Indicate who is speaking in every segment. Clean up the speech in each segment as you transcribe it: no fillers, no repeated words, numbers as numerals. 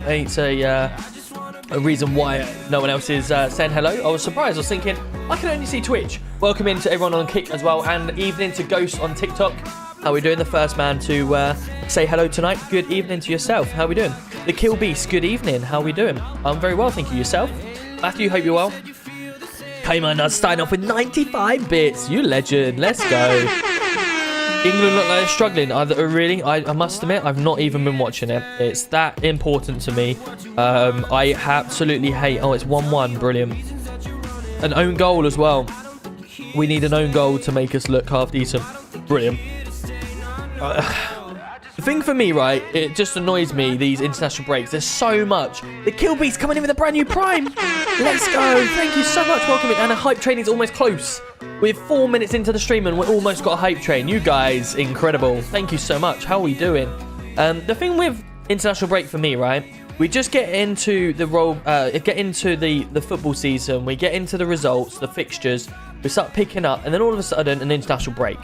Speaker 1: It's a reason why no one else is saying hello. I was surprised. I was thinking, I can only see Twitch. Welcome in to everyone on Kick as well, and evening to Ghost on TikTok. How are we doing? The first man to say hello tonight. Good evening to yourself. How are we doing? The Kill Beast, good evening. How are we doing? I'm very well, thank you. Yourself? Matthew, hope you're well. Cayman starting off with 95 bits. You legend. Let's go. England look like they're struggling. Really? I must admit, I've not even been watching it. It's that important to me. I absolutely hate... Oh, it's 1-1. Brilliant. An own goal as well. We need an own goal to make us look half decent. Brilliant. The thing for me, right, it just annoys me, these international breaks. There's so much. The Kill Beast coming in with a brand new Prime. Let's go. Thank you so much. Welcome in. And a hype train is almost close. We're 4 minutes into the stream and we're almost got a hype train. You guys, incredible. Thank you so much. How are we doing? The thing with international break for me, right, we just get into the the football season. We get into the results, the fixtures. We start picking up, and then all of a sudden, an international break.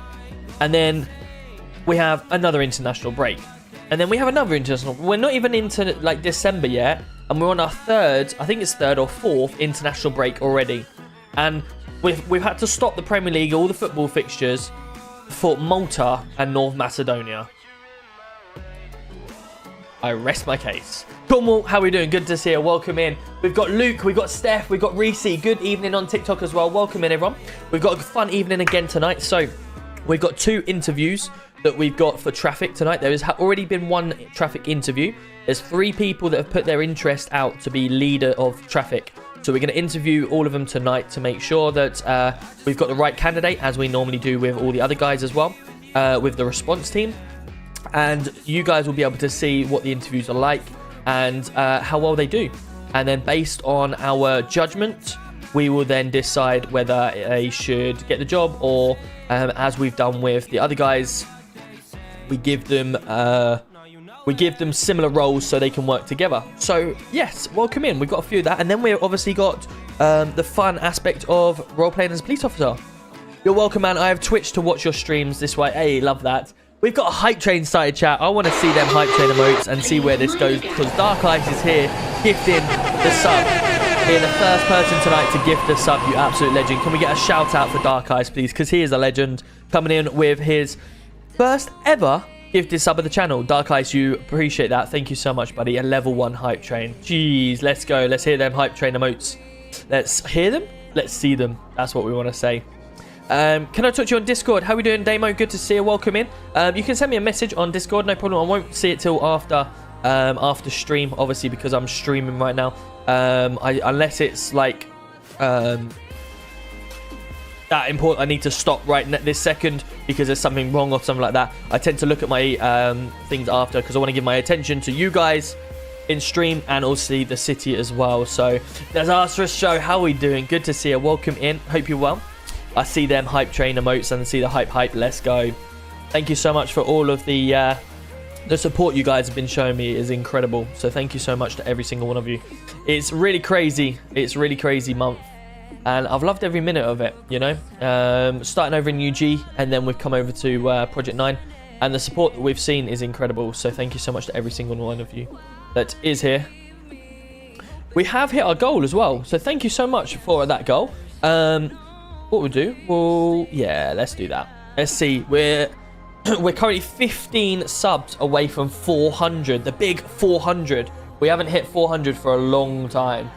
Speaker 1: And then we have another international break. And then we have another international. We're not even into like December yet. And we're on our third, I think it's third or fourth international break already. And we've had to stop the Premier League, all the football fixtures for Malta and North Macedonia. I rest my case. Cornwall, how are we doing? Good to see you. Welcome in. We've got Luke, we've got Steph, we've got Reese. Good evening on TikTok as well. Welcome in, everyone. We've got a fun evening again tonight. So we've got 2 interviews that we've got for Traffic tonight. There has already been 1 Traffic interview. There's 3 people that have put their interest out to be leader of Traffic. So we're going to interview all of them tonight to make sure that we've got the right candidate, as we normally do with all the other guys as well, with the response team. And you guys will be able to see what the interviews are like and how well they do. And then based on our judgment, we will then decide whether they should get the job or, as we've done with the other guys, we give them similar roles so they can work together. So yes, welcome in. We've got a few of that, and then we've obviously got the fun aspect of role playing as a police officer. You're welcome, man. I have Twitch to watch your streams this way. Hey, love that. We've got a hype train started, chat. I want to see them hype train emotes and see where this goes, because Dark Ice is here gifting the sub. Being the first person tonight to gift the sub, you absolute legend. Can we get a shout out for Dark Ice, please? Because he is a legend, coming in with his first ever gifted sub of the channel. Dark Ice, you appreciate that. Thank you so much, buddy. A level 1 hype train. Jeez, let's go. Let's hear them hype train emotes. Let's hear them. Let's see them. That's what we want to say. Can I talk to you on Discord? How are we doing, Damo? Good to see you. Welcome in. You can send me a message on Discord. No problem. I won't see it till after stream, obviously, because I'm streaming right now. Unless it's like that important, I need to stop right this second because there's something wrong or something like that. I tend to look at my things after because I want to give my attention to you guys in stream and also the city as well. So there's Arthur's show. How are we doing? Good to see you. Welcome in. Hope you're well. I see them hype train emotes and see the hype. Let's go. Thank you so much for all of the support you guys have been showing me is incredible. So thank you so much to every single one of you. It's really crazy. It's a really crazy month. And I've loved every minute of it, you know. Starting over in UG and then we've come over to Project9. And the support that we've seen is incredible. So thank you so much to every single one of you that is here. We have hit our goal as well. So thank you so much for that goal. What we'll do? Well, yeah, let's do that. Let's see. We're currently 15 subs away from 400. The big 400. We haven't hit 400 for a long time.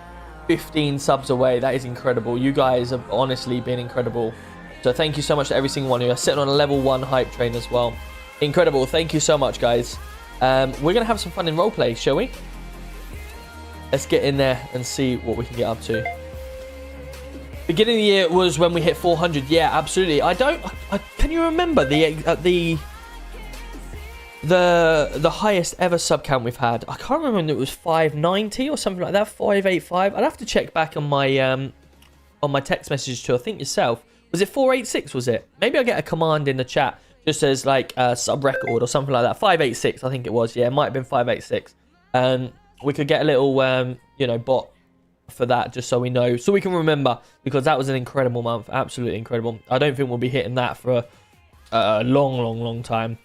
Speaker 1: 15 subs away. That is incredible. You guys have honestly been incredible. So thank you so much to every single one of you. I'm sitting on a level 1 hype train as well. Incredible. Thank you so much, guys. We're going to have some fun in roleplay, shall we? Let's get in there and see what we can get up to. Beginning of the year was when we hit 400. Yeah, absolutely. Can you remember the highest ever sub count we've had? I can't remember when it was 590 or something like that. 585. I'd have to check back on my text message to I think yourself. Was it 486? Was it? Maybe I'll get a command in the chat just as like sub record or something like that. 586, I think it was. Yeah, it might have been 586. We could get a little bot for that just so we know, so we can remember, because that was an incredible month. Absolutely incredible. I don't think we'll be hitting that for a long time.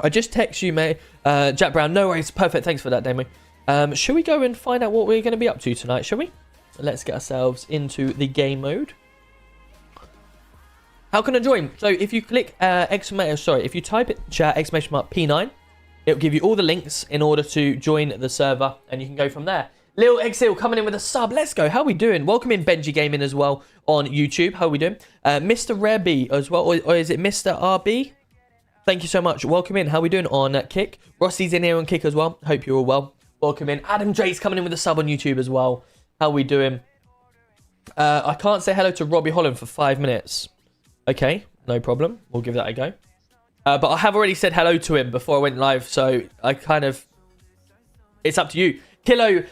Speaker 1: I just text you, mate. Jack Brown, no worries. Perfect. Thanks for that, Damo. Shall we go and find out what we're going to be up to tonight, shall we? Let's get ourselves into the game mode. How can I join? So if you click if you type it chat !P9, it'll give you all the links in order to join the server, and you can go from there. Lil Exil coming in with a sub. Let's go. How we doing? Welcome in Benji Gaming as well on YouTube. How we doing? Mr. Rare B as well, or is it Mr. RB? Thank you so much. Welcome in. How we doing on Kick? Rossi's in here on Kick as well. Hope you're all well. Welcome in. Adam Drake's coming in with a sub on YouTube as well. How we doing? I can't say hello to Robbie Holland for 5 minutes. Okay, no problem. We'll give that a go. But I have already said hello to him before I went live, so I kind of... It's up to you. Kilo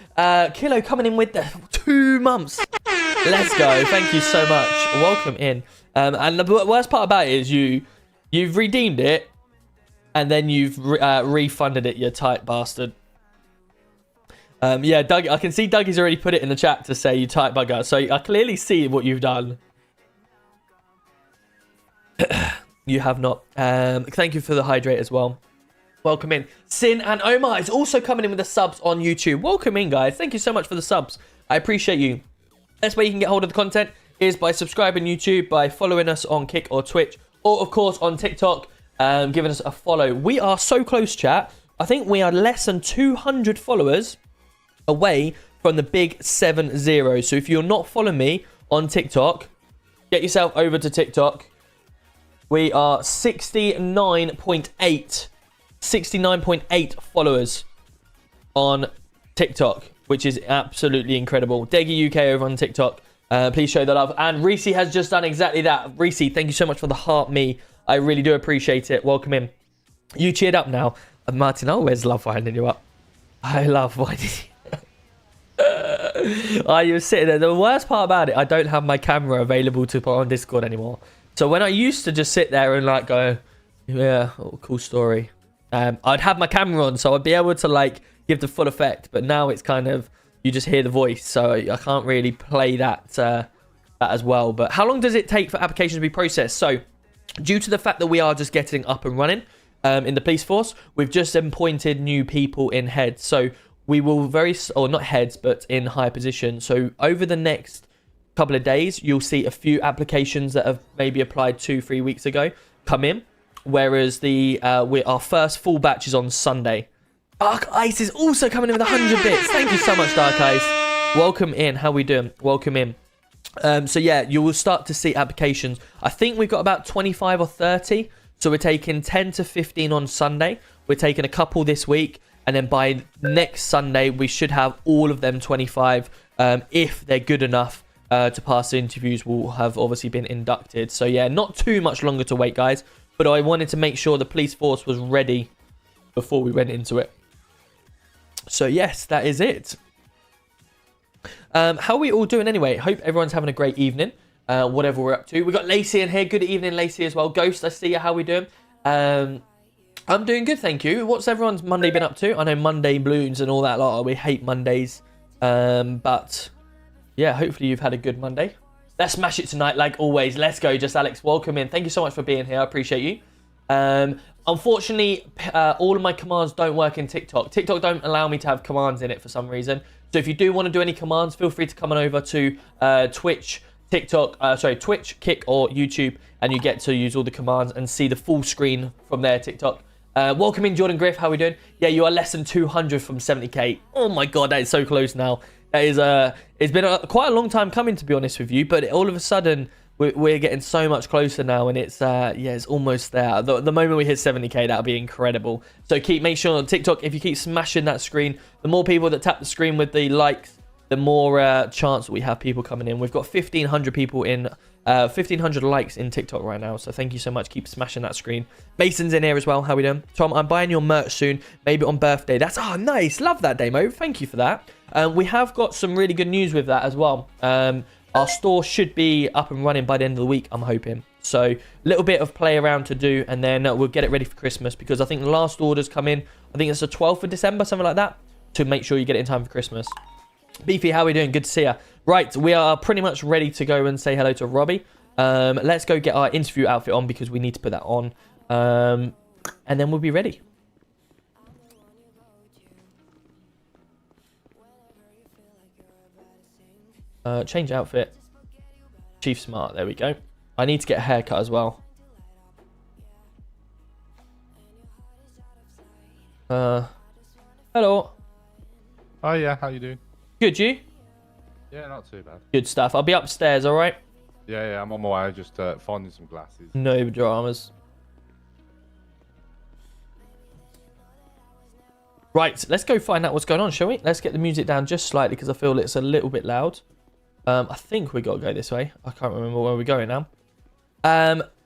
Speaker 1: coming in with the 2 months. Let's go. Thank you so much. Welcome in. And the worst part about it is you've redeemed it, and then you've refunded it, you tight bastard. Yeah, Doug, I can see Dougie's already put it in the chat to say you tight bugger. So I clearly see what you've done. You have not. Thank you for the hydrate as well. Welcome in. Sin and Omar is also coming in with the subs on YouTube. Welcome in, guys. Thank you so much for the subs. I appreciate you. Best way you can get hold of the content is by subscribing YouTube, by following us on Kick or Twitch, or of course on TikTok, giving us a follow. We are so close, chat. I think we are less than 200 followers away from the big 7-0. So if you're not following me on TikTok, get yourself over to TikTok. We are 69.8 followers on TikTok, which is absolutely incredible. Deggy UK over on TikTok. Please show the love. And Reese has just done exactly that. Reese, thank you so much for the heart me. I really do appreciate it. Welcome in. You cheered up now. Martin, I always love winding you up. I love winding you. Oh, you're sitting there. The worst part about it, I don't have my camera available to put on Discord anymore. So when I used to just sit there and like go, yeah, oh, cool story. I'd have my camera on, so I'd be able to like give the full effect. But now it's kind of, you just hear the voice, so I can't really play that as well. But how long does it take for applications to be processed? So due to the fact that we are just getting up and running in the police force, we've just appointed new people in heads. So we will not heads, but in higher position. So over the next couple of days, you'll see a few applications that have maybe applied 2-3 weeks ago come in. Whereas our first full batch is on Sunday. Dark Ice is also coming in with 100 bits. Thank you so much, Dark Ice. Welcome in. How we doing? Welcome in. So yeah, you will start to see applications. I think we've got about 25 or 30. So we're taking 10 to 15 on Sunday. We're taking a couple this week. And then by next Sunday, we should have all of them 25. If they're good enough to pass the interviews, will have obviously been inducted. So yeah, not too much longer to wait, guys. But I wanted to make sure the police force was ready before we went into it. So yes, that is it. How are we all doing anyway? Hope everyone's having a great evening. Whatever we're up to. We got Lacey in here. Good evening, Lacey, as well. Ghost, I see you. How we doing? I'm doing good, thank you. What's everyone's Monday been up to? I know Monday blues and all that lot. We hate Mondays. But yeah, hopefully you've had a good Monday. Let's smash it tonight, like always. Let's go. Just Alex, welcome in. Thank you so much for being here. I appreciate you. Unfortunately, all of my commands don't work in TikTok. TikTok don't allow me to have commands in it for some reason. So if you do want to do any commands, feel free to come on over to Twitch, Twitch, Kick, or YouTube, and you get to use all the commands and see the full screen from there, TikTok. Welcome in, Jordan Griff. How are we doing? Yeah, you are less than 200 from 70k. Oh my god, that is so close now. That is it's been quite a long time coming, to be honest with you, but all of a sudden we're getting so much closer now, and it's yeah, it's almost there. The moment we hit 70k, that'll be incredible. So make sure on TikTok, if you keep smashing that screen, the more people that tap the screen with the likes, the more chance that we have people coming in. We've got 1,500 people in, 1,500 likes in TikTok right now. So thank you so much. Keep smashing that screen. Mason's in here as well. How we doing? Tom, I'm buying your merch soon. Maybe on birthday. That's, nice. Love that demo. Thank you for that. We have got some really good news with that as well. Our store should be up and running by the end of the week, I'm hoping. So a little bit of play around to do, and then we'll get it ready for Christmas, because I think the last orders come in, I think it's the 12th of December, something like that, to make sure you get it in time for Christmas. Beefy, how are we doing? Good to see you. Right, we are pretty much ready to go and say hello to Robbie. Let's go get our interview outfit on, because we need to put that on. And then we'll be ready. Change outfit. Chief Smart. There we go. I need to get a haircut as well. Hello.
Speaker 2: Oh yeah, how you doing?
Speaker 1: Good, you?
Speaker 2: Yeah, not too bad.
Speaker 1: Good stuff. I'll be upstairs, alright?
Speaker 2: Yeah, I'm on my way. Just finding some glasses.
Speaker 1: No dramas. Right, let's go find out what's going on, shall we? Let's get the music down just slightly because I feel it's a little bit loud. I think we got to go this way. I can't remember where we're going now.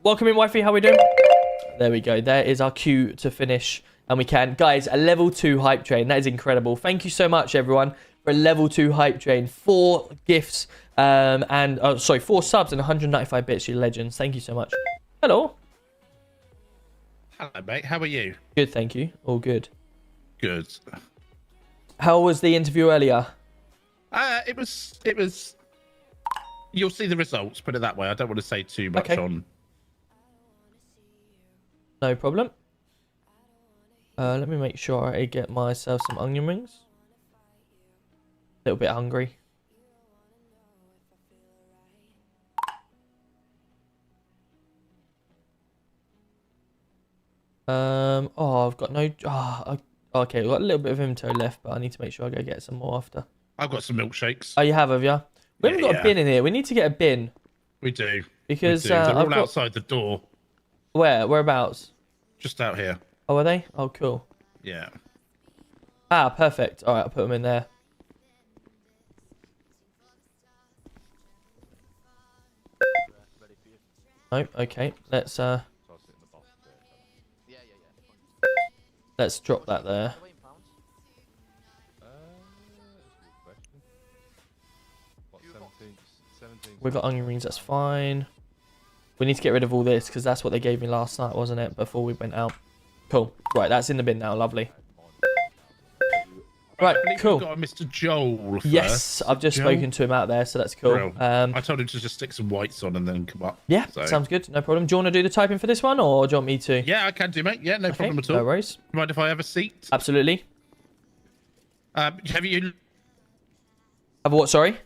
Speaker 1: Welcome in, wifey. How we doing? There we go. There is our cue to finish. And we can. Guys, a level 2 hype train. That is incredible. Thank you so much, everyone, for a level 2 hype train. 4 gifts and 4 subs and 195 bits. You legends. Thank you so much. Hello.
Speaker 3: Hello, mate. How are you?
Speaker 1: Good, thank you. All good.
Speaker 3: Good.
Speaker 1: How was the interview earlier?
Speaker 3: It was. You'll see the results. Put it that way. I don't want to say too much on.
Speaker 1: No problem. Let me make sure I get myself some onion rings. A little bit hungry. Oh, I've got no. Okay, I've got a little bit of Vimto left, but I need to make sure I go get some more after.
Speaker 3: I've got some milkshakes.
Speaker 1: Oh, you have you? We haven't got a bin in here. We need to get a bin.
Speaker 3: We do.
Speaker 1: Because
Speaker 3: we do. They're all outside the door.
Speaker 1: Where? Whereabouts?
Speaker 3: Just out here.
Speaker 1: Oh, are they? Oh, cool.
Speaker 3: Yeah.
Speaker 1: Ah, perfect. All right, I'll put them in there. Oh, okay. Let's drop that there. We've got onion rings, that's fine. We need to get rid of all this because that's what they gave me last night, wasn't it? Before we went out. Cool. Right, that's in the bin now. Lovely. Right, cool.
Speaker 3: We've got Mr. Joel first.
Speaker 1: Yes, I've just spoken to him out there, so that's cool.
Speaker 3: I told him to just stick some whites on and then come up.
Speaker 1: Yeah, sounds good. No problem. Do you want to do the typing for this one, or do you want me to?
Speaker 3: Yeah, I can do, mate. Yeah, no problem at all.
Speaker 1: No worries.
Speaker 3: Mind if I have a seat?
Speaker 1: Absolutely.
Speaker 3: Have you...
Speaker 1: Have what, sorry?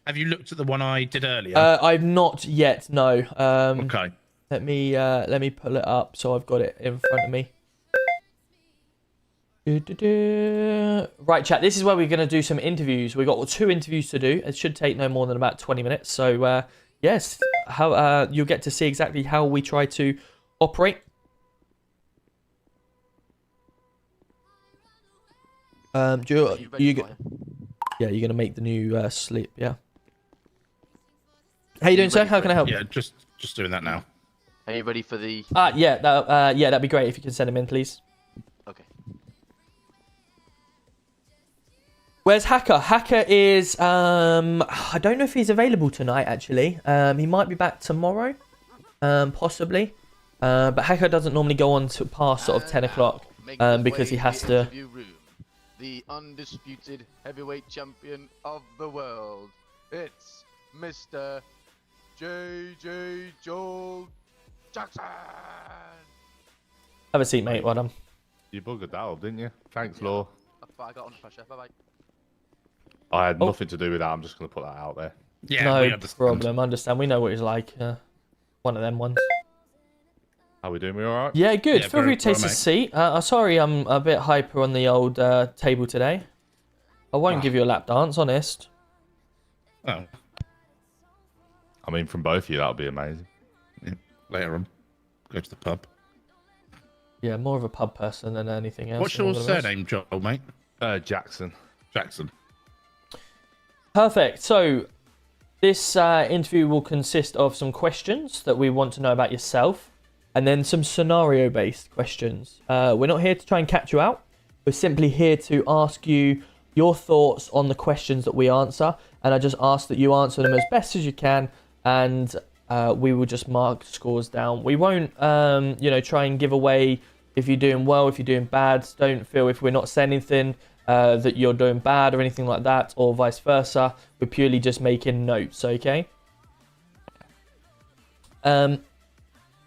Speaker 3: Have you looked at the one I did earlier?
Speaker 1: I've not yet, no.
Speaker 3: Okay.
Speaker 1: Let me pull it up so I've got it in front of me. Right, chat, this is where we're going to do some interviews. We've got 2 interviews to do. It should take no more than about 20 minutes. So, yes, you'll get to see exactly how we try to operate. Yeah, you're going to make the new slip, yeah. How you doing, sir? How can I help?
Speaker 3: Yeah, just doing that now.
Speaker 4: Are you ready for the...
Speaker 1: Yeah, that'd be great if you can send him in, please.
Speaker 4: Okay.
Speaker 1: Where's Hacker? Hacker is, I don't know if he's available tonight, actually. He might be back tomorrow, possibly. But Hacker doesn't normally go on to past sort of 10 o'clock, because he has to...
Speaker 4: The undisputed heavyweight champion of the world. It's Mr. JJ Joel Jackson.
Speaker 1: Have a seat, mate. Well done.
Speaker 2: You buggered that up, didn't you? Thanks, Law.
Speaker 4: I got under pressure. Bye-bye.
Speaker 2: I had nothing to do with that. I'm just going to put that out there.
Speaker 3: Yeah,
Speaker 1: no problem. Understand. We know what he's like. One of them ones.
Speaker 2: How we doing? We all right?
Speaker 1: Yeah, good.
Speaker 3: Yeah,
Speaker 1: Feel free to take a seat. Sorry, I'm a bit hyper on the old table today. I won't give you a lap dance, honest.
Speaker 3: Oh.
Speaker 2: I mean, from both of you, that would be amazing.
Speaker 3: Yeah. Later on. Go to the pub.
Speaker 1: Yeah, more of a pub person than anything else.
Speaker 3: What's your surname, Joel, mate?
Speaker 2: Jackson.
Speaker 3: Jackson.
Speaker 1: Perfect. So, this interview will consist of some questions that we want to know about yourself, and then some scenario-based questions. We're not here to try and catch you out. We're simply here to ask you your thoughts on the questions that we answer, and I just ask that you answer them as best as you can, and we will just mark scores down. We won't, try and give away if you're doing well, if you're doing bad. Don't feel if we're not saying anything that you're doing bad or anything like that, or vice versa. We're purely just making notes, okay?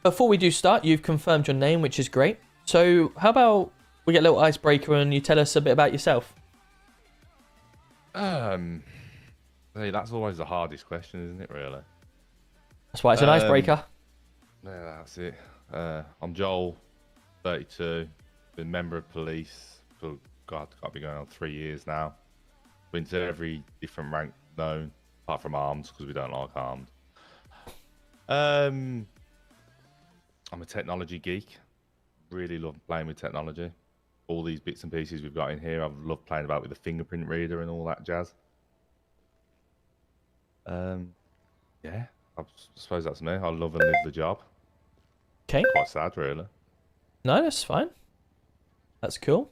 Speaker 1: Before we do start, you've confirmed your name, which is great. So how about we get a little icebreaker and you tell us a bit about yourself?
Speaker 2: Hey, that's always the hardest question, isn't it? Really.
Speaker 1: That's why it's an icebreaker.
Speaker 2: Yeah, that's it. I'm Joel, 32. Been member of police for God, got to be going on 3 years now. Been to every different rank known, apart from arms, because we don't like armed. I'm a technology geek. Really love playing with technology. All these bits and pieces we've got in here, I've loved playing about with the fingerprint reader and all that jazz. Yeah, I suppose that's me. I love and live the job.
Speaker 1: Okay.
Speaker 2: Quite sad, really.
Speaker 1: No, that's fine. That's cool.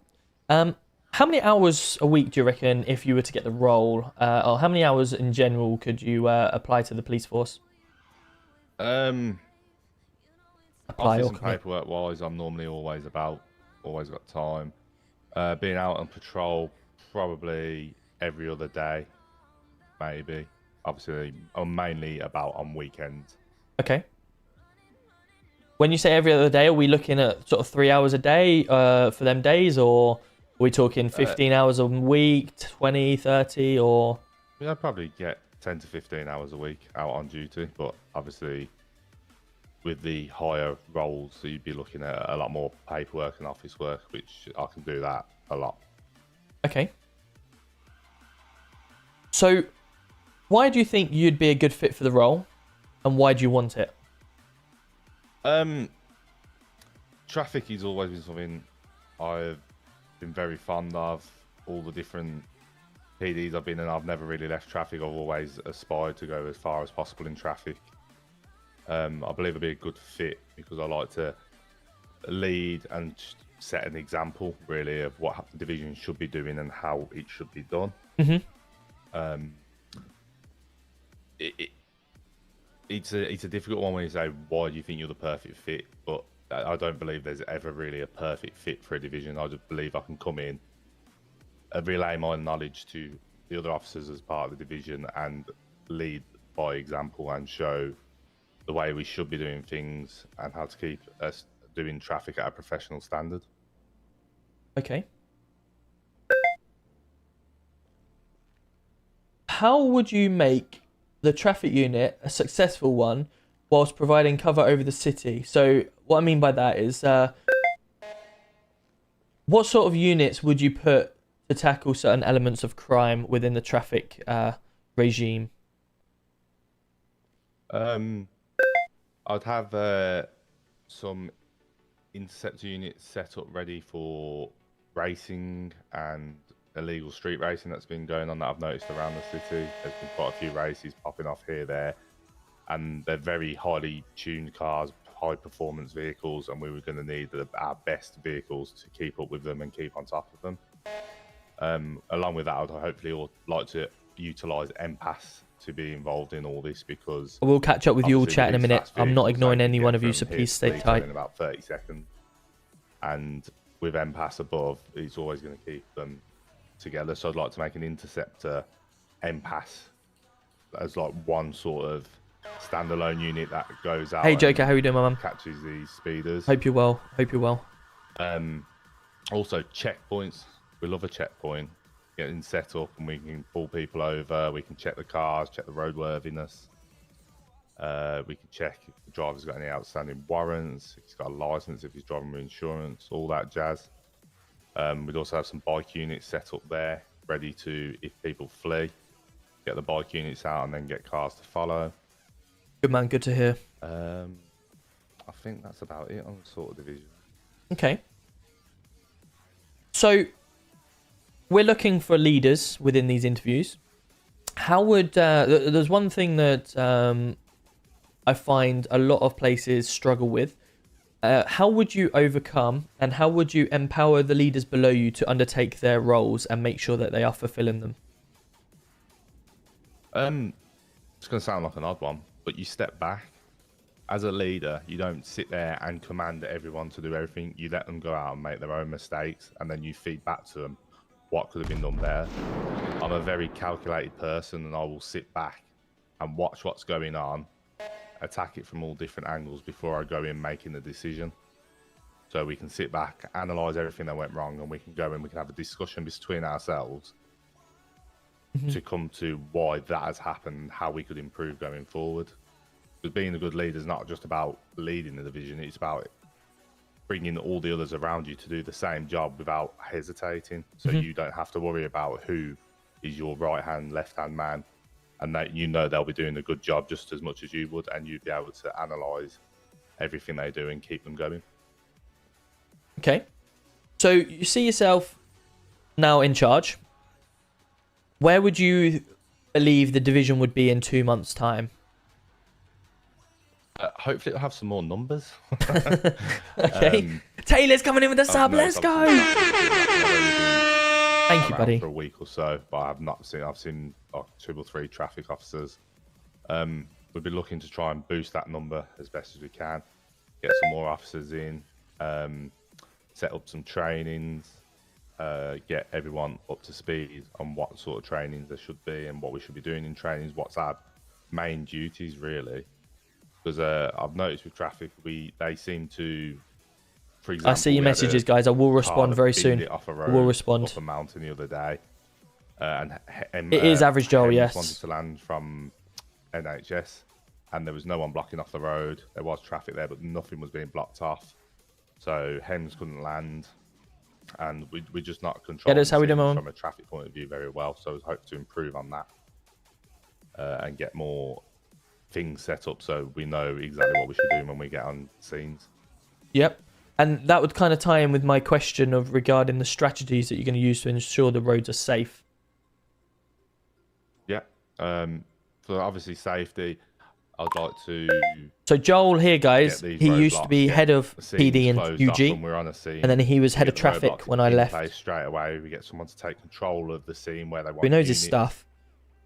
Speaker 1: How many hours a week do you reckon if you were to get the role, or how many hours in general could you apply to the police force?
Speaker 2: Apply
Speaker 1: Apply
Speaker 2: office
Speaker 1: or
Speaker 2: and
Speaker 1: commit?
Speaker 2: paperwork wise, I'm normally always got time. Being out on patrol, probably every other day, maybe. Obviously, I'm mainly about on weekends.
Speaker 1: Okay. When you say every other day, are we looking at sort of 3 hours a day for them days, or are we talking 15 hours a week, 20, 30, or?
Speaker 2: Yeah, I'd probably get 10 to 15 hours a week out on duty, but obviously with the higher roles, so you'd be looking at a lot more paperwork and office work, which I can do that a lot.
Speaker 1: Okay. So, why do you think you'd be a good fit for the role, and why do you want it?
Speaker 2: Traffic has always been something I've been very fond of. All the different PDs I've been in, I've never really left traffic. I've always aspired to go as far as possible in traffic. I believe I'd be a good fit because I like to lead and set an example, really, of what the division should be doing and how it should be done.
Speaker 1: Mm-hmm.
Speaker 2: It's a difficult one when you say, why do you think you're the perfect fit? But I don't believe there's ever really a perfect fit for a division. I just believe I can come in, relay my knowledge to the other officers as part of the division and lead by example and show the way we should be doing things and how to keep us doing traffic at a professional standard.
Speaker 1: Okay. How would you make the traffic unit a successful one whilst providing cover over the city? So what I mean by that is, what sort of units would you put to tackle certain elements of crime within the traffic regime?
Speaker 2: I'd have some interceptor units set up ready for racing and illegal street racing that's been going on that I've noticed around the city. There's been quite a few races popping off here, there, and they're very highly tuned cars, high performance vehicles, and we were going to need our best vehicles to keep up with them and keep on top of them. Along with that, I'd hopefully like to utilise MPAS to be involved in all this, because
Speaker 1: We'll catch up with you all
Speaker 2: obviously
Speaker 1: chat in a
Speaker 2: these
Speaker 1: minute.
Speaker 2: fast
Speaker 1: I'm not
Speaker 2: vehicles
Speaker 1: ignoring
Speaker 2: they
Speaker 1: any
Speaker 2: can
Speaker 1: one
Speaker 2: get
Speaker 1: of you,
Speaker 2: from
Speaker 1: so
Speaker 2: here
Speaker 1: please
Speaker 2: to
Speaker 1: stay
Speaker 2: Leeds
Speaker 1: tight.
Speaker 2: in about 30 seconds. And with MPAS above, it's always going to keep them together. So I'd like to make an interceptor MPAS as like one sort of standalone unit that goes out.
Speaker 1: Hey Joker, how you doing, my mum?
Speaker 2: Catches these speeders.
Speaker 1: Hope you're well. Hope you're well.
Speaker 2: Also checkpoints. We love a checkpoint. Getting set up and we can pull people over. We can check the cars, check the roadworthiness. We can check if the driver's got any outstanding warrants, if he's got a license, if he's driving with insurance, all that jazz. We'd also have some bike units set up there, ready to, if people flee, get the bike units out and then get cars to follow.
Speaker 1: Good man, good to hear.
Speaker 2: I think that's about it on the sort of division.
Speaker 1: Okay. So, we're looking for leaders within these interviews. How would... there's one thing that I find a lot of places struggle with. How would you overcome and how would you empower the leaders below you to undertake their roles and make sure that they are fulfilling them?
Speaker 2: It's going to sound like an odd one, but you step back. As a leader, you don't sit there and command everyone to do everything. You let them go out and make their own mistakes, and then you feed back to them what could have been done better. I'm a very calculated person, and I will sit back and watch what's going on, attack it from all different angles before I go in making the decision. So we can sit back, analyse everything that went wrong, and we can go in, we can have a discussion between ourselves to come to why that has happened, how we could improve going forward. Because being a good leader is not just about leading the division; it's about bringing all the others around you to do the same job without hesitating. So you don't have to worry about who is your right hand, left hand man, and that they'll be doing a good job just as much as you would, and you'd be able to analyze everything they do and keep them going.
Speaker 1: Okay. So you see yourself now in charge. Where would you believe the division would be in 2 months' time?
Speaker 2: Hopefully it'll have some more numbers.
Speaker 1: Okay. Taylor's coming in with the sub. Let's go. Thank you, buddy.
Speaker 2: For a week or so, but I've seen like 2 or 3 traffic officers. We'll be looking to try and boost that number as best as we can. Get some more officers in. Set up some trainings. Get everyone up to speed on what sort of trainings there should be and what we should be doing in trainings. What's our main duties, really? Because I've noticed with traffic, they seem to, for example,
Speaker 1: I see your messages, guys. I will respond very soon. I will respond.
Speaker 2: Up a mountain the other day, and
Speaker 1: it is average Joel,
Speaker 2: Hems
Speaker 1: yes.
Speaker 2: wanted to land from NHS, and there was no one blocking off the road. There was traffic there, but nothing was being blocked off. So Hems couldn't land, and we're just not controlling
Speaker 1: How we doing,
Speaker 2: from a traffic point of view very well. So I hope to improve on that and get more things set up so we know exactly what we should do when we get on scenes.
Speaker 1: Yep. And that would kind of tie in with my question of regarding the strategies that you're going to use to ensure the roads are safe.
Speaker 2: Yeah. For obviously safety, I'd like to.
Speaker 1: So Joel here, guys, he used to be head of PD in UG,
Speaker 2: when we're on a scene,
Speaker 1: and then he was head of traffic when I left.
Speaker 2: Straight away, we get someone to take control of the scene where they want.
Speaker 1: We knows his stuff.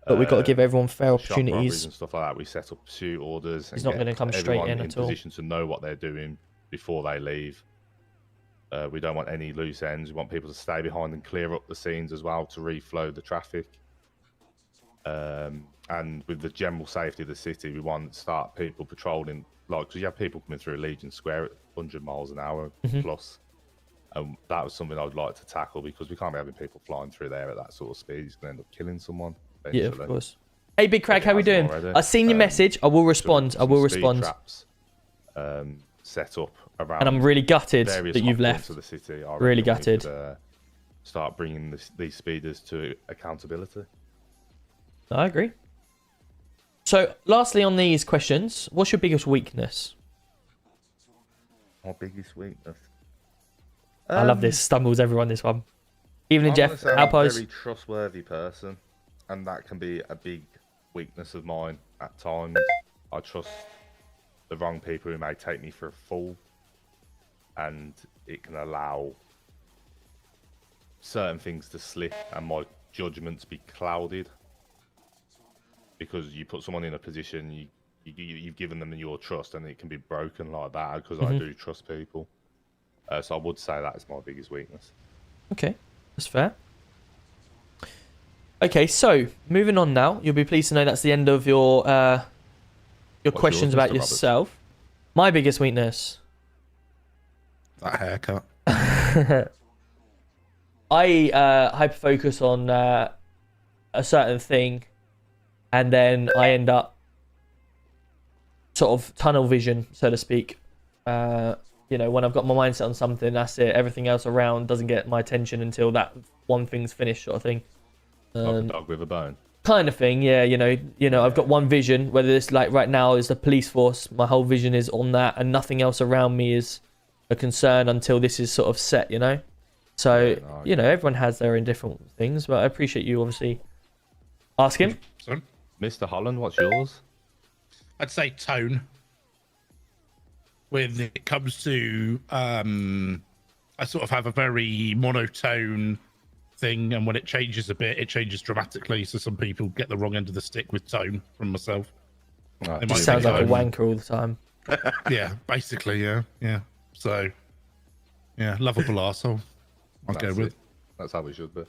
Speaker 1: But we've got to give everyone fair opportunities.
Speaker 2: And stuff like that. We set up pursuit orders.
Speaker 1: He's not going to come straight in at all.
Speaker 2: Position to know what they're doing before they leave. We don't want any loose ends. We want people to stay behind and clear up the scenes as well to reflow the traffic. And with the general safety of the city, we want to start people patrolling, because you have people coming through Legion Square at 100 miles an hour plus. And that was something I would like to tackle because we can't be having people flying through there at that sort of speed. It's going to end up killing someone.
Speaker 1: Yeah, of course. Hey, Big Crag, how we doing? I've seen your message. I will respond. I will respond.
Speaker 2: Traps, set up around.
Speaker 1: And I'm really gutted that you've left.
Speaker 2: Of the city.
Speaker 1: Really gutted.
Speaker 2: Could, start bringing these speeders to accountability.
Speaker 1: I agree. So, lastly on these questions, what's your biggest weakness?
Speaker 2: My biggest weakness?
Speaker 1: I love this. Stumbles everyone, this one. Evening, Jeff.
Speaker 2: I'm a very trustworthy person. And that can be a big weakness of mine at times. I trust the wrong people who may take me for a fool. And it can allow certain things to slip and my judgment to be clouded. Because you put someone in a position, you've given them your trust and it can be broken like that because I do trust people. So I would say that is my biggest weakness.
Speaker 1: Okay, that's fair. Okay, so moving on now. You'll be pleased to know that's the end of your questions about yourself. My biggest weakness.
Speaker 3: That haircut.
Speaker 1: I hyper focus on a certain thing, and then I end up sort of tunnel vision, so to speak. When I've got my mindset on something, that's it. Everything else around doesn't get my attention until that one thing's finished, sort of thing.
Speaker 2: Like a dog with a bone.
Speaker 1: Kind of thing, yeah. I've got one vision. Whether it's like right now is the police force, my whole vision is on that, and nothing else around me is a concern until this is sort of set. So everyone has their own different things, but I appreciate you obviously asking.
Speaker 3: Sorry?
Speaker 2: Mr. Holland, what's yours?
Speaker 3: I'd say tone. When it comes to, I sort of have a very monotone thing, and when it changes a bit, it changes dramatically. So some people get the wrong end of the stick with tone from myself.
Speaker 1: It just sounds like a wanker all the time.
Speaker 3: Yeah, basically, yeah. So, yeah, lovable arsehole. I'll go with.
Speaker 2: That's how we should be.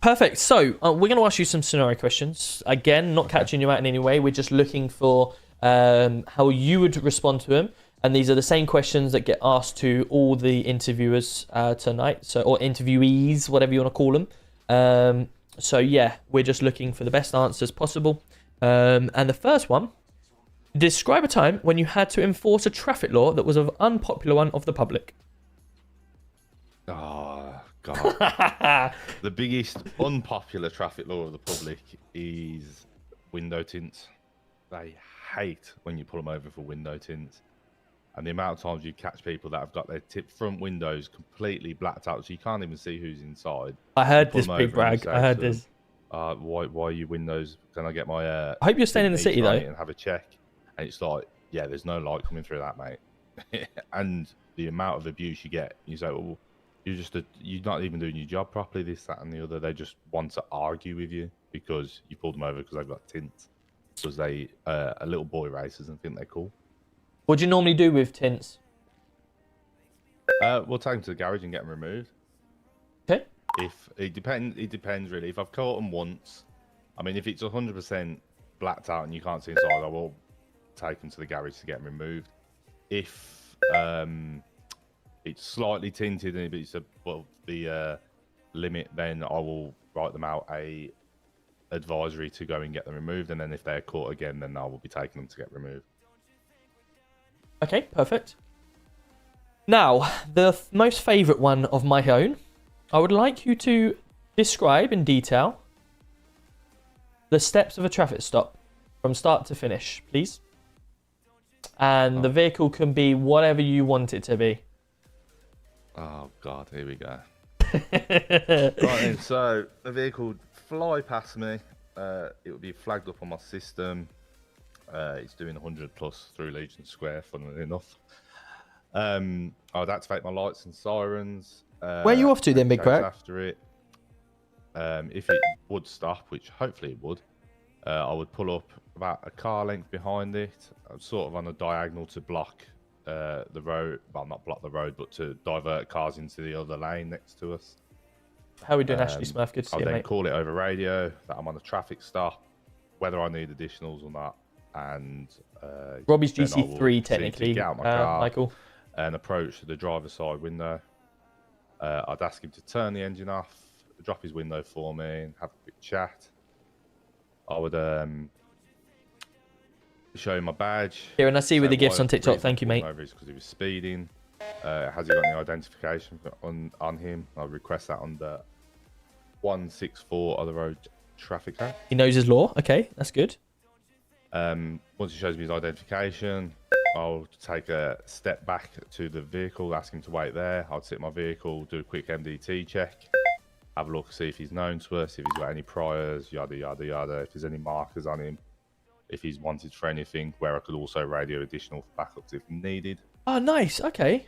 Speaker 1: Perfect. So we're going to ask you some scenario questions. Again, not catching you out in any way. We're just looking for how you would respond to them. And these are the same questions that get asked to all the interviewers tonight, or interviewees, whatever you want to call them. So yeah, we're just looking for the best answers possible. And the first one, describe a time when you had to enforce a traffic law that was an unpopular one of the public.
Speaker 2: Oh, God. The biggest unpopular traffic law of the public is window tints. They hate when you pull them over for window tints. And the amount of times you catch people that have got their front windows completely blacked out, so you can't even see who's inside.
Speaker 1: I heard this big brag. I heard this.
Speaker 2: Why are your windows? Can I get my?
Speaker 1: I hope you're staying in the city though.
Speaker 2: And have a check. And it's like, yeah, there's no light coming through that, mate. And the amount of abuse you get, you say, well, you're not even doing your job properly. This, that, and the other. They just want to argue with you because you pulled them over because they've got tints. Because they are little boy racers and think they're cool.
Speaker 1: What do you normally do with tints?
Speaker 2: We'll take them to the garage and get them removed.
Speaker 1: Okay.
Speaker 2: If it depends really. If I've caught them once, I mean, if it's 100% blacked out and you can't see inside, I will take them to the garage to get them removed. If it's slightly tinted and it's above the limit, then I will write them out a advisory to go and get them removed. And then if they're caught again, then I will be taking them to get removed.
Speaker 1: Okay, perfect. Now, the most favourite one of my own. I would like you to describe in detail the steps of a traffic stop from start to finish, please. And the vehicle can be whatever you want it to be.
Speaker 2: Oh, God, here we go. Right then, so the vehicle would fly past me. It would be flagged up on my system. It's doing 100 plus through Legion Square, funnily enough. I would activate my lights and sirens.
Speaker 1: Where are you off to then, Big Crack?
Speaker 2: After it. If it would stop, which hopefully it would, I would pull up about a car length behind it, sort of on a diagonal to block the road. Well, not block the road, but to divert cars into the other lane next to us.
Speaker 1: How are we doing, Ashley Smurf? Good to see
Speaker 2: I'll
Speaker 1: you,
Speaker 2: then
Speaker 1: mate.
Speaker 2: call it over radio that I'm on a traffic stop, whether I need additionals or not. And
Speaker 1: Robbie's
Speaker 2: then I will
Speaker 1: GC3
Speaker 2: simply
Speaker 1: technically,
Speaker 2: get out my car
Speaker 1: Michael.
Speaker 2: and approach the driver's side window. I'd ask him to turn the engine off, drop his window for me, and have a quick chat. I would show him my badge.
Speaker 1: Here, and I see with the gifts
Speaker 2: why
Speaker 1: on TikTok.
Speaker 2: reason
Speaker 1: Thank you,
Speaker 2: I pulled
Speaker 1: mate.
Speaker 2: him over is because he was speeding. Has he got any identification on him? I'll request that under 164 of the Road Traffic Act.
Speaker 1: He knows his law. Okay, that's good.
Speaker 2: Once he shows me his identification, I'll take a step back to the vehicle, ask him to wait there. I'll sit in my vehicle, do a quick MDT check, have a look, see if he's known to us, if he's got any priors, yada, yada, yada, if there's any markers on him, if he's wanted for anything, where I could also radio additional backups if needed.
Speaker 1: Oh, nice. Okay.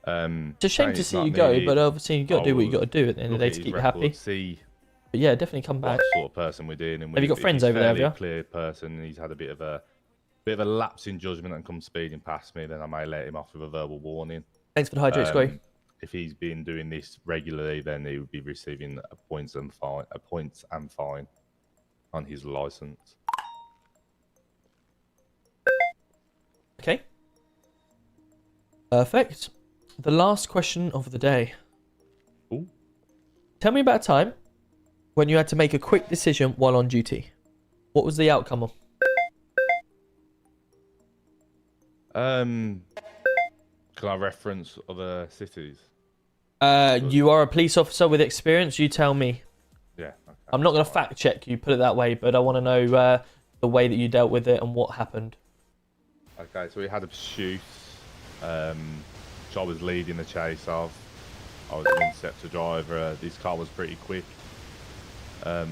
Speaker 1: It's a shame to see you go, but obviously you got to do what you got to do at the end of the day to keep you happy.
Speaker 2: See
Speaker 1: But yeah, definitely come back.
Speaker 2: what sort of person we're dealing with.
Speaker 1: Have you got
Speaker 2: If
Speaker 1: friends
Speaker 2: he's
Speaker 1: over there, have
Speaker 2: fairly
Speaker 1: you?
Speaker 2: a clear person, and he's had a bit of a lapse in judgment and comes speeding past me, then I may let him off with a verbal warning.
Speaker 1: Thanks for the hydrate, Squay.
Speaker 2: If he's been doing this regularly, then he would be receiving a points and fine on his license.
Speaker 1: Okay. Perfect. The last question of the day.
Speaker 2: Ooh.
Speaker 1: Tell me about a time when you had to make a quick decision while on duty. What was the outcome of?
Speaker 2: Can I reference other cities?
Speaker 1: You are a police officer with experience. You tell me.
Speaker 2: Yeah. Okay.
Speaker 1: I'm not going to fact check you, put it that way, but I want to know the way that you dealt with it and what happened.
Speaker 2: Okay, so we had a pursuit, which I was leading the chase of. I was an interceptor driver. This car was pretty quick. Yeah,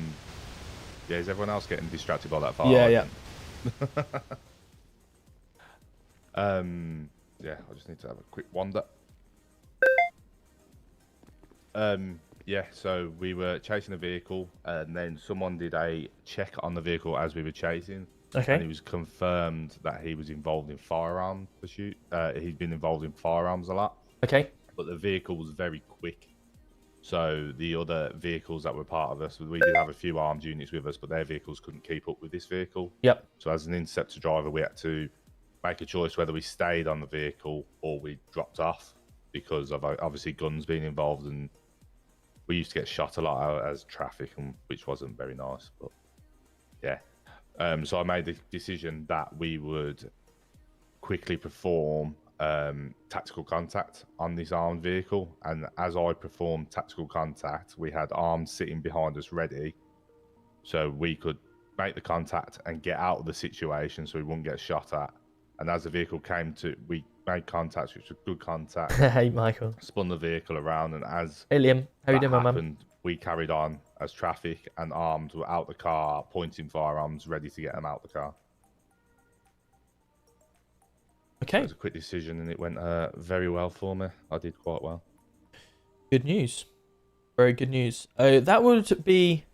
Speaker 2: is everyone else getting distracted by that fire?
Speaker 1: Yeah.
Speaker 2: Yeah, I just need to have a quick wander. Yeah, so we were chasing a vehicle, and then someone did a check on the vehicle as we were chasing.
Speaker 1: Okay.
Speaker 2: And it was confirmed that he was involved in firearm pursuit. He'd been involved in firearms a lot.
Speaker 1: Okay.
Speaker 2: But the vehicle was very quick. So the other vehicles that were part of us, we did have a few armed units with us, but their vehicles couldn't keep up with this vehicle.
Speaker 1: Yep.
Speaker 2: So as an interceptor driver, we had to make a choice whether we stayed on the vehicle or we dropped off, because of obviously guns being involved and we used to get shot a lot out as traffic, and which wasn't very nice. But yeah, so I made the decision that we would quickly perform tactical contact on this armed vehicle, and as I performed tactical contact, we had arms sitting behind us ready, so we could make the contact and get out of the situation so we wouldn't get shot at. And as the vehicle came to, we made contact, which was good contact.
Speaker 1: Hey, Michael.
Speaker 2: Spun the vehicle around, and as
Speaker 1: Hey, Liam. How you
Speaker 2: that
Speaker 1: doing, my man?
Speaker 2: happened, we carried on as traffic, and armed were out the car, pointing firearms, ready to get them out the car.
Speaker 1: Okay.
Speaker 2: It was a quick decision, and it went very well for me. I did quite well.
Speaker 1: Good news. Very good news. That would be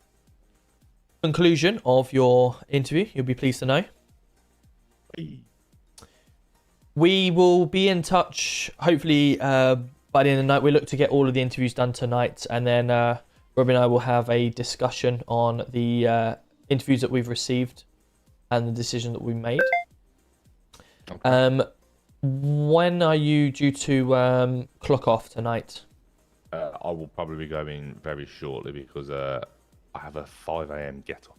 Speaker 1: conclusion of your interview. You'll be pleased to know. We will be in touch, hopefully, by the end of the night. We look to get all of the interviews done tonight, and then Robbie and I will have a discussion on the interviews that we've received and the decision that we made.
Speaker 2: Okay.
Speaker 1: When are you due to clock off tonight?
Speaker 2: I will probably be going very shortly because I have a 5 a.m. get up.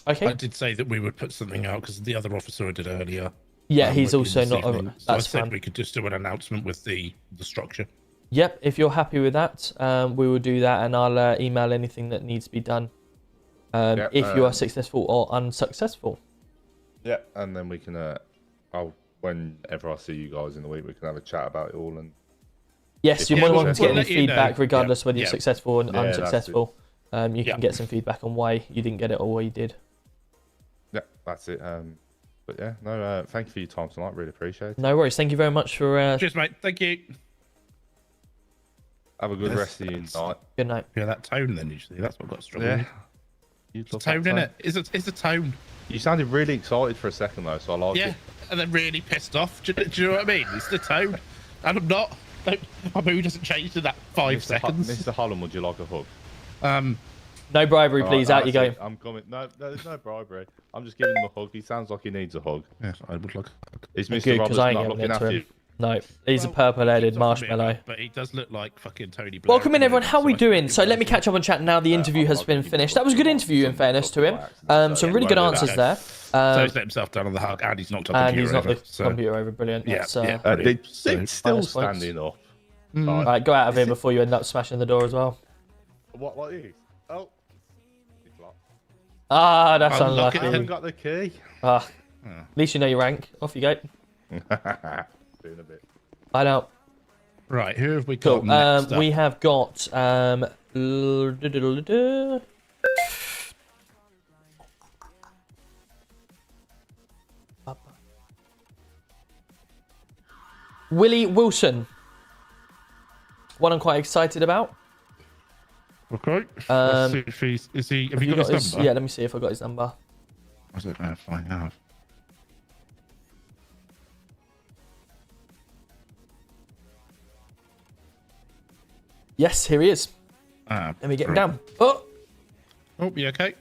Speaker 1: Okay.
Speaker 3: I did say that we would put something out because the other officer I did earlier.
Speaker 1: Yeah, he's
Speaker 3: working
Speaker 1: also
Speaker 3: this
Speaker 1: not.
Speaker 3: evening. So I
Speaker 1: That's
Speaker 3: said
Speaker 1: fine.
Speaker 3: we could just do an announcement with the structure.
Speaker 1: Yep, if you're happy with that, we will do that, and I'll email anything that needs to be done if you are successful or unsuccessful.
Speaker 2: Yeah, and then we can, whenever I see you guys in the week, we can have a chat about it all. And
Speaker 1: Yes, you're
Speaker 2: Yeah,
Speaker 1: more than
Speaker 2: we'll-
Speaker 1: welcome to get
Speaker 3: we'll
Speaker 1: any
Speaker 3: let you know.
Speaker 1: feedback, regardless
Speaker 3: Yeah,
Speaker 1: whether you're
Speaker 3: yeah.
Speaker 1: successful and
Speaker 2: Yeah, that's it.
Speaker 1: unsuccessful. You
Speaker 3: Yeah.
Speaker 1: can get some feedback on why you didn't get it or why you did.
Speaker 2: yeah, that's it. But yeah, no, thank you for your time tonight. Really appreciate it.
Speaker 1: No worries. Thank you very much for.
Speaker 3: Cheers, mate. Thank you.
Speaker 2: Have a good
Speaker 3: Yes,
Speaker 2: rest of your
Speaker 3: thanks.
Speaker 2: night.
Speaker 1: Good night.
Speaker 3: Yeah, that tone then usually. That's what got struggled.
Speaker 2: Yeah.
Speaker 3: with.
Speaker 2: You
Speaker 3: It's tone, in it? It's a tone.
Speaker 2: You sounded really excited for a second though, so I like
Speaker 3: Yeah,
Speaker 2: it.
Speaker 3: and then really pissed off. Do you know what I mean? It's the tone. And I'm not. My mood hasn't changed in that 5 seconds.
Speaker 2: Mr. Holland, would you like a hug?
Speaker 1: No bribery, please. Out you go.
Speaker 2: I'm coming. No, there's no bribery. I'm just giving him a hug. He sounds like he needs a hug.
Speaker 3: Yes, I would like.
Speaker 2: Is
Speaker 1: Good,
Speaker 2: Mr.
Speaker 1: 'cause
Speaker 2: Roberts
Speaker 1: I ain't
Speaker 2: not
Speaker 1: giving
Speaker 2: looking
Speaker 1: it to
Speaker 2: after
Speaker 1: him.
Speaker 2: you?
Speaker 1: No, he's a
Speaker 3: Well,
Speaker 1: purple-headed
Speaker 3: he's off me a
Speaker 1: marshmallow.
Speaker 3: bit, but he does look like fucking Tony Blair.
Speaker 1: Welcome in,
Speaker 3: at the
Speaker 1: everyone.
Speaker 3: moment,
Speaker 1: How are we
Speaker 3: I
Speaker 1: doing?
Speaker 3: think
Speaker 1: So
Speaker 3: he
Speaker 1: let me
Speaker 3: was-
Speaker 1: catch up on chat now. The interview has been finished. That was a good interview, in fairness to him. Some really good
Speaker 2: Yeah,
Speaker 1: answers there.
Speaker 3: So he's let himself down on the hug, and he's knocked up
Speaker 1: And
Speaker 3: computer
Speaker 1: he's not
Speaker 3: over,
Speaker 1: the
Speaker 3: so-
Speaker 1: computer over. Brilliant.
Speaker 3: Yeah,
Speaker 1: That's,
Speaker 3: yeah.
Speaker 2: They're
Speaker 3: So-
Speaker 2: still
Speaker 1: Minus points.
Speaker 2: standing up.
Speaker 1: All right, go out of here before you end up smashing the door as well.
Speaker 2: What is? Oh, it's locked.
Speaker 1: Ah, that's
Speaker 3: Unlock it
Speaker 2: I haven't
Speaker 1: unlucky.
Speaker 2: got the key.
Speaker 1: Ah, at least you know your rank. Off you go.
Speaker 2: Doing a bit.
Speaker 1: I know.
Speaker 3: Right, who have we got
Speaker 1: Cool.
Speaker 3: next
Speaker 1: We
Speaker 3: up?
Speaker 1: have got Willie Wilson. One I'm quite excited about.
Speaker 3: Okay.
Speaker 1: Um,
Speaker 3: Let's see if he's, is he? Have
Speaker 1: Have
Speaker 3: you got his number?
Speaker 1: Yeah, let me see if I got his number.
Speaker 3: I don't know if I have.
Speaker 1: Yes, here he is. Let me get him down. Oh,
Speaker 3: Oh, you okay?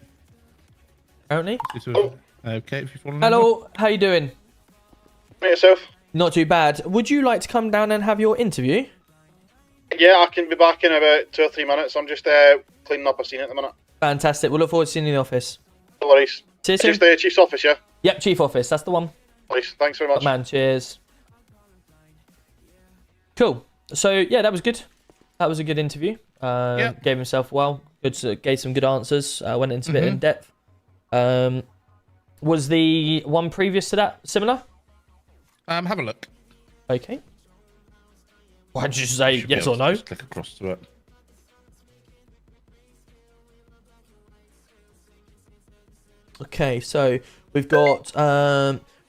Speaker 1: apparently.
Speaker 3: Okay, if you follow.
Speaker 1: Hello, how you doing?
Speaker 5: Yourself?
Speaker 1: Not too bad. Would you like to come down and have your interview?
Speaker 5: Yeah, I can be back in about 2 or 3 minutes. I'm just cleaning up a scene at the minute.
Speaker 1: Fantastic. We'll look forward to seeing you in the office.
Speaker 5: No worries.
Speaker 1: See you
Speaker 5: It's
Speaker 1: soon.
Speaker 5: just the chief's office, yeah?
Speaker 1: Yep, chief office. That's the one.
Speaker 5: Please. Thanks very
Speaker 1: Top
Speaker 5: much.
Speaker 1: man, cheers. Cool. So yeah, that was good. That was a good interview.
Speaker 3: Yeah.
Speaker 1: Gave himself well. Gave some good answers. Went into a bit in depth. Was the one previous to that similar?
Speaker 3: Have a look.
Speaker 1: Okay. Why did you say
Speaker 3: Should be
Speaker 1: yes
Speaker 3: able
Speaker 1: or
Speaker 3: to
Speaker 1: no?
Speaker 3: just click across to it.
Speaker 1: Okay, so we've got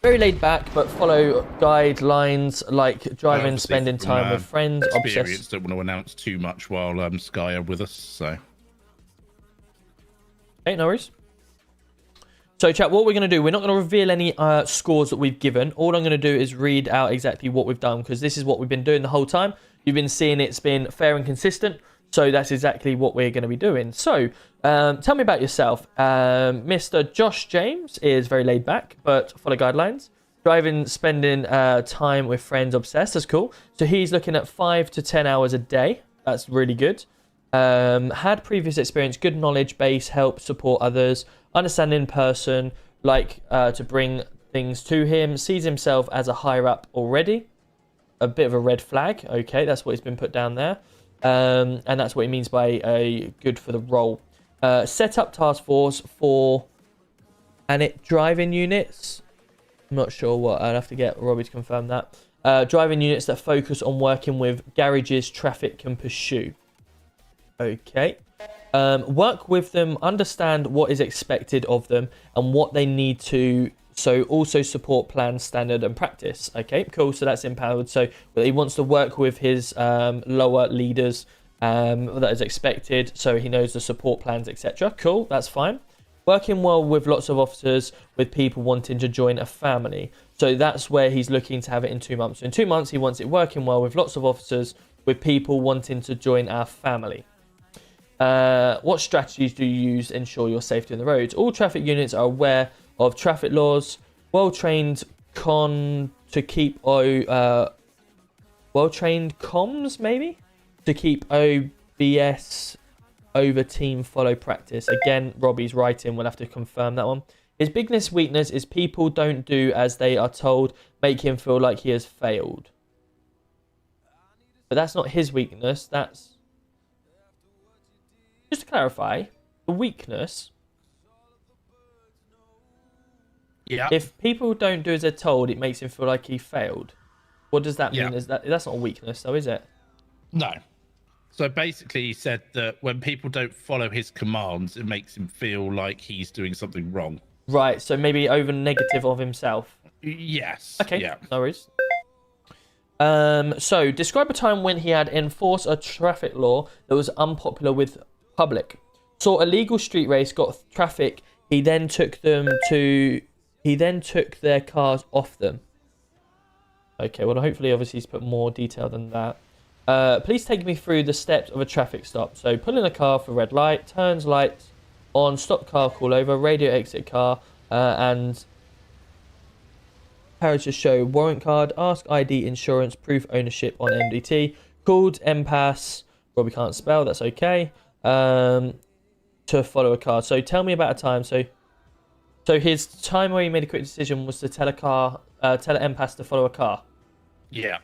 Speaker 1: very laid back, but follow guidelines like driving,
Speaker 3: Obviously
Speaker 1: spending
Speaker 3: from,
Speaker 1: time with friends,
Speaker 3: Experience,
Speaker 1: obsessed.
Speaker 3: don't want to announce too much while Sky are with us. So
Speaker 1: Okay, no worries. So, chat, what we're going to do, we're not going to reveal any scores that we've given. All I'm going to do is read out exactly what we've done, because this is what we've been doing the whole time. You've been seeing it's been fair and consistent, so that's exactly what we're going to be doing. So, tell me about yourself. Mr. Josh James is very laid back, but follow guidelines. Driving, spending time with friends, obsessed. That's cool. So he's looking at 5 to 10 hours a day. That's really good. Had previous experience, good knowledge base, help support others, understand in person, like to bring things to him, sees himself as a higher up already. A bit of a red flag. Okay, that's what he's been put down there. And that's what he means by a good for the role. Set up task force for driving units. I'm not sure what. I'd have to get Robbie to confirm that. Driving units that focus on working with garages traffic can pursue. Okay. Work with them, understand what is expected of them and what they need to. So also support plan, standard and practice. Okay, cool. So that's empowered. So he wants to work with his lower leaders that is expected. So he knows the support plans, etc. Cool, that's fine. Working well with lots of officers, with people wanting to join a family. So that's where he's looking to have it in 2 months. So in 2 months, he wants it working well with lots of officers, with people wanting to join our family. What strategies do you use to ensure your safety on the roads? All traffic units are aware of traffic laws, well-trained well-trained comms, maybe? To keep OBS over team follow practice. Again, Robbie's writing, we'll have to confirm that one. His biggest weakness is people don't do as they are told, make him feel like he has failed. But that's not his weakness, that's... Just to clarify, the weakness...
Speaker 3: Yeah.
Speaker 1: If people don't do as they're told, it makes him feel like he failed. What does that mean?
Speaker 3: Yeah.
Speaker 1: That's not a weakness, though, is it?
Speaker 3: No. So basically, he said that when people don't follow his commands, it makes him feel like he's doing something wrong.
Speaker 1: Right, so maybe over negative of himself.
Speaker 3: Yes.
Speaker 1: Okay,
Speaker 3: Yeah.
Speaker 1: no worries. So, describe a time when he had enforced a traffic law that was unpopular with public. Saw a legal street race, got traffic. He then took their cars off them. Okay, well, hopefully, obviously, he's put more detail than that. Please take me through the steps of a traffic stop. So, pull in a car for red light, turns lights on, stop car, call over, radio exit car, and carriages show warrant card, ask ID, insurance, proof ownership on MDT, called MPass, Robbie can't spell, that's okay, to follow a car. So, tell me about a time. So his time where he made a quick decision was to tell an MPass to follow a car.
Speaker 3: Yeah.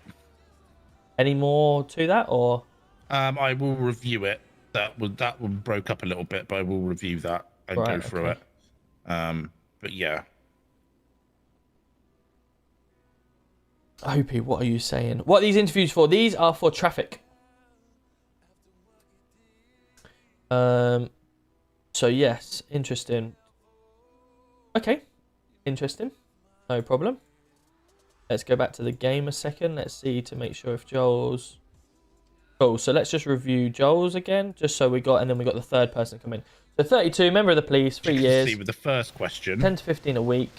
Speaker 1: Any more to that, or?
Speaker 3: I will review it. That one broke up a little bit, but I will review that and go through it. But yeah.
Speaker 1: Opie, what are you saying? What are these interviews for? These are for traffic. So yes, interesting. Okay, interesting. No problem. Let's go back to the game a second. Let's see to make sure if Joel's... Cool, so let's just review Joel's again, just so we got... And then we got the third person come in. So 32, member of the police, 3 years.
Speaker 3: See with the first question.
Speaker 1: 10 to 15 a week.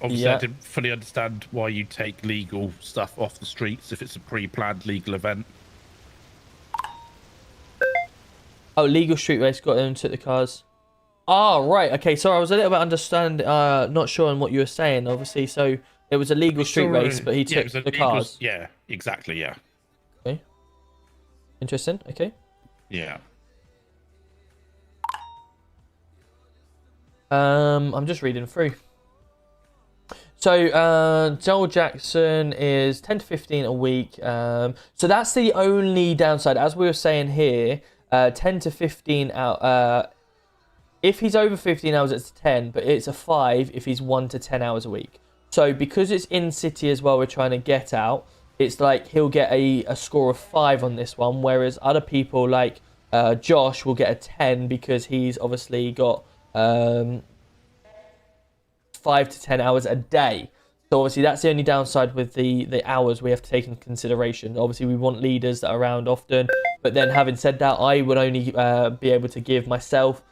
Speaker 3: Obviously, I didn't fully understand why you take legal stuff off the streets if it's a pre-planned legal event.
Speaker 1: Oh, legal street race, got them, took the cars. Oh, right. Okay, so I was a little bit not sure on what you were saying, obviously. So it was a legal street race, but he took the cars.
Speaker 3: Yeah, exactly, yeah.
Speaker 1: Okay. Interesting, okay.
Speaker 3: Yeah.
Speaker 1: I'm just reading through. So Joel Jackson is 10 to 15 a week. So that's the only downside. As we were saying here, 10 to 15 out... if he's over 15 hours, it's 10, but it's a 5 if he's 1 to 10 hours a week. So because it's in city as well, we're trying to get out, it's like he'll get a score of 5 on this one, whereas other people like Josh will get a 10 because he's obviously got 5 to 10 hours a day. So obviously that's the only downside with the hours we have to take into consideration. Obviously we want leaders that are around often, but then having said that, I would only be able to give myself...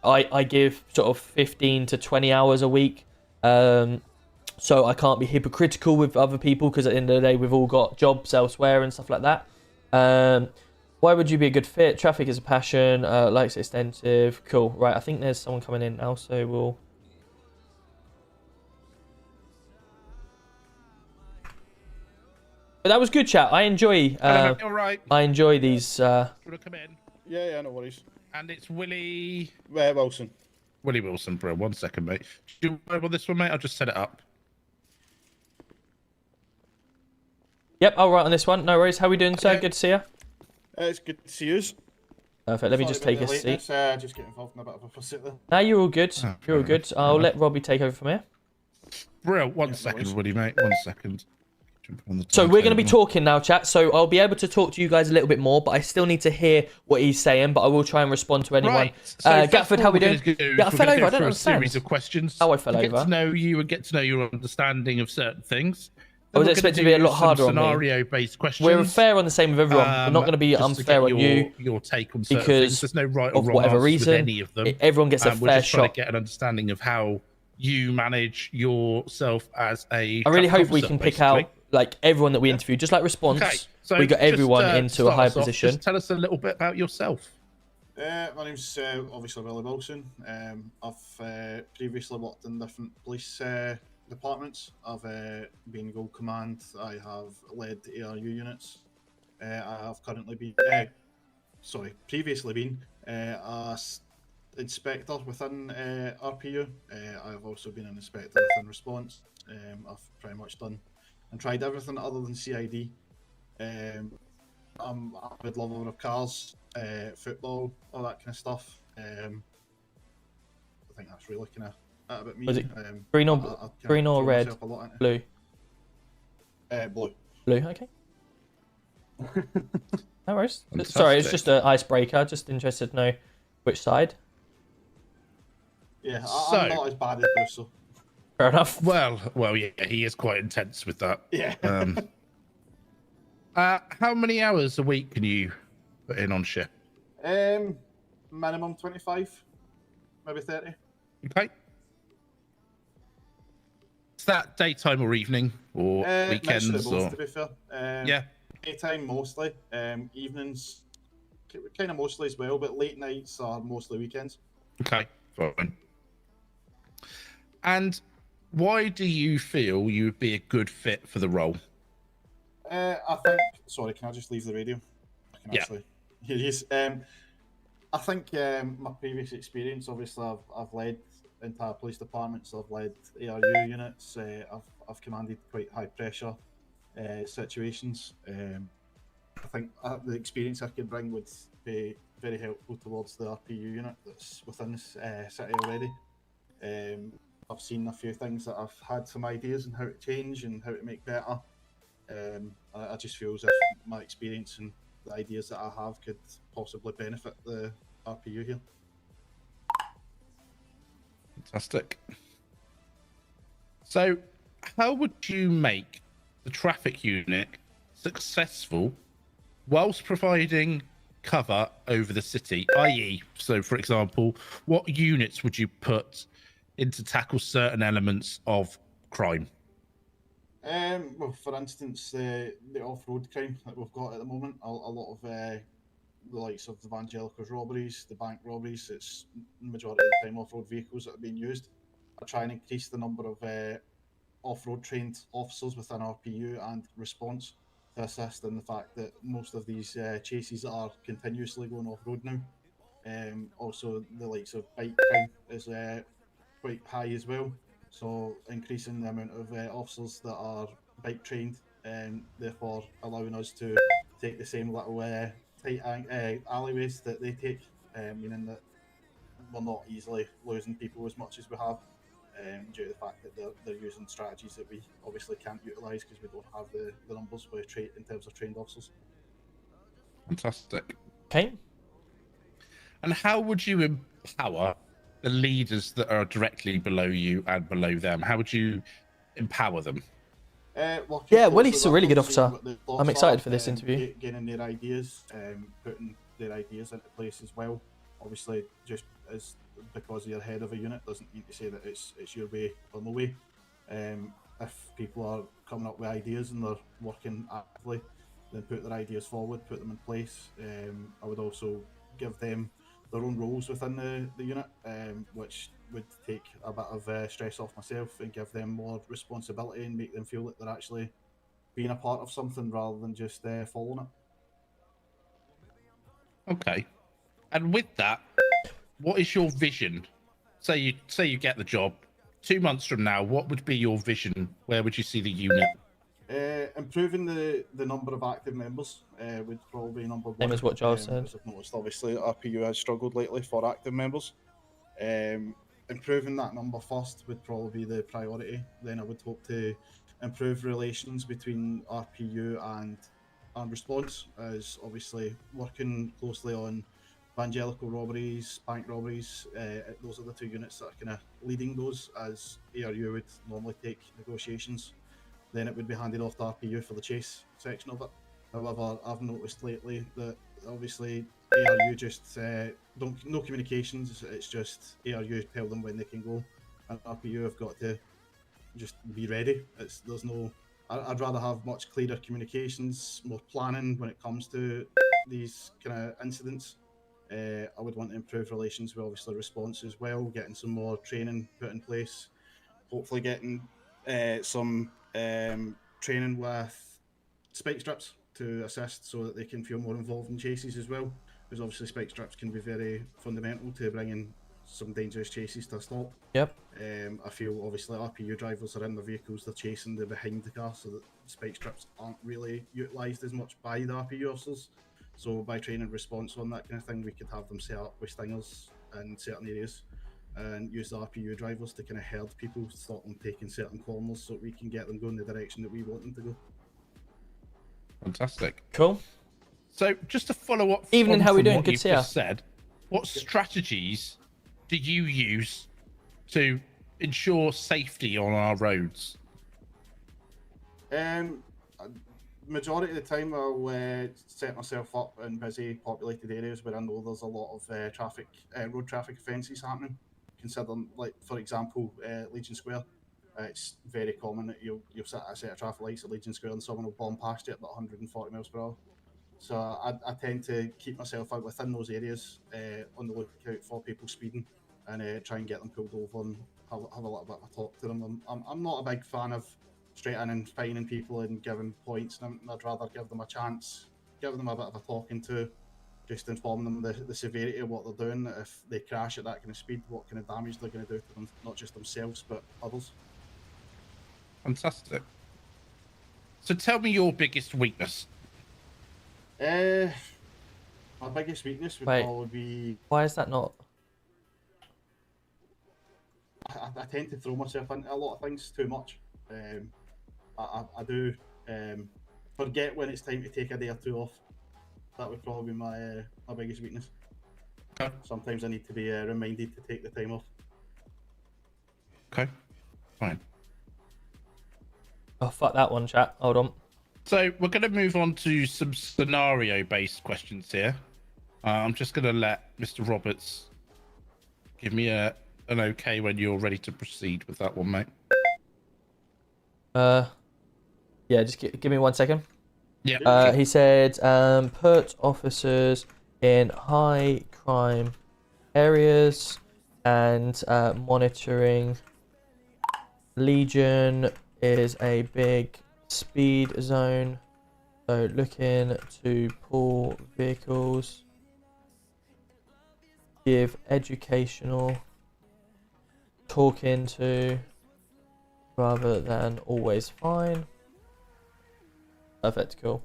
Speaker 1: I give sort of 15 to 20 hours a week. So I can't be hypocritical with other people because at the end of the day, we've all got jobs elsewhere and stuff like that. Why would you be a good fit? Traffic is a passion. Likes extensive. Cool. Right, I think there's someone coming in now, so we'll... But that was good, chat. I enjoy.
Speaker 3: All right.
Speaker 1: I enjoy these.
Speaker 3: Want to come in?
Speaker 5: Yeah, no worries.
Speaker 3: And it's Willie
Speaker 5: Wilson.
Speaker 3: Willie Wilson, bro. 1 second, mate. Do you want this one, mate? I'll just set it up.
Speaker 1: Yep, I'll write on this one. No worries. How we doing, sir?
Speaker 5: Okay.
Speaker 1: Good to see you.
Speaker 5: It's good to see you.
Speaker 1: Perfect. Let me just take a seat.
Speaker 5: Just get involved in a bit of a pursuit there.
Speaker 1: Now you're all good.
Speaker 3: Oh,
Speaker 1: You're all good. I'll let Robbie take over from here.
Speaker 3: Bro, 1
Speaker 5: no
Speaker 3: second,
Speaker 5: worries.
Speaker 3: Willie, mate. 1 second. Jump on the
Speaker 1: So we're going to be
Speaker 3: timetable.
Speaker 1: talking now, chat. So I'll be able to talk to you guys a little bit more, but I still need to hear what he's saying. But I will try and respond to anyone.
Speaker 3: Right. So first
Speaker 1: Gatford,
Speaker 3: of
Speaker 1: how
Speaker 3: all,
Speaker 1: we
Speaker 3: we're
Speaker 1: doing?
Speaker 3: gonna do is
Speaker 1: Yeah, I
Speaker 3: we're
Speaker 1: fell
Speaker 3: gonna
Speaker 1: over.
Speaker 3: go
Speaker 1: I don't
Speaker 3: through a
Speaker 1: understand.
Speaker 3: series of questions.
Speaker 1: How I fell
Speaker 3: to get
Speaker 1: over.
Speaker 3: to know you and get to know your understanding of certain things.
Speaker 1: I was
Speaker 3: Then we're
Speaker 1: expecting
Speaker 3: gonna
Speaker 1: to be a
Speaker 3: do
Speaker 1: lot
Speaker 3: some
Speaker 1: harder on me.
Speaker 3: scenario-based questions.
Speaker 1: We're fair on the same with everyone. We're not going to be
Speaker 3: just
Speaker 1: unfair
Speaker 3: get
Speaker 1: on you
Speaker 3: your take on certain
Speaker 1: because
Speaker 3: things. There's no right or
Speaker 1: of
Speaker 3: wrong
Speaker 1: whatever
Speaker 3: answers
Speaker 1: reason.
Speaker 3: with any of them.
Speaker 1: Everyone gets a
Speaker 3: We're
Speaker 1: fair
Speaker 3: just trying
Speaker 1: shot.
Speaker 3: to get an understanding of how you manage yourself as a.
Speaker 1: I really
Speaker 3: traffic
Speaker 1: hope we
Speaker 3: officer,
Speaker 1: can pick
Speaker 3: basically.
Speaker 1: out like everyone that we interview, just like response.
Speaker 3: Okay, so
Speaker 1: we got
Speaker 3: just,
Speaker 1: everyone
Speaker 3: to
Speaker 1: into a
Speaker 3: start
Speaker 1: high
Speaker 3: us off,
Speaker 1: position.
Speaker 3: Just tell us a little bit about yourself.
Speaker 5: My name's obviously Willie Wilson. I've previously worked in different police departments. I've been Gold Command. I have led ARU units. I have previously been inspector within RPU. I've also been an inspector within response. I've pretty much done and tried everything other than CID. I'm a big lover of cars, football, all that kind of stuff. I think that's really kind of about me.
Speaker 1: Was it green or green or red? Blue.
Speaker 5: Blue.
Speaker 1: Blue. Okay. No worries.
Speaker 3: Fantastic.
Speaker 1: Sorry, it's just an icebreaker. Just interested to know which side.
Speaker 5: Yeah,
Speaker 3: So-
Speaker 5: I'm not as bad as Bruce. So.
Speaker 1: Fair enough.
Speaker 3: Well, yeah, he is quite intense with that.
Speaker 5: Yeah.
Speaker 3: How many hours a week can you put in on shift?
Speaker 5: Minimum 25, maybe 30.
Speaker 3: Okay. Is that daytime or evening or weekends?
Speaker 5: Mixture of both,
Speaker 3: Or...
Speaker 5: to be fair.
Speaker 3: Yeah.
Speaker 5: Daytime mostly. Evenings, kind of mostly as well, but late nights are mostly weekends.
Speaker 3: Okay, fine. And why do you feel you would be a good fit for the role?
Speaker 5: I think. Sorry, can I just leave the radio? I can
Speaker 3: Yeah.
Speaker 5: actually hear you. I think my previous experience, obviously, I've led entire police departments. I've led ARU units. I've commanded quite high pressure situations. I think the experience I could bring would be very helpful towards the RPU unit that's within this city already. I've seen a few things that I've had some ideas on how to change and how to make better. I just feel as if my experience and the ideas that I have could possibly benefit the RPU here.
Speaker 3: Fantastic. So, how would you make the traffic unit successful whilst providing cover over the city? I.e., so for example, what units would you put in to tackle certain elements of crime?
Speaker 5: Well, for instance, the off-road crime that we've got at the moment, a lot of the likes of the Evangelicals robberies, the bank robberies, it's the majority of the time off-road vehicles that are being used. I try and increase the number of off-road trained officers within RPU and response to assist in the fact that most of these chases are continuously going off-road now. Also, the likes of bike crime is quite high as well. So increasing the amount of officers that are bike trained and therefore allowing us to take the same little tight alleyways that they take, meaning that we're not easily losing people as much as we have due to the fact that they're using strategies that we obviously can't utilise because we don't have the numbers in terms of trained officers.
Speaker 3: Fantastic.
Speaker 1: Okay.
Speaker 3: And how would you empower the leaders that are directly below you and below them? How would you empower them?
Speaker 1: Yeah, Willie's a really good officer. I'm excited for this interview.
Speaker 5: Gaining their ideas, putting their ideas into place as well. Obviously, just as because you're head of a unit doesn't mean to say that it's your way or no way. If people are coming up with ideas and they're working actively, then put their ideas forward, put them in place. I would also give them their own roles within the unit, which would take a bit of stress off myself and give them more responsibility and make them feel that they're actually being a part of something rather than just following it.
Speaker 3: Okay. And with that, what is your vision? Say you get the job. 2 months from now, what would be your vision? Where would you see the unit?
Speaker 5: Improving the number of active members would probably be number one.
Speaker 1: Same as what Giles said.
Speaker 5: As I've noticed, obviously, RPU has struggled lately for active members. Improving that number first would probably be the priority. Then I would hope to improve relations between RPU and response, as obviously working closely on evangelical robberies, bank robberies. Those are the two units that are kind of leading those, as ARU would normally take negotiations. Then it would be handed off to RPU for the chase section of it. However, I've noticed lately that obviously ARU just no communications. It's just ARU tell them when they can go, and RPU have got to just be ready. There's no. I'd rather have much clearer communications, more planning when it comes to these kind of incidents. I would want to improve relations with obviously response as well, getting some more training put in place. Hopefully getting some training with spike strips to assist so that they can feel more involved in chases as well, because obviously spike strips can be very fundamental to bringing some dangerous chases to a stop.
Speaker 1: Yep.
Speaker 5: I feel obviously RPU drivers are in the vehicles, they're chasing, they're behind the car, so that spike strips aren't really utilised as much by the RPU officers. So by training response on that kind of thing, we could have them set up with stingers in certain areas and use the RPU drivers to kind of herd people, stop them taking certain corners so we can get them going the direction that we want them to go.
Speaker 3: Fantastic.
Speaker 1: Cool.
Speaker 3: So just to follow up
Speaker 1: Evening, how we
Speaker 3: from
Speaker 1: doing?
Speaker 3: what
Speaker 1: Good to
Speaker 3: you've
Speaker 1: see ya.
Speaker 3: just said, what strategies do you use to ensure safety on our roads?
Speaker 5: Majority of the time I'll set myself up in busy populated areas where I know there's a lot of road traffic offences happening. Considering, like, for example, Legion Square, it's very common that you'll sit at a set of traffic lights at Legion Square and someone will bomb past you at about 140 miles per hour. So I tend to keep myself out within those areas, on the lookout for people speeding, and try and get them pulled over and have a little bit of a talk to them. I'm not a big fan of straight in and fining people and giving points. I'd rather give them a chance, give them a bit of a talking to, just inform them the severity of what they're doing. If they crash at that kind of speed, what kind of damage they're going to do to them, not just themselves but others.
Speaker 3: Fantastic. So tell me your biggest weakness.
Speaker 5: My biggest weakness would
Speaker 1: Wait.
Speaker 5: probably be
Speaker 1: Why is that not?
Speaker 5: I tend to throw myself into a lot of things too much. I do forget when it's time to take a day or two off. That would probably be my biggest weakness.
Speaker 3: Okay.
Speaker 5: Sometimes I need to be reminded to take the time off.
Speaker 3: Okay, fine.
Speaker 1: Oh, fuck that one, chat. Hold on.
Speaker 3: So we're going to move on to some scenario-based questions here. I'm just going to let Mr. Roberts give me an okay when you're ready to proceed with that one, mate.
Speaker 1: Yeah, just give me 1 second.
Speaker 3: Yeah.
Speaker 1: He said, put officers in high crime areas and monitoring. Legion is a big speed zone, so looking to pull vehicles. Give educational talking to rather than always fine. Perfect, cool.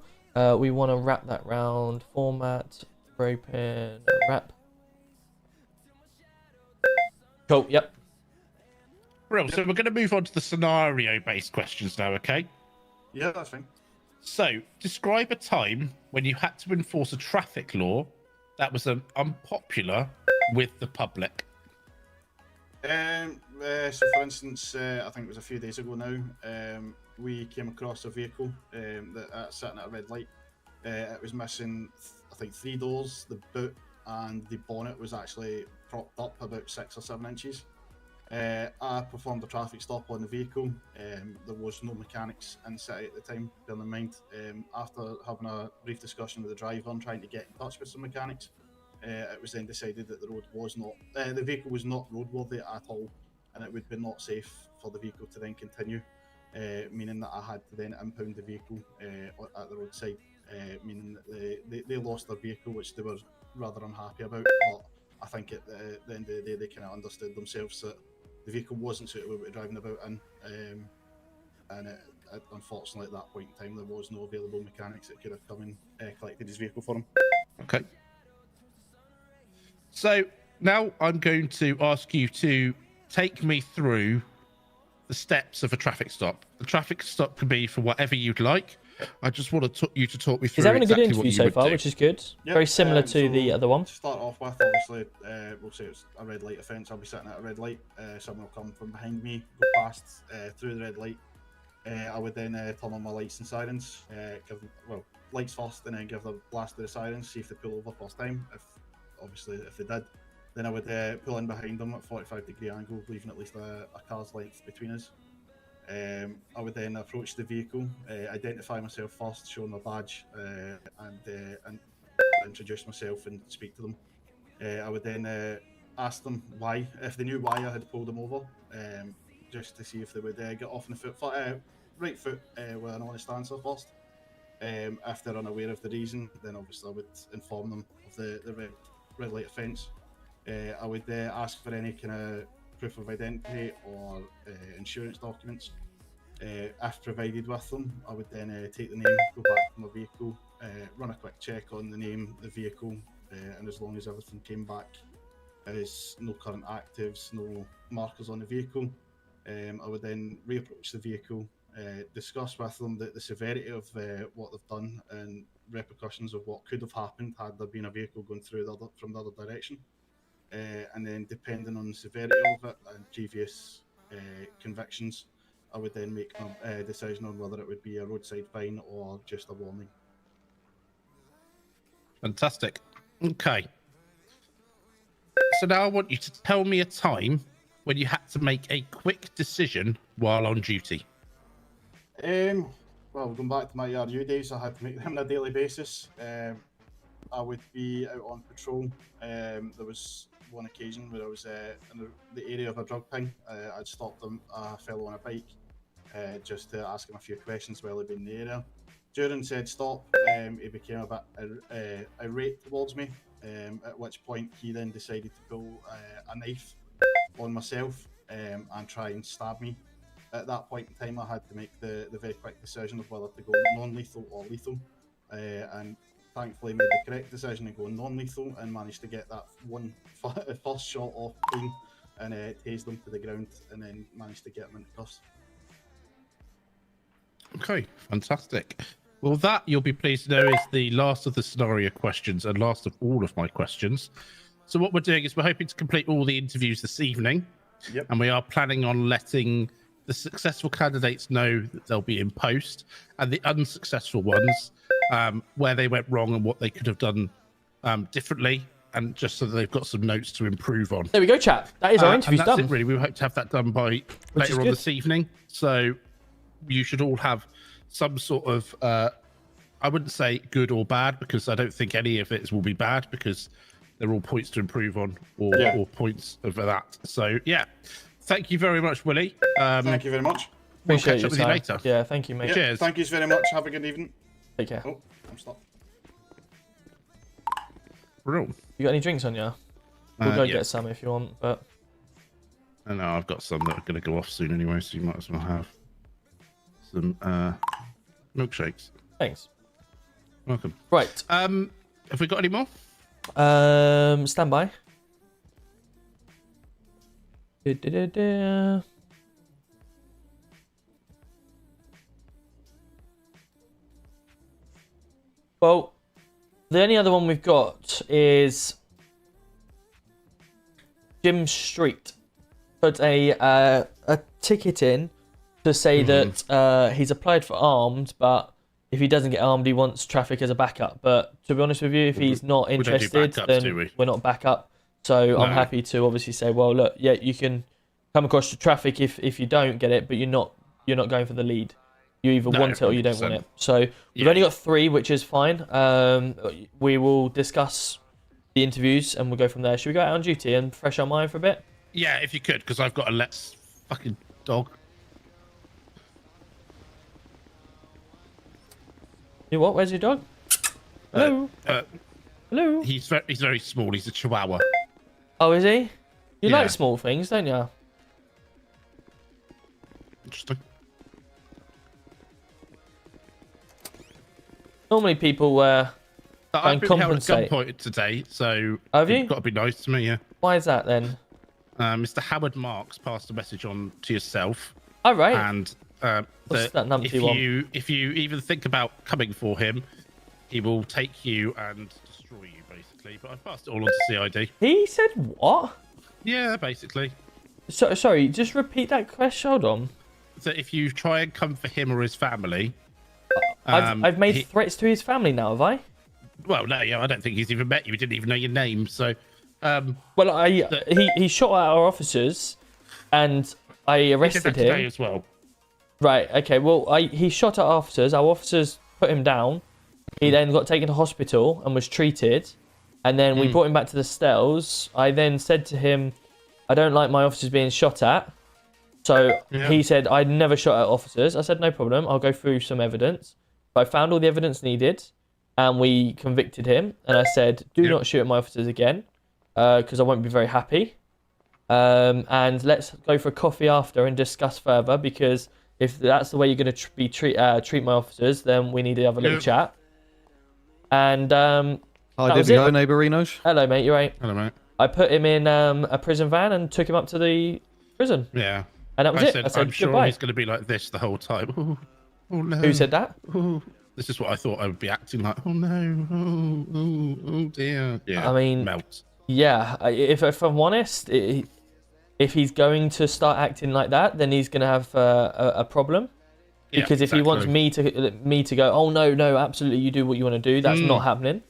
Speaker 1: We want to wrap that round. Format, open, wrap. Cool, yep.
Speaker 3: Real. So we're going to move on to the scenario-based questions now, okay?
Speaker 5: Yeah, that's fine.
Speaker 3: So, describe a time when you had to enforce a traffic law that was unpopular with the public.
Speaker 5: So for instance, I think it was a few days ago now, we came across a vehicle that sitting at a red light. It was missing, I think, 3 doors, the boot and the bonnet was actually propped up about 6 or 7 inches. I performed a traffic stop on the vehicle. There was no mechanics in city at the time, bear in mind. After having a brief discussion with the driver and trying to get in touch with some mechanics, it was then decided that the vehicle was not roadworthy at all, and it would be not safe for the vehicle to then continue. meaning that I had to then impound the vehicle at the roadside, meaning that they lost their vehicle, which they were rather unhappy about. But I think at the end of the day, they kind of understood themselves that the vehicle wasn't suitable to be driving about in, and unfortunately at that point in time there was no available mechanics that could have come and collected his vehicle for him.
Speaker 3: Okay. So now I'm going to ask you to take me through the steps of a traffic stop. The traffic stop can be for whatever you'd like. I just want you to talk me through.
Speaker 1: He's having
Speaker 3: exactly
Speaker 1: a good interview so far, which is good.
Speaker 5: Yep,
Speaker 1: Very similar to
Speaker 5: so
Speaker 1: the other one.
Speaker 5: To start off with, obviously, we'll say it's a red light offence. I'll be sitting at a red light. Someone will come from behind me, go past through the red light. I would then turn on my lights and sirens. Give them, well, lights first, and then give the blast of the sirens. See if they pull over first time. If they did, then I would pull in behind them at 45-degree angle, leaving at least a car's length between us. I would then approach the vehicle, identify myself first, show my badge, and introduce myself and speak to them. I would then ask them why, if they knew why I had pulled them over, just to see if they would get off on the right foot with an honest answer first. If they're unaware of the reason, then obviously I would inform them of the red light offence. I would ask for any kind of proof of identity or insurance documents. If provided with them, I would then take the name, go back to my vehicle, run a quick check on the name, the vehicle, and as long as everything came back as no current actives, no markers on the vehicle, I would then reapproach the vehicle, discuss with them the severity of what they've done and repercussions of what could have happened had there been a vehicle going through from the other direction. And then depending on the severity of it and previous convictions, I would then make a decision on whether it would be a roadside fine or just a warning.
Speaker 3: Fantastic. Okay. So now I want you to tell me a time when you had to make a quick decision while on duty.
Speaker 5: Well, going back to my RU days, I had to make them on a daily basis. I would be out on patrol. There was one occasion where I was in the area of a drug ping. I'd stopped a fellow on a bike just to ask him a few questions while he'd been in the area. During said stop, he became a bit irate towards me, at which point he then decided to pull a knife on myself and try and stab me. At that point in time, I had to make the very quick decision of whether to go non-lethal or lethal, and thankfully made the correct decision and go non-lethal and managed to get that one first shot off clean and tased them to the ground and then managed to get them into cuffs.
Speaker 3: Okay, fantastic. Well, that, you'll be pleased to know, is the last of the scenario questions and last of all of my questions. So what we're doing is we're hoping to complete all the interviews this evening.
Speaker 5: Yep.
Speaker 3: And we are planning on letting the successful candidates know that they'll be in post, and the unsuccessful ones where they went wrong and what they could have done differently, and just so that they've got some notes to improve on.
Speaker 1: There we go, chap. That is our interview
Speaker 3: and that's
Speaker 1: done.
Speaker 3: it, really. We hope to have that done by later on
Speaker 1: good.
Speaker 3: this evening. So you should all have some sort of, I wouldn't say good or bad, because I don't think any of it will be bad, because they're all points to improve on or points of that. So yeah, thank you very much, Willie.
Speaker 5: Thank you very much.
Speaker 3: We'll
Speaker 1: Appreciate
Speaker 3: catch up
Speaker 1: your
Speaker 3: with you
Speaker 1: time.
Speaker 3: later.
Speaker 1: Yeah, thank you, mate.
Speaker 5: Yeah,
Speaker 3: Cheers.
Speaker 5: thank you very much. Have a good evening.
Speaker 1: Take care.
Speaker 5: Oh, I'm stopped.
Speaker 3: Brilliant.
Speaker 1: You got any drinks on you? We'll go
Speaker 3: Yeah.
Speaker 1: get some if you want, but
Speaker 3: I know I've got some that are going to go off soon anyway, so you might as well have some milkshakes.
Speaker 1: thanks.
Speaker 3: Welcome.
Speaker 1: Right.
Speaker 3: Have we got any more?
Speaker 1: Stand by. Du-du-du-du. Well, the only other one we've got is Jim Street. Put a ticket in to say that he's applied for armed, but if he doesn't get armed, he wants traffic as a backup. But to be honest with you, if he's not
Speaker 3: We don't do
Speaker 1: interested,
Speaker 3: backups,
Speaker 1: then
Speaker 3: do we?
Speaker 1: we're not backup. So
Speaker 3: No.
Speaker 1: I'm happy to obviously say, well, look, yeah, you can come across the traffic if you don't get it, but you're not going for the lead. You either
Speaker 3: No,
Speaker 1: want it or you don't
Speaker 3: 100%.
Speaker 1: want it. So we've
Speaker 3: Yeah.
Speaker 1: only got 3, which is fine. We will discuss the interviews and we'll go from there. Should we go out on duty and fresh our mind for a bit?
Speaker 3: Yeah, if you could, because I've got a let's fucking dog.
Speaker 1: You what? Where's your dog? Hello. Hello.
Speaker 3: He's very small. He's a Chihuahua.
Speaker 1: Oh, is he? You
Speaker 3: Yeah.
Speaker 1: like small things, don't you?
Speaker 3: Interesting.
Speaker 1: Normally people
Speaker 3: I've been held at
Speaker 1: compensate.
Speaker 3: gunpoint today, so
Speaker 1: Have you?
Speaker 3: you've got to be nice to me. Yeah.
Speaker 1: Why is that then?
Speaker 3: Mr. Howard Marks passed a message on to yourself,
Speaker 1: All right.
Speaker 3: and
Speaker 1: What's that numpty
Speaker 3: if you even think about coming for him, he will take you and destroy you, basically. But I've passed it all on to CID.
Speaker 1: He said what?
Speaker 3: Yeah, basically.
Speaker 1: So, sorry, just repeat that question. Hold on.
Speaker 3: So if you try and come for him or his family,
Speaker 1: I've made threats to his family now, have I?
Speaker 3: well, no, yeah, I don't think he's even met you. He didn't even know your name. So,
Speaker 1: Well, he shot at our officers, and I
Speaker 3: he did
Speaker 1: arrested
Speaker 3: that today
Speaker 1: him.
Speaker 3: as well.
Speaker 1: Right. Okay. Well, he shot at officers. Our officers put him down. He then got taken to hospital and was treated, and then we brought him back to the Stells. I then said to him, "I don't like my officers being shot at." So he said, "I never shot at officers." I said, "No problem. I'll go through some evidence." I found all the evidence needed, and we convicted him. And I said, "Do not shoot at my officers again, because I won't be very happy. And let's go for a coffee after and discuss further, because if that's the way you're going to treat my officers, then we need to have a little chat." And
Speaker 6: Hi,
Speaker 1: that was
Speaker 6: Divvy.
Speaker 1: it.
Speaker 6: Hi, neighbourinos.
Speaker 1: hello, mate. You're right.
Speaker 3: Hello, mate.
Speaker 1: I put him in a prison van and took him up to the prison,
Speaker 3: Yeah.
Speaker 1: and that was
Speaker 3: I
Speaker 1: it.
Speaker 3: said,
Speaker 1: I said
Speaker 3: I'm sure
Speaker 1: goodbye.
Speaker 3: he's going to be like this the whole time. Oh, oh no.
Speaker 1: Who said that?
Speaker 3: Oh, this is what I thought I would be acting like. Oh no. Oh dear. Yeah.
Speaker 1: I mean,
Speaker 3: melt.
Speaker 1: Yeah, if I'm honest, if he's going to start acting like that, then he's going to have a problem.
Speaker 3: Yeah,
Speaker 1: Because if he wants me to go, "Oh no, absolutely, you do what you want to do," that's not happening.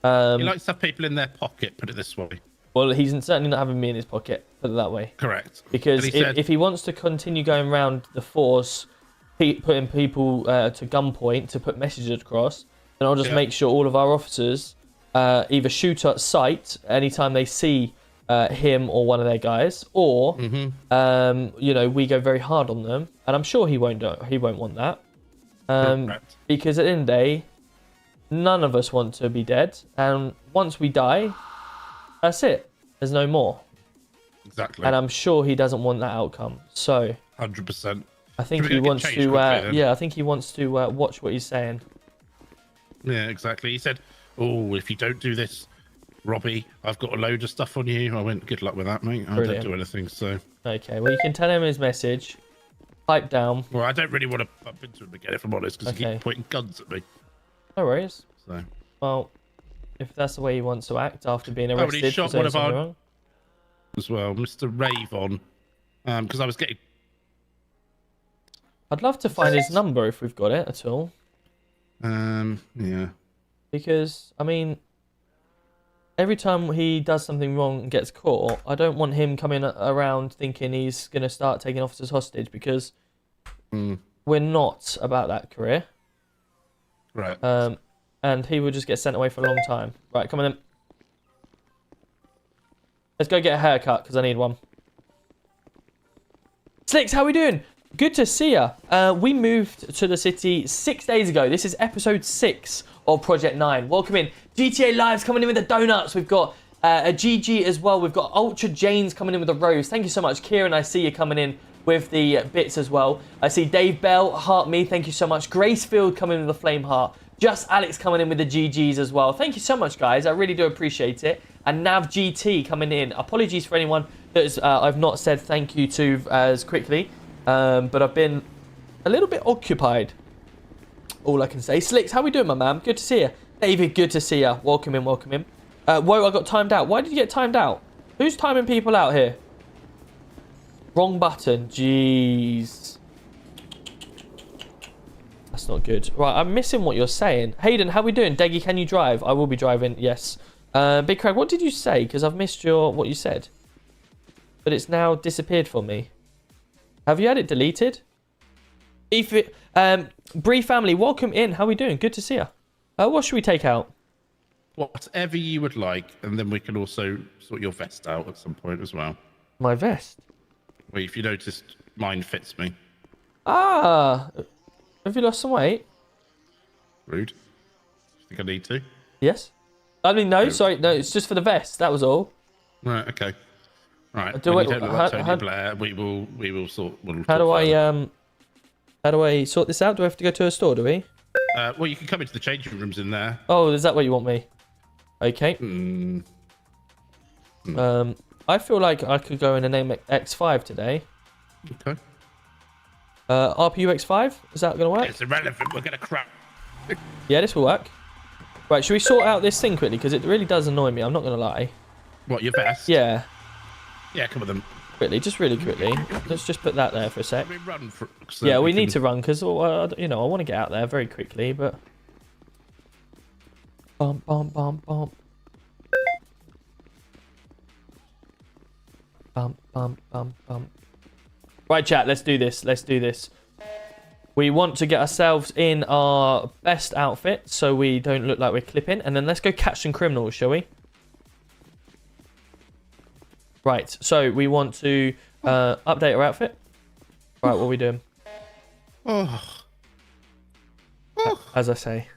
Speaker 3: He likes to have people in their pocket. Put it this way.
Speaker 1: Well, he's certainly not having me in his pocket. Put it that way.
Speaker 3: Correct.
Speaker 1: Because
Speaker 3: And he said-
Speaker 1: if he wants to continue going around the force, putting people to gunpoint to put messages across, then I'll just make sure all of our officers either shoot at sight anytime they see him or one of their guys, or we go very hard on them, and I'm sure he won't want that,
Speaker 3: Correct.
Speaker 1: because at the end of the day, none of us want to be dead, and once we die, that's it. There's no more,
Speaker 3: Exactly.
Speaker 1: and I'm sure he doesn't want that outcome. So
Speaker 3: 100%.
Speaker 1: I think
Speaker 3: Should
Speaker 1: he
Speaker 3: we get
Speaker 1: wants
Speaker 3: changed
Speaker 1: to.
Speaker 3: quickly then?
Speaker 1: Yeah, I think he wants to watch what he's saying.
Speaker 3: Yeah, exactly. He said, "Oh, if you don't do this, Robbie, I've got a load of stuff on you." I went, "Good luck with that, mate. I
Speaker 1: Brilliant.
Speaker 3: don't do anything." So,
Speaker 1: Okay, well you can tell him his message. Pipe down.
Speaker 3: well, I don't really want to bump into him again, if I'm honest, because he
Speaker 1: Okay.
Speaker 3: keeps pointing guns at me.
Speaker 1: No worries.
Speaker 3: So,
Speaker 1: Well, if that's the way he wants to act after being
Speaker 3: and he
Speaker 1: arrested for
Speaker 3: shot
Speaker 1: saying
Speaker 3: one of
Speaker 1: something
Speaker 3: our-
Speaker 1: wrong.
Speaker 3: as well, Mr. Ravon, because I was getting.
Speaker 1: I'd love to find his number if we've got it at all.
Speaker 3: Yeah.
Speaker 1: Because, I mean, every time he does something wrong and gets caught, I don't want him coming around thinking he's going to start taking officers hostage, because we're not about that career.
Speaker 3: Right.
Speaker 1: And he will just get sent away for a long time. Right, come on then. Let's go get a haircut, because I need one. Slicks, how we doing? Good to see ya. We moved to the city 6 days ago. This is episode 6 of Project 9. Welcome in. GTA Live's coming in with the donuts. We've got a GG as well. We've got Ultra Jane's coming in with the rose. Thank you so much. Kieran, I see you coming in with the bits as well. I see Dave Bell, heart me. Thank you so much. Gracefield coming in with the flame heart. Just Alex coming in with the GGs as well. Thank you so much, guys. I really do appreciate it. And Nav GT coming in. Apologies for anyone that I've not said thank you to as quickly. But I've been a little bit occupied. All I can say. Slicks, how we doing, my man? Good to see you. David, good to see you. Welcome in, welcome in. Whoa, I got timed out. Why did you get timed out? Who's timing people out here? Wrong button. Jeez. That's not good. Right, I'm missing what you're saying. Hayden, how we doing? Deggy, can you drive? I will be driving, yes. Big Craig, what did you say? Because I've missed what you said. But it's now disappeared from me. Have you had it deleted? Bree family, welcome in. How we doing? Good to see you. What should we take out?
Speaker 3: Whatever you would like, and then we can also sort your vest out at some point as well.
Speaker 1: My vest.
Speaker 3: Well, if you noticed, mine fits me.
Speaker 1: Ah, have you lost some weight?
Speaker 3: Rude. Think I need to?
Speaker 1: Yes. I mean, no, sorry, no, it's just for the vest. That was all.
Speaker 3: Right. Okay. Right.
Speaker 1: Do
Speaker 3: when
Speaker 1: it-
Speaker 3: you don't look like
Speaker 1: how-
Speaker 3: Tony
Speaker 1: how-
Speaker 3: Blair, we will sort. We'll
Speaker 1: How
Speaker 3: talk
Speaker 1: do
Speaker 3: further.
Speaker 1: how do I sort this out? Do I have to go to a store? Do we?
Speaker 3: Well, you can come into the changing rooms in there.
Speaker 1: Oh, is that where you want me? Okay.
Speaker 3: Mm.
Speaker 1: I feel like I could go in and name it X5 today.
Speaker 3: Okay.
Speaker 1: RPU X5? Is that gonna work?
Speaker 3: It's irrelevant. We're gonna crap.
Speaker 1: Yeah, this will work. Right, should we sort out this thing quickly? Because it really does annoy me. I'm not gonna lie.
Speaker 3: What, your vest?
Speaker 1: Yeah,
Speaker 3: Yeah. Come with them.
Speaker 1: quickly, just really quickly. Let's just put that there for a sec.
Speaker 3: Let me run for. So
Speaker 1: Yeah, we need
Speaker 3: can-
Speaker 1: to run because you know I want to get out there very quickly, but. Bum bum bum bum. Bum bum bum bum. Right, chat. Let's do this. Let's do this. We want to get ourselves in our best outfit so we don't look like we're clipping, and then let's go catch some criminals, shall we? Right. So we want to update our outfit. Right. What are we doing?
Speaker 3: Oh.
Speaker 1: As I say.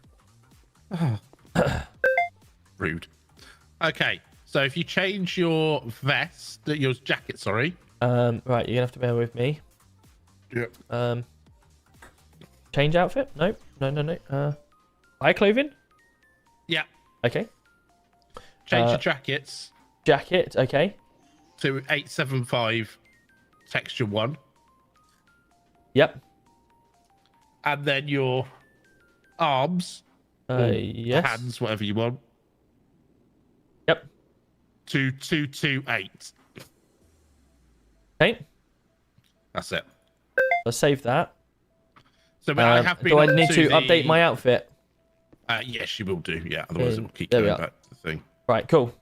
Speaker 3: Rude. Okay. So if you change your vest, your jacket, sorry.
Speaker 1: Right. You're gonna have to bear with me.
Speaker 3: Yep.
Speaker 1: Change outfit? Nope. No. Eye clothing?
Speaker 3: Yeah.
Speaker 1: Okay.
Speaker 3: Change your jackets
Speaker 1: Jacket? Okay.
Speaker 3: to 875 texture 1,
Speaker 1: Yep.
Speaker 3: and then your arms, or
Speaker 1: Yes.
Speaker 3: hands, whatever you want,
Speaker 1: Yep.
Speaker 3: to 228.
Speaker 1: Okay.
Speaker 3: That's it.
Speaker 1: I'll save that.
Speaker 3: So when I have been
Speaker 1: do I
Speaker 3: on
Speaker 1: need to
Speaker 3: the-
Speaker 1: update my outfit?
Speaker 3: Yes, you will do. Yeah, otherwise it will keep
Speaker 1: There we
Speaker 3: going
Speaker 1: are.
Speaker 3: back to the thing.
Speaker 1: Right. Cool.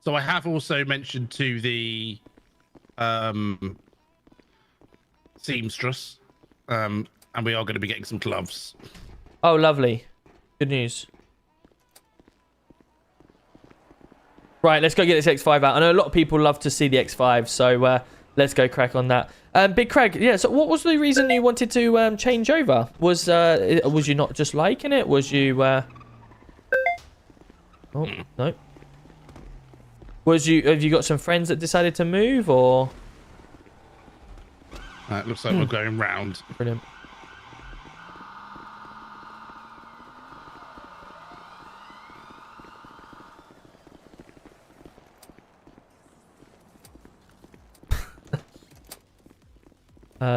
Speaker 3: So I have also mentioned to the seamstress, and we are going to be getting some gloves.
Speaker 1: Oh, lovely. Good news. Right. Let's go get this X5 out. I know a lot of people love to see the X5, so let's go crack on that. Big Craig. Yeah. So, what was the reason you wanted to change over? Was you not just liking it? Was you? Oh no. Have you got some friends that decided to move, or?
Speaker 3: It looks like we're going round.
Speaker 1: Brilliant.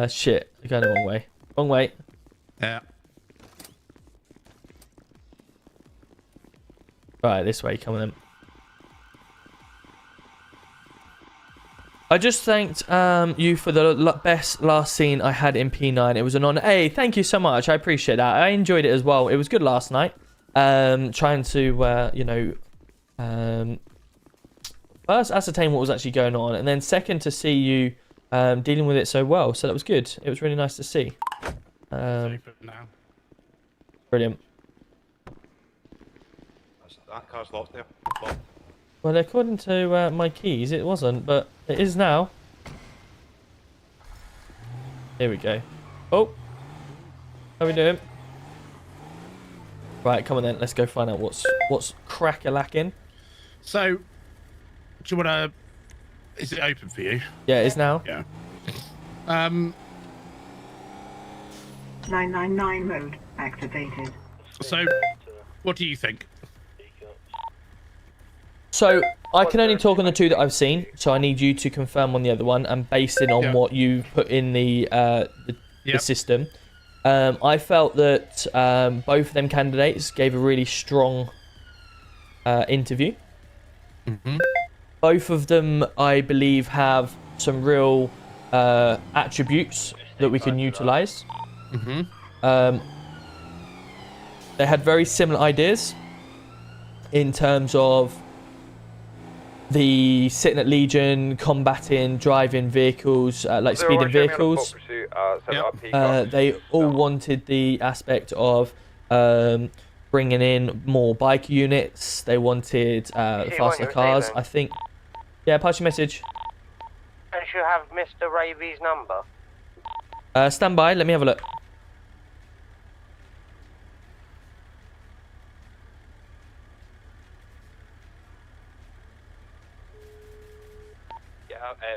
Speaker 1: Shit. You're going the wrong way. Wrong way.
Speaker 3: Yeah.
Speaker 1: Right, this way. Come on then. I just thanked you for the best last scene I had in P9. It was an honor. Hey, thank you so much. I appreciate that. I enjoyed it as well. It was good last night. Trying to, first ascertain what was actually going on, and then second to see you dealing with it so well. So that was good. It was really nice to see.
Speaker 3: Safe now.
Speaker 1: Brilliant.
Speaker 6: That car's locked now. Locked.
Speaker 1: Well, according to my keys, it wasn't, but it is now. Here we go. Oh, how we doing? Right, come on then. Let's go find out what's crack-a-lacking.
Speaker 3: So, do you want to? Is it open for you?
Speaker 1: Yeah, it is now.
Speaker 3: Yeah.
Speaker 7: 999 mode activated.
Speaker 3: So, what do you think?
Speaker 1: So I can only talk on the two that I've seen. So I need you to confirm on the other one and base it on
Speaker 3: Yeah.
Speaker 1: what you put in the
Speaker 3: Yep.
Speaker 1: system. I felt that both of them candidates gave a really strong interview.
Speaker 3: Mm-hmm.
Speaker 1: Both of them, I believe, have some real attributes that we can utilize.
Speaker 3: Mm-hmm.
Speaker 1: They had very similar ideas in terms of the sitting at Legion, combating, driving vehicles, like speeding vehicles. They all wanted the aspect of bringing in more bike units. They wanted faster cars. I think. Yeah, pass your message.
Speaker 8: Don't you have Mr. Ravy's number?
Speaker 1: Stand by. Let me have a look.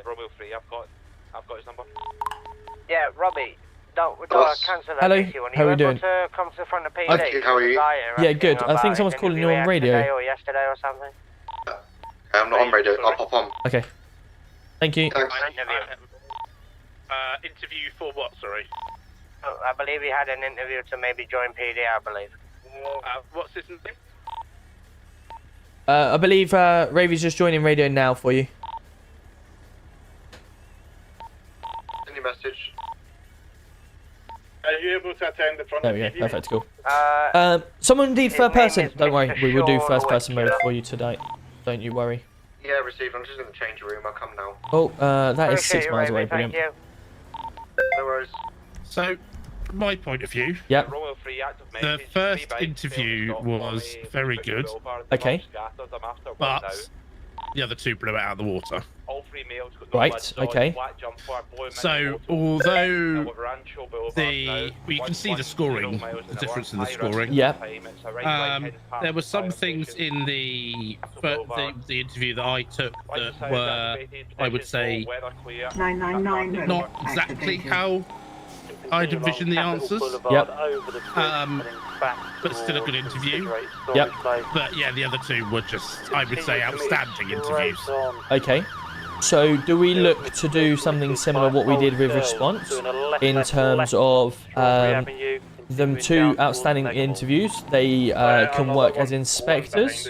Speaker 6: Romeo 3, I've got his number.
Speaker 8: Yeah, Robbie. Don't
Speaker 9: Boss.
Speaker 8: cancel that
Speaker 1: Hello,
Speaker 8: issue.
Speaker 1: how are we doing?
Speaker 8: To come to the front of PD?
Speaker 9: Okay, how are you?
Speaker 1: Yeah, good. I think someone's calling you on radio.
Speaker 8: Today or yesterday or something.
Speaker 9: I'm not on radio. I'll pop on.
Speaker 1: Okay. Thank you.
Speaker 9: Thanks.
Speaker 3: Interview for what? Sorry.
Speaker 8: Oh, I believe he had an interview to maybe join PD. I believe.
Speaker 3: What's his name?
Speaker 1: I believe Ravy's just joining radio now for you.
Speaker 9: Any message?
Speaker 6: Are you able to attend the front
Speaker 1: There we go. Perfect. Cool. Someone need
Speaker 8: his
Speaker 1: third
Speaker 8: name
Speaker 1: person.
Speaker 8: is
Speaker 1: Don't worry.
Speaker 8: Mr.
Speaker 1: We will do
Speaker 8: Shaw
Speaker 1: first person mode
Speaker 8: Lecturer.
Speaker 1: for you tonight. Don't you worry.
Speaker 9: Yeah, received. I'm just going to change the room. I'll come now.
Speaker 1: Oh, that is
Speaker 8: Appreciate
Speaker 1: 6
Speaker 8: you,
Speaker 1: miles away.
Speaker 8: Ravy, thank
Speaker 1: Brilliant.
Speaker 8: you.
Speaker 9: No worries.
Speaker 3: So, from my point of view,
Speaker 1: Yep.
Speaker 6: Romeo 3 active
Speaker 3: the
Speaker 6: message,
Speaker 3: first
Speaker 6: 3 bikes,
Speaker 3: interview
Speaker 6: failed to stop
Speaker 3: was
Speaker 6: Molly,
Speaker 3: very
Speaker 6: took
Speaker 3: good,
Speaker 6: the over,
Speaker 1: Okay.
Speaker 6: the mob scattered, I'm after one
Speaker 3: but
Speaker 6: now.
Speaker 3: the other two blew it out of the water.
Speaker 6: All 3 males got no
Speaker 1: Right,
Speaker 6: lids on,
Speaker 1: okay.
Speaker 6: black jumper, blue and
Speaker 3: So,
Speaker 6: mini motor.
Speaker 3: although
Speaker 6: What Rancho Boulevard
Speaker 3: the
Speaker 6: now,
Speaker 3: well, you can see the
Speaker 6: 110
Speaker 3: scoring,
Speaker 6: miles
Speaker 3: the
Speaker 6: an
Speaker 3: difference in
Speaker 6: hour,
Speaker 3: the
Speaker 6: high risk
Speaker 3: scoring.
Speaker 1: Yep.
Speaker 6: time, it's a right right-handed path
Speaker 3: there were
Speaker 6: to
Speaker 3: some
Speaker 6: fire
Speaker 3: things
Speaker 6: station.
Speaker 3: in the interview that I took
Speaker 6: Right
Speaker 3: that
Speaker 6: side
Speaker 3: were,
Speaker 6: activated,
Speaker 3: I would
Speaker 6: positions
Speaker 3: say,
Speaker 6: full, weather clear.
Speaker 7: 999 mode
Speaker 3: not exactly
Speaker 7: activated.
Speaker 3: how I'd envisioned the answers.
Speaker 1: Yep.
Speaker 3: But still a good interview.
Speaker 1: Yep.
Speaker 3: But yeah, the other two were just, I would say, outstanding interviews.
Speaker 1: Okay. So, do we look to do something similar what we did with response in terms of them 2 outstanding interviews? They can work as inspectors,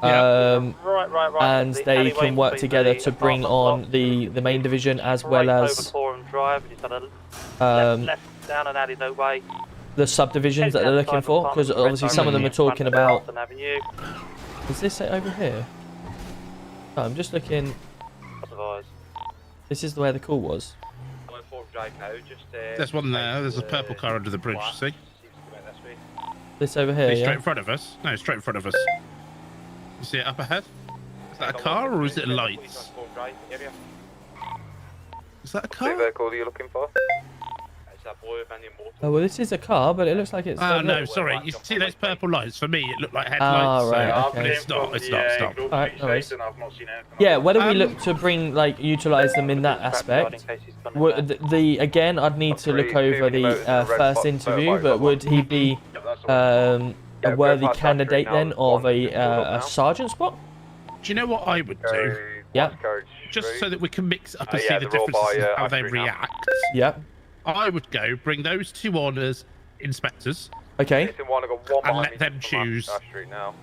Speaker 1: and they can work together to bring on the main division as well as the subdivisions that they're looking for. Because obviously some of them are talking about. Is this it over here? Oh, I'm just looking. This is where the call was.
Speaker 3: There's one there. There's a purple car under the bridge, see?
Speaker 1: This over here,
Speaker 3: Straight
Speaker 1: yeah?
Speaker 3: in front of us. No, straight in front of us. You see it up ahead? Is that a car or is it lights? Is that a car?
Speaker 6: vehicle are you looking for? It's a blue mini motor.
Speaker 1: Oh, well, this is a car, but it looks like it's...
Speaker 3: Oh, no, sorry. You see those purple lights? For me, it looked like headlights.
Speaker 1: right,
Speaker 3: so
Speaker 1: okay.
Speaker 3: It's not, it's not, stop.
Speaker 1: Alright, no worries. Yeah, whether we look to bring, like, utilise them in that aspect... Again, I'd need to look over the first interview, but would he be a worthy candidate then of a sergeant spot?
Speaker 3: Do you know what I would do?
Speaker 1: Yeah.
Speaker 3: Just so that we can mix up and see the differences in how they react.
Speaker 1: Yeah.
Speaker 3: I would go bring those 2 on as inspectors
Speaker 1: Okay.
Speaker 3: and let them choose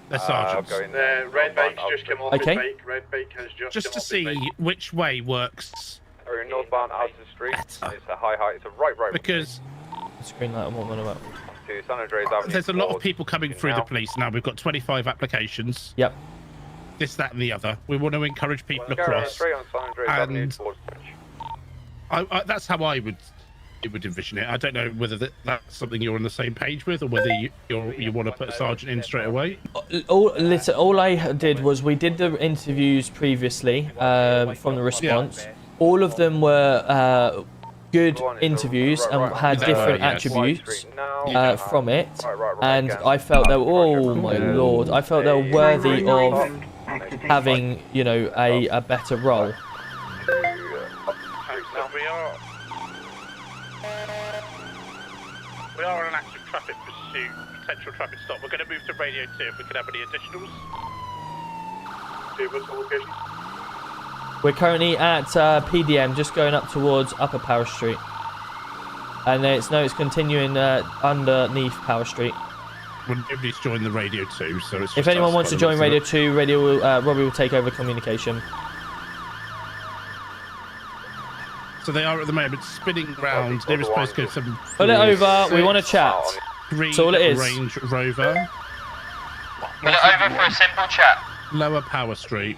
Speaker 3: their sergeants.
Speaker 6: Red bike's just come off
Speaker 1: Okay.
Speaker 6: his bike. Red bike has
Speaker 3: Just to see which way works.
Speaker 6: Or northbound out to the street.
Speaker 3: Better.
Speaker 6: It's a high. It's a right.
Speaker 3: Because
Speaker 1: Screen light on what I'm on about.
Speaker 6: To San Andreas Avenue.
Speaker 3: there's a lot of
Speaker 6: towards
Speaker 3: people coming through the
Speaker 6: now.
Speaker 3: police now. We've got 25 applications.
Speaker 1: Yep.
Speaker 3: This, that, and the other. We want to encourage people
Speaker 6: Go
Speaker 3: across.
Speaker 6: straight on San Andreas Avenue
Speaker 3: And
Speaker 6: towards Bridge.
Speaker 3: that's how I would envision it. I don't know whether that's something you're on the same page with, or whether you want to put a sergeant in straight away.
Speaker 1: All I did was we did the interviews previously from the response. All of them were good interviews and had different attributes from it, and I felt they were, oh my lord, I felt they were worthy
Speaker 7: 999
Speaker 1: of
Speaker 7: mode activated.
Speaker 1: having, you know, a better role.
Speaker 3: We are on an active traffic pursuit, potential traffic stop. We're going to move to radio 2 if we can have any additionals.
Speaker 6: What's the location?
Speaker 1: We're currently at PDM, just going up towards Upper Power Street, and it's continuing underneath Power Street.
Speaker 3: Well, nobody's joined the radio 2, so it's
Speaker 1: If
Speaker 3: just
Speaker 1: anyone
Speaker 3: us
Speaker 1: wants to
Speaker 3: by the
Speaker 1: join
Speaker 3: looks of
Speaker 1: Radio
Speaker 3: it.
Speaker 1: 2, Robbie will take over communication.
Speaker 3: So they are at the moment spinning round. Nearest postcode 7.
Speaker 1: Put it over. We want to chat.
Speaker 3: Green
Speaker 1: That's all it is.
Speaker 3: Range Rover.
Speaker 8: Put it over for a simple chat.
Speaker 3: Lower Power Street.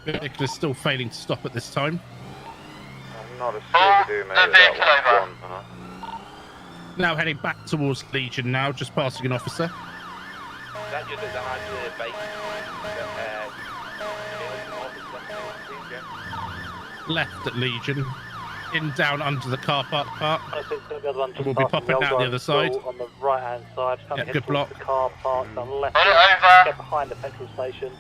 Speaker 3: Vehicle is still failing to stop at this time.
Speaker 6: Not a
Speaker 8: Pull the vehicle over.
Speaker 3: Now heading back towards Legion now, just passing an officer.
Speaker 6: That just is a bike.
Speaker 3: Left at Legion. in down under the car park part.
Speaker 10: I think the other one just
Speaker 3: We'll be
Speaker 10: past
Speaker 3: popping out the other side.
Speaker 10: On the right hand side.
Speaker 3: Yeah,
Speaker 10: Head
Speaker 3: good block.
Speaker 10: towards the car park on the left. Get behind the petrol station.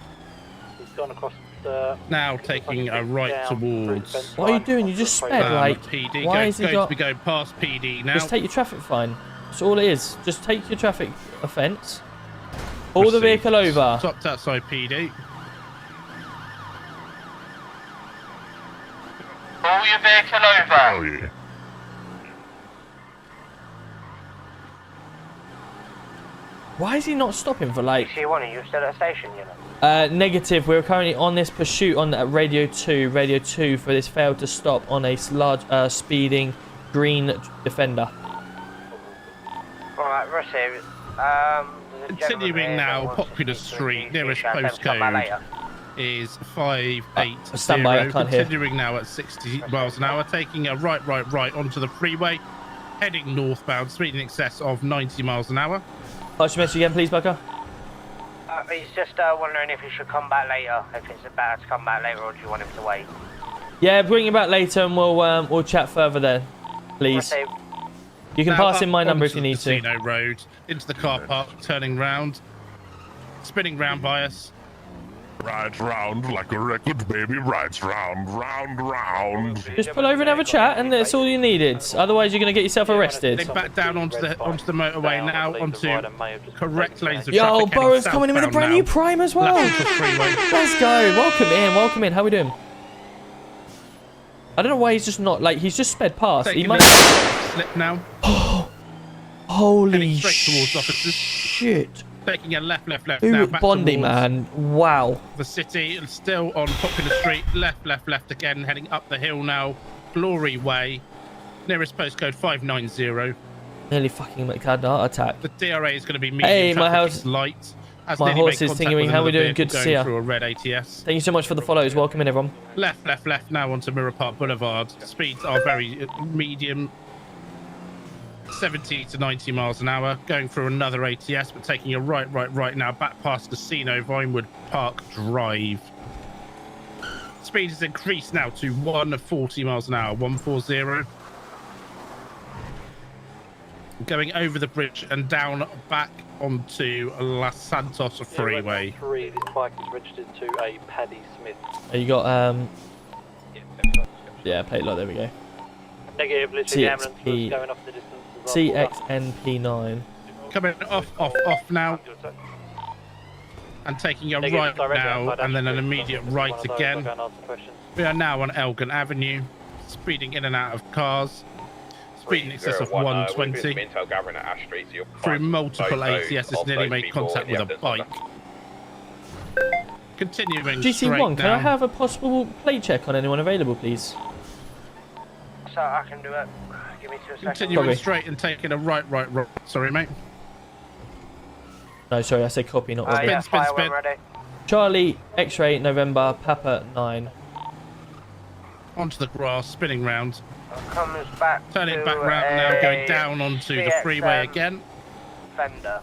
Speaker 10: He's gone across the.
Speaker 3: Now taking a right towards.
Speaker 1: What are you doing? You just sped, like,
Speaker 3: PD.
Speaker 1: why is he
Speaker 3: going
Speaker 1: got...
Speaker 3: to be going past PD now.
Speaker 1: Just take your traffic fine. That's all it is. Just take your traffic offence. Pull the vehicle over.
Speaker 3: Stopped outside PD.
Speaker 8: Pull your vehicle over.
Speaker 3: Oh yeah.
Speaker 1: Why is he not stopping for, like...
Speaker 8: C1, are you still at the station, you know?
Speaker 1: Negative. We're currently on this pursuit on Radio 2. Radio 2 for this failed to stop on a large speeding green Defender.
Speaker 8: Alright, receive.
Speaker 3: Continuing now, Popular Street, nearest postcode is 580.
Speaker 1: Stand by, I can't hear.
Speaker 3: Continuing now at 60 miles an hour, taking a right onto the freeway, heading northbound, speed in excess of 90 miles an hour.
Speaker 1: What's your message again, please, Bucker?
Speaker 8: He's just wondering if he should come back later, if it's better to come back later, or do you want him to wait?
Speaker 1: Yeah, bring him back later and we'll chat further then, please.
Speaker 8: Receive.
Speaker 1: You can
Speaker 3: Now
Speaker 1: pass in my number if
Speaker 3: onto
Speaker 1: you need
Speaker 3: the
Speaker 1: to.
Speaker 3: Casino Road, into the car park, turning round, spinning round by us.
Speaker 11: Rides round like a record, baby. Rides round, round.
Speaker 1: Just pull over and have a chat, and that's all you needed. Otherwise, you're going to get yourself arrested.
Speaker 3: Heading back down onto the motorway now, onto correct lanes of
Speaker 1: Yo,
Speaker 3: traffic.
Speaker 1: Burrow's coming in with a brand new Prime as well.
Speaker 3: Left onto the freeway.
Speaker 1: Let's go. Welcome in. How we doing? I don't know why he's just not, like, he's just sped past. He might...
Speaker 3: Slip now.
Speaker 1: Holy
Speaker 3: Heading straight towards officers.
Speaker 1: shit.
Speaker 3: Taking a left now.
Speaker 1: Ooh,
Speaker 3: Back
Speaker 1: Bondi,
Speaker 3: towards
Speaker 1: man. Wow.
Speaker 3: the city, and still on Popular Street. Left again. Heading up the hill now. Glory Way. Nearest postcode 590.
Speaker 1: Nearly fucking had a heart attack.
Speaker 3: The DRA is going to be medium.
Speaker 1: Hey, my
Speaker 3: traffic
Speaker 1: house.
Speaker 3: is light. As
Speaker 1: My
Speaker 3: nearly
Speaker 1: horse
Speaker 3: made
Speaker 1: is
Speaker 3: contact
Speaker 1: tingling.
Speaker 3: with
Speaker 1: How we
Speaker 3: another
Speaker 1: doing? Good to
Speaker 3: vehicle
Speaker 1: see
Speaker 3: going
Speaker 1: ya.
Speaker 3: through a red ATS.
Speaker 1: Thank you so much for the follows. Welcome in, everyone.
Speaker 3: Left now onto Mirror Park Boulevard. Speeds are very medium. 70 to 90 miles an hour. Going through another ATS, but taking a right now. Back past Casino, Vinewood Park Drive. Speed is increased now to 140 miles an hour. 140. Going over the bridge and down back onto Los Santos Freeway.
Speaker 10: This bike is registered to a Paddy Smith.
Speaker 1: You got, yeah, plate lot. There we go.
Speaker 10: Negative, literally the ambulance was
Speaker 1: CXP.
Speaker 10: going off the distance as well.
Speaker 1: CXNP9.
Speaker 3: Coming off now. And taking a
Speaker 10: Negative,
Speaker 3: right
Speaker 10: direct
Speaker 3: now,
Speaker 10: outside
Speaker 3: and then an
Speaker 10: Ashford.
Speaker 3: immediate
Speaker 10: One
Speaker 3: right
Speaker 10: of those,
Speaker 3: again.
Speaker 10: I'll go and answer questions.
Speaker 3: We are now on Elgin Avenue, speeding in and out of cars. Speed in excess of 120. Through multiple ATSs, nearly made contact with a bike. Continuing
Speaker 1: GC1,
Speaker 3: straight
Speaker 1: can
Speaker 3: now.
Speaker 1: I have a possible plate check on anyone available, please?
Speaker 8: So I can do it. Give me 2 seconds.
Speaker 3: Continuing
Speaker 1: Copy.
Speaker 3: straight and taking a right. Sorry, mate.
Speaker 1: No, sorry, I said copy, not Robbie.
Speaker 8: Yeah,
Speaker 3: Spin.
Speaker 8: fire when ready.
Speaker 1: Charlie, X-ray, November, Papa 9.
Speaker 3: Onto the grass, spinning round.
Speaker 8: Comes back
Speaker 3: Turning
Speaker 8: to
Speaker 3: back round now, going
Speaker 8: a
Speaker 3: down onto the
Speaker 8: CXM
Speaker 3: freeway again.
Speaker 8: Fender.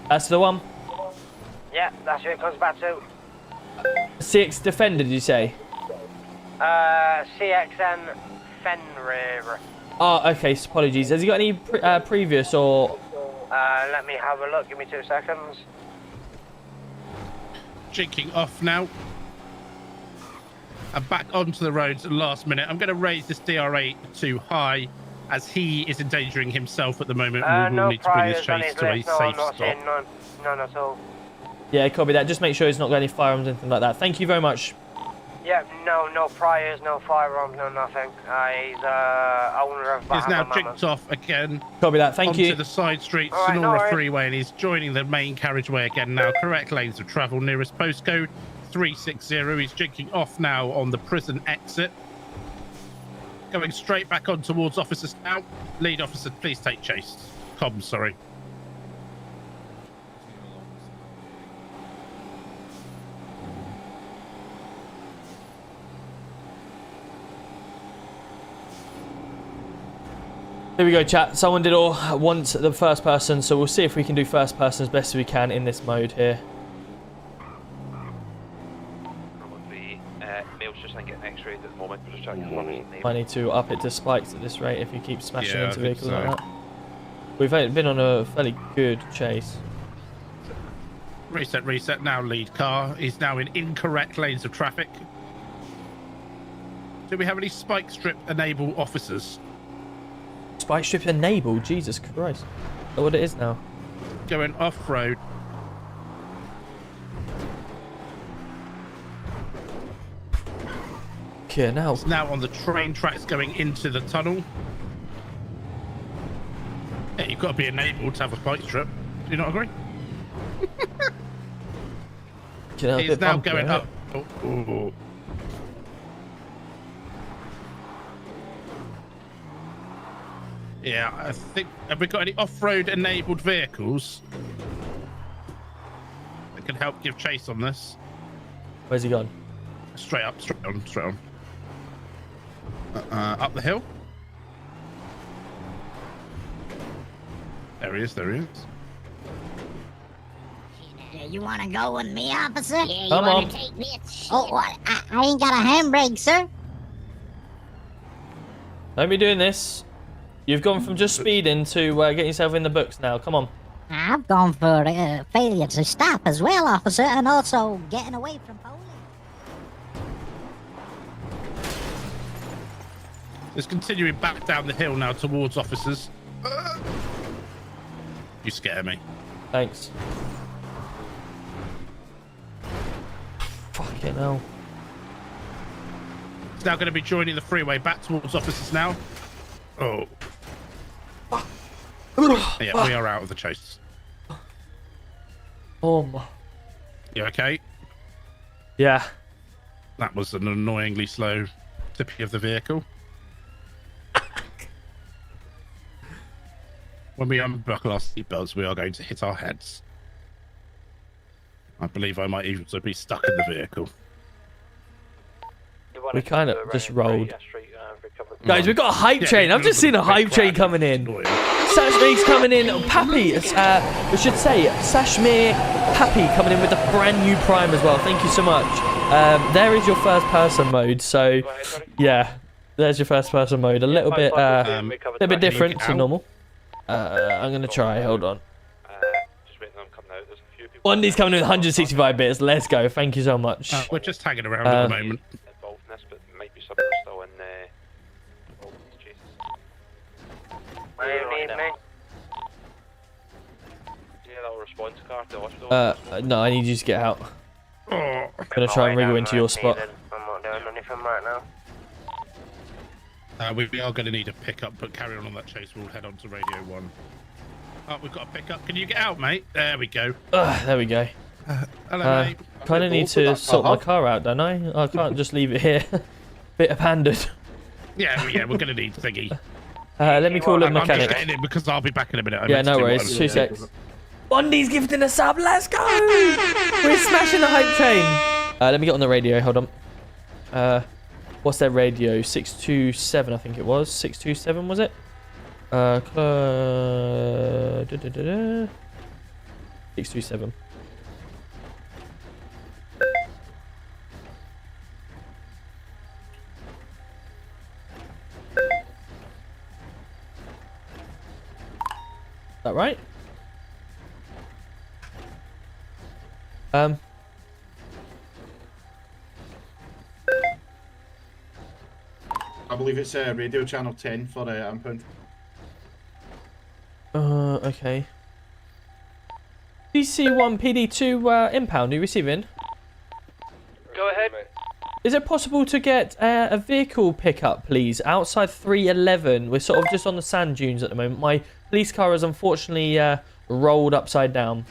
Speaker 1: That's the one.
Speaker 8: Yeah, that's who it comes back to.
Speaker 1: CX Defender, did you say?
Speaker 8: CXN Fenrir.
Speaker 1: Oh, okay, so apologies. Has he got any previous or...
Speaker 8: Let me have a look. Give me 2 seconds.
Speaker 3: Jinking off now. And back onto the roads last minute. I'm going to raise this DRA to high as he is endangering himself at the moment. We will
Speaker 8: No
Speaker 3: need to bring this
Speaker 8: priors on
Speaker 3: chase
Speaker 8: his
Speaker 3: to a
Speaker 8: list. No, I'm
Speaker 3: safe
Speaker 8: not
Speaker 3: stop.
Speaker 8: seeing none at all.
Speaker 1: Yeah, copy that. Just make sure he's not got any firearms or anything like that. Thank you very much.
Speaker 8: Yeah, no priors, no firearms, no nothing. He's owner of
Speaker 3: He's now
Speaker 8: Bahama
Speaker 3: jinked off again.
Speaker 1: Copy that. Thank
Speaker 3: onto
Speaker 1: you.
Speaker 3: the side street,
Speaker 8: All right, no
Speaker 3: Sonora
Speaker 8: worries.
Speaker 3: Freeway, and he's joining the main carriageway again now. Correct lanes of travel, nearest postcode 360. He's jinking off now on the prison exit. Going straight back on towards officers now. Lead officer, please take chase. Comms, sorry.
Speaker 1: Here we go, chat. Someone did all once the first person, so we'll see if we can do first person as best as we can in this mode here.
Speaker 12: Probably Mail's just getting x-rayed at the moment. We're just trying to confirm his name.
Speaker 1: I need to up it to spikes at this rate if you keep smashing
Speaker 3: Yeah,
Speaker 1: into
Speaker 3: I think
Speaker 1: vehicles
Speaker 3: so.
Speaker 1: like that. We've been on a fairly good chase.
Speaker 3: Reset. Now lead car is now in incorrect lanes of traffic. Do we have any spike strip enable officers?
Speaker 1: Spike strip enabled? Jesus Christ. Is that what it is now?
Speaker 3: Going off-road.
Speaker 1: Okay, now.
Speaker 3: It's now on the train tracks going into the tunnel. Yeah, you've got to be enabled to have a spike strip. Do you not agree? It's now going up. Oh. Yeah, I think. Have we got any off-road enabled vehicles that can help give chase on this?
Speaker 1: Where's he gone?
Speaker 3: Straight on. Up the hill. There he is.
Speaker 13: You want to go with me, officer? Yeah, you
Speaker 1: Come
Speaker 13: want
Speaker 1: on.
Speaker 13: to take this? Oh, what? I ain't got a handbrake, sir.
Speaker 1: Don't be doing this. You've gone from just speeding to getting yourself in the books now. Come on.
Speaker 13: I've gone for failure to stop as well, officer, and also getting away from police.
Speaker 3: It's continuing back down the hill now towards officers. You scare me.
Speaker 1: Thanks. Fucking hell.
Speaker 3: It's now going to be joining the freeway back towards officers now. Oh. Yeah, we are out of the chase.
Speaker 1: Oh my.
Speaker 3: You okay?
Speaker 1: Yeah.
Speaker 3: That was an annoyingly slow tipping of the vehicle. When we unbuckle our seatbelts, we are going to hit our heads. I believe I might even be stuck in the vehicle.
Speaker 1: We kind of just rolled. Guys, we've got a hype train. I've just seen a hype train coming in. Sashmir's coming in. Pappy, we should say Sashmir Pappy coming in with a brand new prime as well. Thank you so much. There is your first person mode. So, yeah, there's your first person mode. A little bit different to normal. I'm gonna try. Hold on. Bundy's coming in with 165 bits. Let's go. Thank you so much.
Speaker 3: We're just hanging around at the moment.
Speaker 1: No, I need you to get out.
Speaker 3: Oh.
Speaker 1: I'm gonna try and wriggle into your spot.
Speaker 8: I'm not doing anything right now.
Speaker 3: We are going to need a pickup, but carry on that chase. We'll head on to Radio 1. Oh, we've got a pickup. Can you get out, mate? There we go.
Speaker 1: There we go.
Speaker 3: Hello, mate.
Speaker 1: Kind of need to sort my car out, don't I? I can't just leave it here. Bit abandoned.
Speaker 3: Yeah, we're going to need thingy.
Speaker 1: Let me call a mechanic.
Speaker 3: I'm just getting in because I'll be back in a minute.
Speaker 1: Yeah, no worries. 2 secs. Bundy's gifting a sub. Let's go. We're smashing the hype train. Let me get on the radio. Hold on. What's their radio? 627, I think it was. 627, was it? 627. Is that right?
Speaker 5: I believe it's radio channel 10 for Ampound.
Speaker 1: Okay. DC1 PD2 impound, are you receiving?
Speaker 12: Go ahead.
Speaker 1: Is it possible to get a vehicle pickup, please, outside 311? We're sort of just on the sand dunes at the moment. My police car is unfortunately rolled upside down.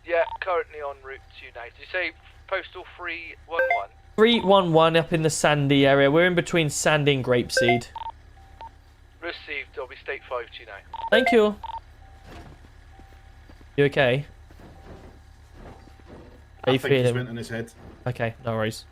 Speaker 12: Yeah, currently en route to now. Did you say postal 311?
Speaker 1: 311 up in the sandy area. We're in between Sandy and Grapeseed.
Speaker 12: Received. I'll be state 5 to you now.
Speaker 1: Thank you. You okay? How you
Speaker 5: I think he's
Speaker 1: feeling?
Speaker 5: went in his head.
Speaker 1: Okay, no worries.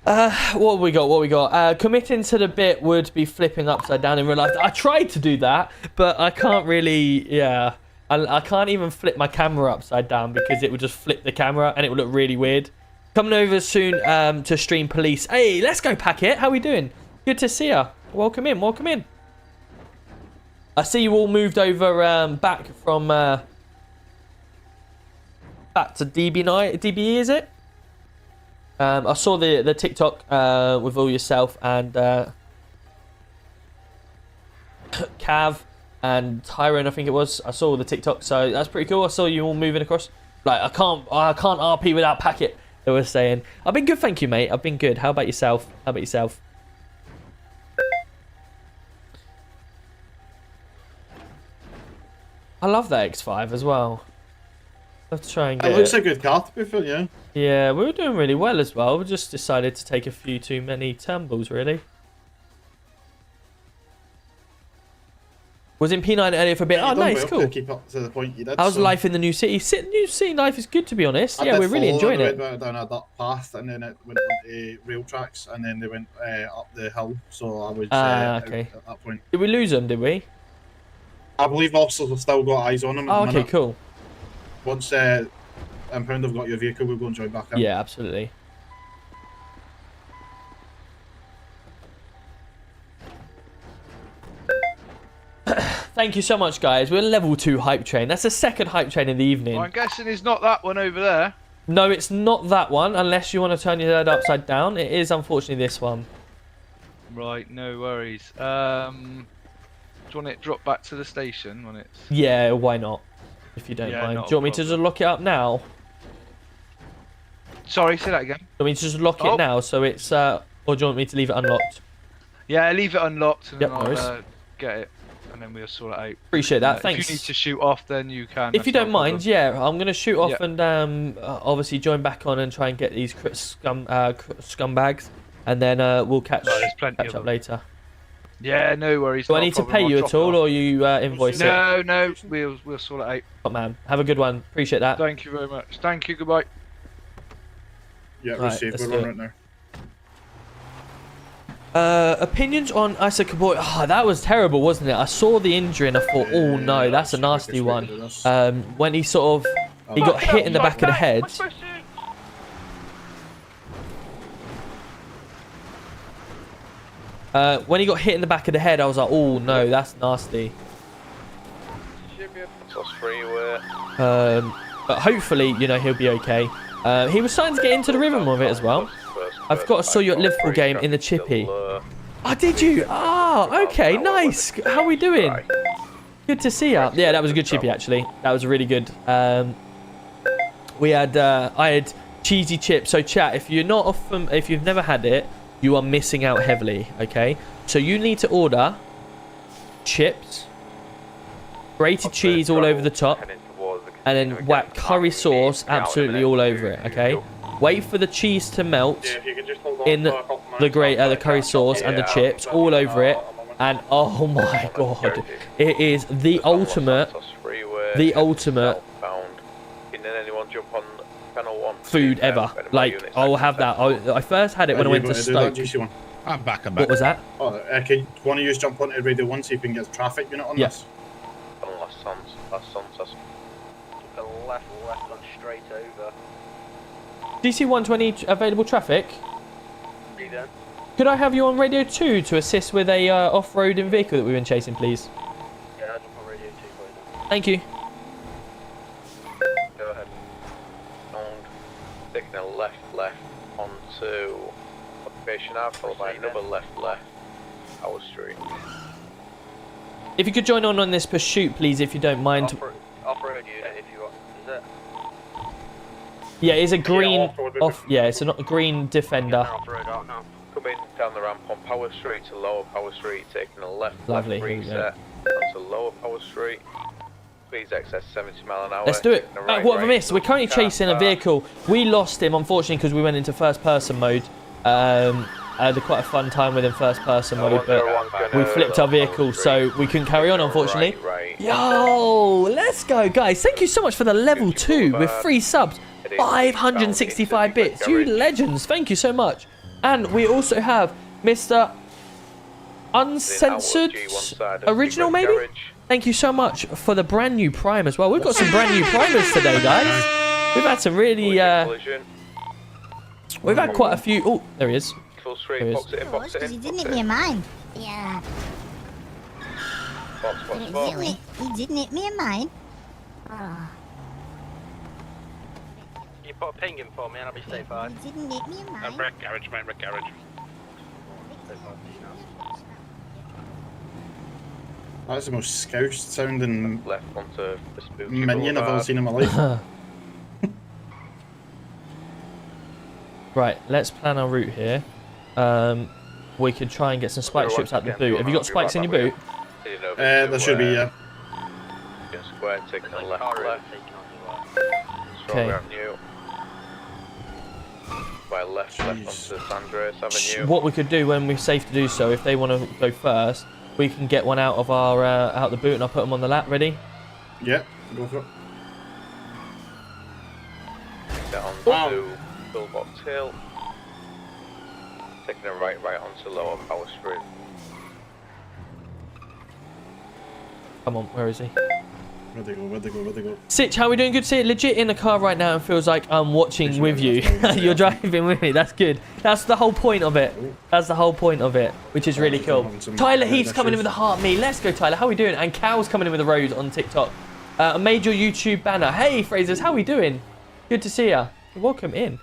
Speaker 1: What have we got? Committing to the bit would be flipping upside down in real life. I tried to do that, but I can't really, yeah. I can't even flip my camera upside down because it would just flip the camera and it would look really weird. Coming over soon to stream police. Hey, let's go, Packet. How we doing? Good to see ya. Welcome in. Welcome in. I see you all moved over back from back to DBE, is it? I saw the TikTok with all yourself and Cav and Tyrone, I think it was. I saw the TikTok, so that's pretty cool. I saw you all moving across. Like I can't RP without Packet. They were saying. I've been good, thank you, mate. I've been good. How about yourself? How about yourself? I love that X5 as well. Let's try and get
Speaker 5: it. Looks a good car, to be fair, yeah.
Speaker 1: Yeah, we were doing really well as well. We just decided to take a few too many tumbles, really. Was in P9 earlier for a bit. Oh, nice,
Speaker 5: well
Speaker 1: cool.
Speaker 5: to keep up to the point you did.
Speaker 1: How's life in the new city? New city life is good, to be honest. Yeah, we're really enjoying it.
Speaker 5: Went down a dark path, and then it went onto rail tracks, and then they went up the hill. So I was
Speaker 1: okay.
Speaker 5: at that point.
Speaker 1: Did we lose them? Did we?
Speaker 5: I believe officers have still got eyes on them.
Speaker 1: Oh, okay, cool.
Speaker 5: Once Impound have got your vehicle, we'll go and join back in.
Speaker 1: Yeah, absolutely. Thank you so much, guys. We're level 2 hype train. That's the second hype train in the evening.
Speaker 14: Well, I'm guessing it's not that one over there.
Speaker 1: No, it's not that one, unless you want to turn your head upside down. It is, unfortunately, this one.
Speaker 14: Right, no worries. Do you want it dropped back to the station when it's...
Speaker 1: Yeah, why not? If you don't mind. Do you want me to just lock it up now?
Speaker 14: Sorry, say that again.
Speaker 1: Do you want me to just lock it now so it's... or do you want me to leave it unlocked?
Speaker 14: Yeah, leave it unlocked and
Speaker 1: yep,
Speaker 14: then I'll get it. And then we'll sort it out.
Speaker 1: Appreciate that, thanks.
Speaker 14: If you need to shoot off, then you can.
Speaker 1: If you don't mind, yeah, I'm going to shoot off and obviously join back on and try and get these scumbags. And then we'll catch up later.
Speaker 14: Yeah, no worries.
Speaker 1: Do I need to pay you at all, or you invoice it?
Speaker 14: No, we'll sort it out.
Speaker 1: Oh, man, have a good one. Appreciate that.
Speaker 14: Thank you very much. Thank you, goodbye.
Speaker 5: Yeah, received. We're on right now.
Speaker 1: Opinions on Isaac Boy. Oh, that was terrible, wasn't it? I saw the injury and I thought, oh no, that's a nasty one. When he sort of he got hit in the back of the head. When he got hit in the back of the head, I was like, oh no, that's nasty. But hopefully, you know, he'll be okay. He was starting to get into the rhythm of it as well. I've got saw you at Liverpool game in the chippy. Oh, did you? Oh, okay, nice. How are we doing? Good to see you. Yeah, that was a good chippy actually. That was really good. We had I had cheesy chips. So chat, if you're not off from, if you've never had it, you are missing out heavily. Okay, so you need to order chips, grated cheese all over the top, and then whack curry sauce absolutely all over it. Okay. Wait for the cheese to melt in the curry sauce and the chips all over it, and oh my god, it is the ultimate food ever. Like, I'll have that. I first had it when I went to Stoke.
Speaker 3: I'm back.
Speaker 1: What was that?
Speaker 5: Oh, can one of you jump onto Radio 1 see if we can get a traffic unit on this?
Speaker 10: Left on straight over.
Speaker 1: DC 120 available traffic. Could I have you on Radio 2 to assist with a off-roading vehicle that we've been chasing, please?
Speaker 10: Yeah, I'll jump on Radio 2 for you.
Speaker 1: Thank you.
Speaker 15: Go ahead. And taking a left onto Occupation Ave, followed by another left Howard Street.
Speaker 1: If you could join on this pursuit, please, if you don't mind.
Speaker 10: Off-road unit, if you want. Is it?
Speaker 1: Yeah, it's a green yeah, it's a green Defender.
Speaker 15: Coming down the ramp on Power Street to Lower Power Street, taking a left reset onto Lower Power Street. Please access 70 mile an hour.
Speaker 1: Let's do it. What have I missed? We're currently chasing a vehicle. We lost him, unfortunately, because we went into first-person mode. I had quite a fun time with him first-person mode, but we flipped our vehicle, so we couldn't carry on, unfortunately. Yo, let's go, guys. Thank you so much for the level 2 with 3 subs. 565 bits. You legends. Thank you so much. And we also have Mr. Uncensored Original, maybe? Thank you so much for the brand new Prime as well. We've got some brand new primers today, guys. We've had some really We've had quite a few. Oh, there he is.
Speaker 15: Full
Speaker 1: There
Speaker 15: street,
Speaker 1: he
Speaker 15: box
Speaker 1: is.
Speaker 15: it in, box it
Speaker 13: He
Speaker 15: in.
Speaker 13: didn't hit me in mine. Yeah.
Speaker 15: Box, box, box.
Speaker 13: He didn't hit me in mine. Oh.
Speaker 10: You put a ping in for me and I'll be safe, alright?
Speaker 13: He didn't hit me in mine.
Speaker 3: Wreck garage, mate, wreck garage.
Speaker 5: That's the most scoused sounding
Speaker 15: Left onto the spooky
Speaker 5: minion I've ever
Speaker 15: boulevard.
Speaker 5: seen in my life.
Speaker 1: Right, let's plan our route here. We could try and get some spike strips out the boot. Have you got spikes in your boot?
Speaker 5: There should be, yeah.
Speaker 15: Square, taking a left.
Speaker 1: Okay.
Speaker 15: Avenue. By left onto San Andreas Avenue.
Speaker 1: What we could do when we're safe to do so, if they want to go first, we can get one out of our out the boot and I'll put them on the lap. Ready?
Speaker 5: Yeah, go for it.
Speaker 15: Get onto Pillbox Hill. Taking a right onto Lower Power Street.
Speaker 1: Come on, where is he?
Speaker 5: Where'd they go?
Speaker 1: Sitch, how are we doing? Good to see it. Legit in the car right now and feels like I'm watching with you. You're driving with me. That's good. That's the whole point of it. That's the whole point of it, which is really cool. Tyler Heath's coming in with a heart me. Let's go, Tyler. How are we doing? And Cal's coming in with a rose on TikTok. A major YouTube banner. Hey, Frasers, how are we doing? Good to see ya. Welcome in.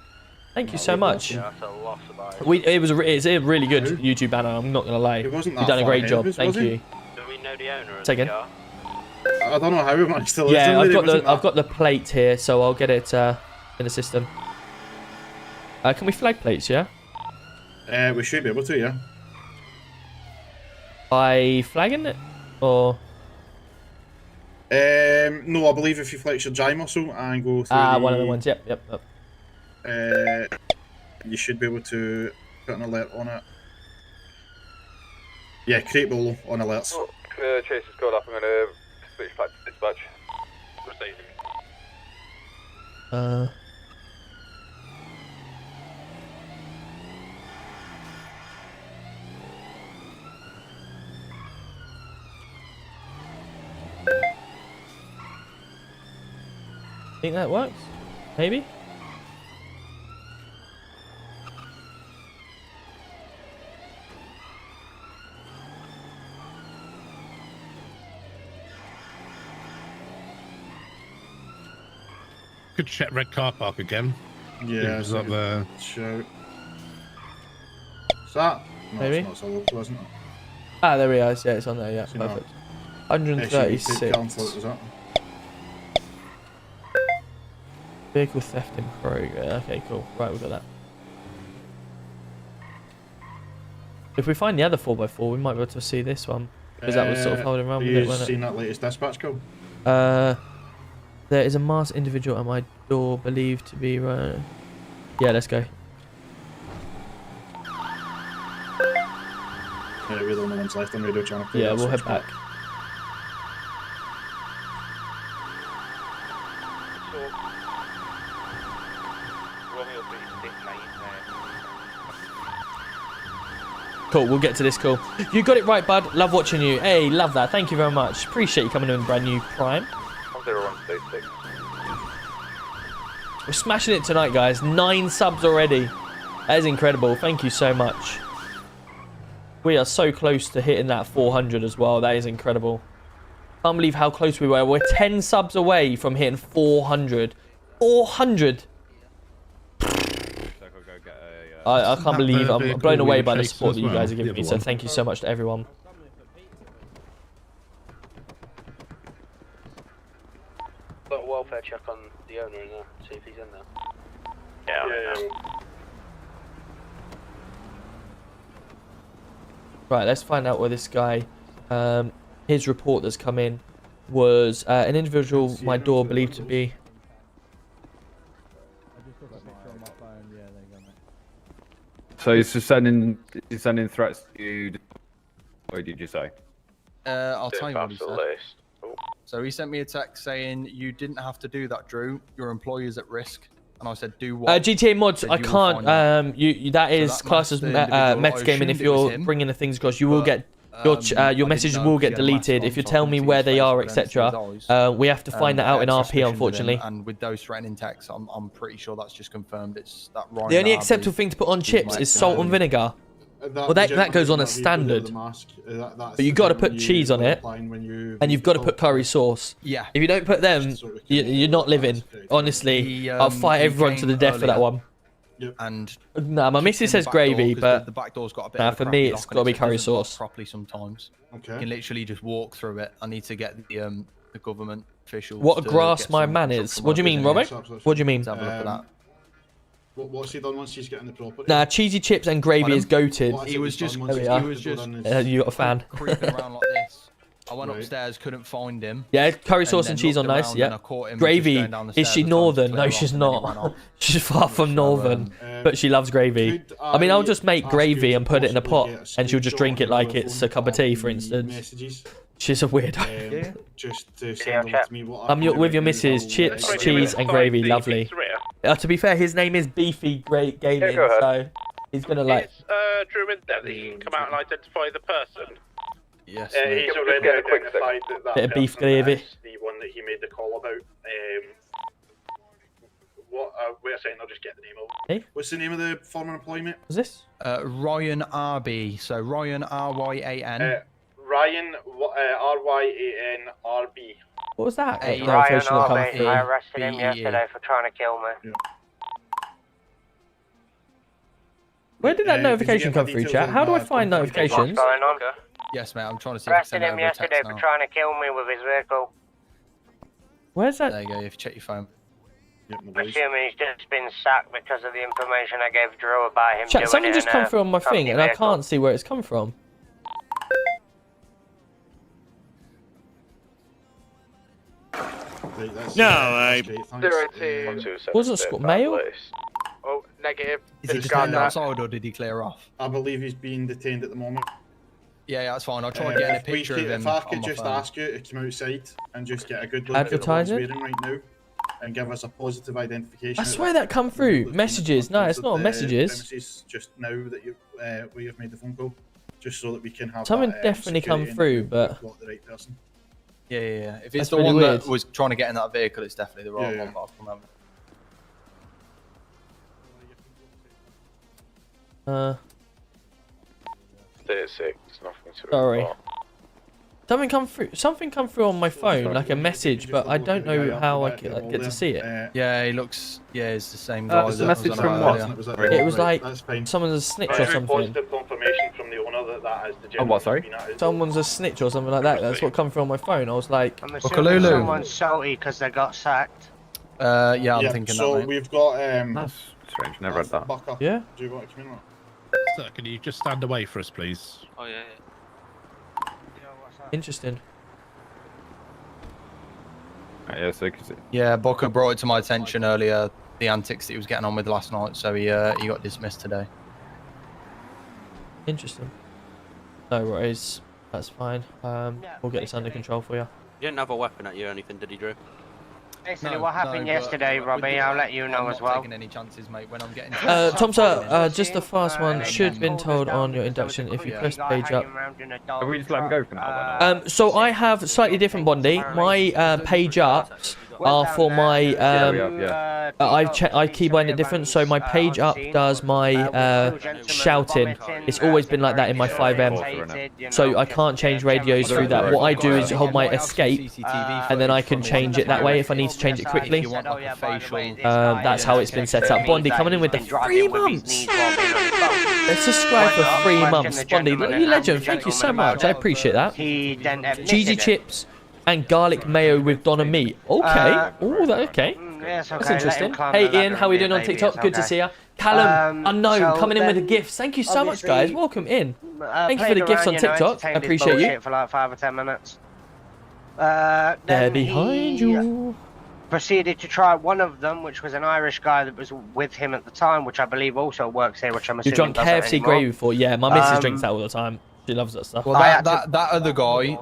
Speaker 1: Thank you so much.
Speaker 10: Yeah, that's a loss about it.
Speaker 1: It's a really good YouTube banner. I'm not gonna lie.
Speaker 5: It wasn't that
Speaker 1: You've done a
Speaker 5: far
Speaker 1: great
Speaker 5: ahead
Speaker 1: job.
Speaker 5: of us,
Speaker 1: Thank
Speaker 5: was
Speaker 1: you.
Speaker 5: it?
Speaker 10: Do we know the owner of
Speaker 1: Say
Speaker 10: the
Speaker 1: again.
Speaker 10: car?
Speaker 5: I don't know how we managed to listen.
Speaker 1: Yeah, I've got the plate here, so I'll get it in the system. Can we flag plates? Yeah.
Speaker 5: We should be able to, yeah.
Speaker 1: By flagging it, or
Speaker 5: no, I believe if you flex your J muscle and go through
Speaker 1: one of the ones. Yep.
Speaker 5: you should be able to put an alert on it. Yeah, create bolo on alerts.
Speaker 15: Chase is called up. I'm gonna switch back to dispatch.
Speaker 1: Think that works? Maybe.
Speaker 3: Could check red car park again.
Speaker 5: Yeah,
Speaker 3: It was up there.
Speaker 5: Shout. Is that? No,
Speaker 1: Maybe.
Speaker 5: it's not so local, isn't it?
Speaker 1: Ah, there we are. Yeah, it's on there. Yeah,
Speaker 5: So no.
Speaker 1: perfect. 136.
Speaker 5: Was that?
Speaker 1: Vehicle theft in progress. Okay, cool. Right, we've got that. If we find the other 4x4, we might be able to see this one. Because that was sort of holding around with it,
Speaker 5: You've
Speaker 1: wasn't
Speaker 5: seen that latest dispatch call?
Speaker 1: it? There is a masked individual at my door believed to be... yeah, let's go.
Speaker 5: Yeah, we're the only ones left on radio channel.
Speaker 1: Yeah, we'll head back. Cool, we'll get to this call. You got it right, bud. Love watching you. Hey, love that. Thank you very much. Appreciate you coming in with brand new Prime.
Speaker 15: 0136.
Speaker 1: We're smashing it tonight, guys. 9 subs already. That is incredible. Thank you so much. We are so close to hitting that 400 as well. That is incredible. Can't believe how close we were. We're 10 subs away from hitting 400. 400! I can't believe I'm blown away by the support that you guys are giving me. So thank you so much to everyone.
Speaker 10: Got a welfare check on the owner in there, see if he's in there.
Speaker 6: Yeah.
Speaker 1: Right, let's find out where this guy, his report that's come in was an individual my door believed to be.
Speaker 16: So he's just sending threats to you. What did you say?
Speaker 17: I'll tell you what he said. So he sent me a text saying you didn't have to do that, Drew. Your employer's at risk. And I said, do what?
Speaker 1: GTA mods, I can't. That is
Speaker 17: that
Speaker 1: classed as
Speaker 17: masked individual,
Speaker 1: meth
Speaker 17: I
Speaker 1: gaming. If
Speaker 17: assumed it was
Speaker 1: you're
Speaker 17: him,
Speaker 1: bringing the things across, you will get Your message will get deleted if you tell me where they are, etc. We have to find that out in RP, unfortunately.
Speaker 17: And with those threatening texts, I'm pretty sure that's just confirmed. It's that Ryan.
Speaker 1: The only acceptable thing to put on chips is salt and vinegar. Well, that goes on as standard. But you've got to put cheese on it, and you've got to put curry sauce.
Speaker 17: Yeah.
Speaker 1: If you don't put them, you're not living. Honestly, I'll fight everyone to the death for that one.
Speaker 17: And
Speaker 1: nah, my missus says gravy, but
Speaker 17: the back door's got a bit
Speaker 1: nah, for me it's got to be curry sauce.
Speaker 17: Properly sometimes.
Speaker 5: Okay.
Speaker 17: You can literally just walk through it. I need to get the government officials.
Speaker 1: What a
Speaker 17: to
Speaker 1: grass
Speaker 17: get
Speaker 1: my
Speaker 17: some
Speaker 1: man is. What do you mean, Robert? What do you mean?
Speaker 17: Have a look at that.
Speaker 5: What's he done once he's getting the property?
Speaker 1: Nah, cheesy chips and gravy is goated.
Speaker 17: He was just
Speaker 1: you got a fan.
Speaker 17: creeping around like this. I went upstairs, couldn't find him.
Speaker 1: Yeah, curry sauce and cheese on nice. Yeah. Gravy. Is she northern? No, she's not. She's far from northern, but she loves gravy. I mean, I'll just make gravy and put it in a pot, and she'll just drink it like it's a cup of tea, for instance. She's a weirdo.
Speaker 5: Just to send them to me.
Speaker 1: I'm with your missus. Chips, cheese, and gravy. Lovely. To be fair, his name is Beefy Great Gaming, so he's gonna like.
Speaker 6: Drew in there that he can come out and identify the person.
Speaker 17: Yes.
Speaker 6: He's already identified that
Speaker 1: Bit of beef gravy.
Speaker 6: the one that he made the call about. We're saying I'll just get the name over.
Speaker 1: Hey?
Speaker 5: What's the name of the former employee, mate?
Speaker 1: What's this?
Speaker 17: Ryan RB. So Ryan RYAN.
Speaker 6: Ryan RYANRB.
Speaker 1: What was that?
Speaker 8: Ryan RB. I arrested him yesterday for trying to kill me.
Speaker 1: Where did that notification come through, chat? How do I find notifications?
Speaker 8: What's going on?
Speaker 17: Yes, mate. I'm trying to see.
Speaker 8: Arrested him yesterday for trying to kill me with his vehicle.
Speaker 1: Where's that?
Speaker 17: There you go. If you check your phone.
Speaker 8: Assuming he's just been sacked because of the information I gave Drew about him
Speaker 1: Chat,
Speaker 8: doing
Speaker 1: something
Speaker 8: it
Speaker 1: just
Speaker 8: in
Speaker 1: come
Speaker 8: a
Speaker 1: through on my
Speaker 8: company
Speaker 1: thing, and I
Speaker 8: vehicle.
Speaker 1: can't see where it's come from.
Speaker 6: No,
Speaker 1: Wasn't mail?
Speaker 6: Oh, negative.
Speaker 17: Is he detained outside or did he clear off?
Speaker 5: I believe he's being detained at the moment.
Speaker 17: Yeah, that's fine. I'll try and get a picture of him.
Speaker 5: If I could
Speaker 17: on my
Speaker 5: just
Speaker 17: phone.
Speaker 5: ask you to come outside and just get a good look at what he's wearing right now and give us a positive identification.
Speaker 1: I swear that come through. Messages. No, it's not messages.
Speaker 5: Just now that you where you've made the phone call, just so that we can have
Speaker 1: Something
Speaker 5: that,
Speaker 1: definitely come
Speaker 5: security
Speaker 1: through,
Speaker 5: and
Speaker 1: but
Speaker 5: got the right person.
Speaker 17: Yeah. If it's
Speaker 1: That's
Speaker 17: the
Speaker 1: really
Speaker 17: one
Speaker 1: weird.
Speaker 17: that was trying to get in that vehicle, it's definitely the wrong
Speaker 5: Yeah.
Speaker 17: one. But I can't remember.
Speaker 15: 36, nothing to
Speaker 1: Sorry.
Speaker 15: report.
Speaker 1: Something come through on my phone, like a message, but I don't know how I get to see it.
Speaker 17: Yeah, he looks. Yeah, it's the same guy.
Speaker 16: It's a message from what?
Speaker 1: It was like someone's a snitch or something.
Speaker 6: Positive confirmation from the owner that has the
Speaker 16: Oh, what, sorry?
Speaker 1: Someone's a snitch or something like that. That's what come through on my phone. I was like,
Speaker 8: I'm assuming someone's salty because they got sacked.
Speaker 17: Yeah, I'm thinking
Speaker 5: so
Speaker 17: that. Mate.
Speaker 5: we've got
Speaker 16: That's strange. Never read that.
Speaker 5: Bucker.
Speaker 1: Yeah.
Speaker 5: Do you want to come in? Or?
Speaker 3: Sir, can you just stand away for us, please?
Speaker 12: Oh yeah.
Speaker 1: interesting.
Speaker 16: Yeah, so
Speaker 17: Yeah, Booker brought it to my attention earlier, the antics that he was getting on with last night, so he got dismissed today.
Speaker 1: Interesting. No worries. That's fine. We'll get this under control for you.
Speaker 18: You didn't have a weapon at you or anything, did he, Drew?
Speaker 8: Basically, what happened yesterday, Robbie, I'll let you know as well.
Speaker 17: I'm not taking any chances, mate, when I'm getting...
Speaker 1: Tom, sir, just the first one should have been told on your induction if you press page up.
Speaker 16: Are we just let him go for now?
Speaker 1: So I have slightly different Bondi. My page ups are for my I keybind it different. So my page up does my shouting. It's always been like that in my FiveM. So I can't change radios through that. What I do is hold my escape, and then I can change it that way if I need to change it quickly. That's how it's been set up. Bondi coming in with the 3 months. Let's subscribe for 3 months. Bondi, you legend. Thank you so much. I appreciate that. Cheesy chips and garlic mayo with Donna meat. Okay. Okay. That's interesting. Hey Ian, how are we doing on TikTok? Good to see you. Callum, Unknown, coming in with the gifts. Thank you so much, guys. Welcome in. Thank you for the gifts on TikTok. I appreciate you.
Speaker 8: For like 5 or 10 minutes.
Speaker 1: They're behind you.
Speaker 8: Proceeded to try one of them, which was an Irish guy that was with him at the time, which I believe also works here, which I'm
Speaker 1: You
Speaker 8: assuming
Speaker 1: drunk KFC
Speaker 8: doesn't
Speaker 1: gravy
Speaker 8: anymore.
Speaker 1: before? Yeah, my missus drinks that all the time. She loves that stuff.
Speaker 17: Well, that other guy,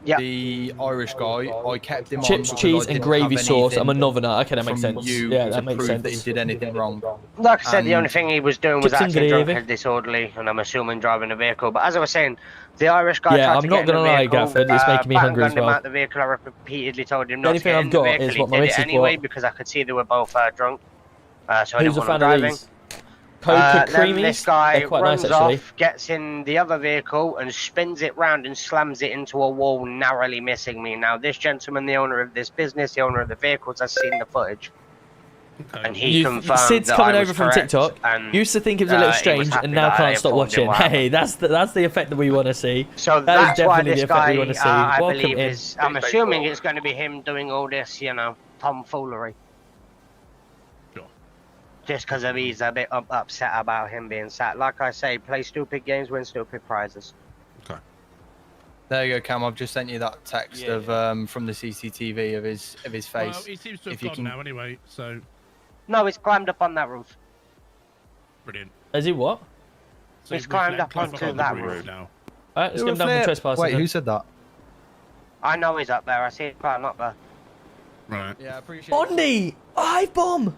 Speaker 17: the Irish guy, I kept him on
Speaker 1: Chips,
Speaker 17: because
Speaker 1: cheese,
Speaker 17: I
Speaker 1: and
Speaker 17: didn't
Speaker 1: gravy
Speaker 17: have
Speaker 1: sauce. I'm a
Speaker 17: anything
Speaker 1: northerner. Okay, that makes
Speaker 17: from
Speaker 1: sense.
Speaker 17: you
Speaker 1: Yeah,
Speaker 17: to
Speaker 1: that makes
Speaker 17: prove that he
Speaker 1: sense.
Speaker 17: did anything wrong.
Speaker 8: Like I said, the
Speaker 17: And-
Speaker 8: only thing he was doing was
Speaker 1: Chips and
Speaker 8: acting drunk
Speaker 1: gravy.
Speaker 8: and disorderly, and I'm assuming driving a vehicle. But as I was saying, the Irish guy
Speaker 1: Yeah,
Speaker 8: tried
Speaker 1: I'm
Speaker 8: to
Speaker 1: not
Speaker 8: get in the
Speaker 1: gonna lie,
Speaker 8: vehicle.
Speaker 1: Gafford, it's making me hungry as
Speaker 8: Gunned him
Speaker 1: well.
Speaker 8: out the vehicle. I repeatedly told him
Speaker 1: The
Speaker 8: not
Speaker 1: only
Speaker 8: to
Speaker 1: thing
Speaker 8: get
Speaker 1: I've
Speaker 8: in the
Speaker 1: got
Speaker 8: vehicle.
Speaker 1: is
Speaker 8: He
Speaker 1: what my
Speaker 8: did it
Speaker 1: missus
Speaker 8: anyway
Speaker 1: bought.
Speaker 8: because I could see they were both drunk. So I
Speaker 1: Who's
Speaker 8: didn't
Speaker 1: a
Speaker 8: want
Speaker 1: fan
Speaker 8: them
Speaker 1: of
Speaker 8: driving.
Speaker 1: these? Coca
Speaker 8: Then this
Speaker 1: Creamies?
Speaker 8: guy
Speaker 1: They're quite
Speaker 8: runs
Speaker 1: nice, actually.
Speaker 8: off, gets in the other vehicle, and spins it round and slams it into a wall, narrowly missing me. Now, this gentleman, the owner of this business, the owner of the vehicles, has seen the footage. And he confirmed
Speaker 1: Sid's
Speaker 8: that
Speaker 1: coming
Speaker 8: I was
Speaker 1: over from
Speaker 8: correct,
Speaker 1: TikTok.
Speaker 8: and,
Speaker 1: Used to think it was a little
Speaker 8: he was
Speaker 1: strange,
Speaker 8: happy
Speaker 1: and now
Speaker 8: that I
Speaker 1: can't stop
Speaker 8: informed him
Speaker 1: watching.
Speaker 8: what
Speaker 1: Hey,
Speaker 8: happened.
Speaker 1: that's the effect that we want to see.
Speaker 8: So
Speaker 1: that is
Speaker 8: that's why
Speaker 1: definitely
Speaker 8: this
Speaker 1: the effect
Speaker 8: guy,
Speaker 1: we want to see.
Speaker 8: I
Speaker 1: Welcome
Speaker 8: believe,
Speaker 1: in.
Speaker 8: is. I'm assuming it's going to be him doing all this, tomfoolery.
Speaker 3: Sure.
Speaker 8: Just because he's a bit upset about him being sat. Like I say, play stupid games, win stupid prizes.
Speaker 3: Okay.
Speaker 17: There you go, Cam. I've just sent you that text of from the CCTV of his face.
Speaker 3: Well, he seems to have
Speaker 17: If you
Speaker 3: gone
Speaker 17: can-
Speaker 3: now anyway, so
Speaker 8: No, he's climbed up on that roof.
Speaker 3: brilliant.
Speaker 1: Is he what?
Speaker 3: So
Speaker 8: He's climbed up onto
Speaker 3: on the
Speaker 8: that
Speaker 3: roof
Speaker 8: roof.
Speaker 3: now.
Speaker 1: Alright, let's
Speaker 17: Who
Speaker 1: get him down for
Speaker 17: flip?
Speaker 1: trespassing.
Speaker 17: Wait,
Speaker 1: then.
Speaker 17: who said that?
Speaker 8: I know he's up there. I see him climb up there.
Speaker 3: Right.
Speaker 17: Yeah, I appreciate
Speaker 1: Bondi! Hive bomb!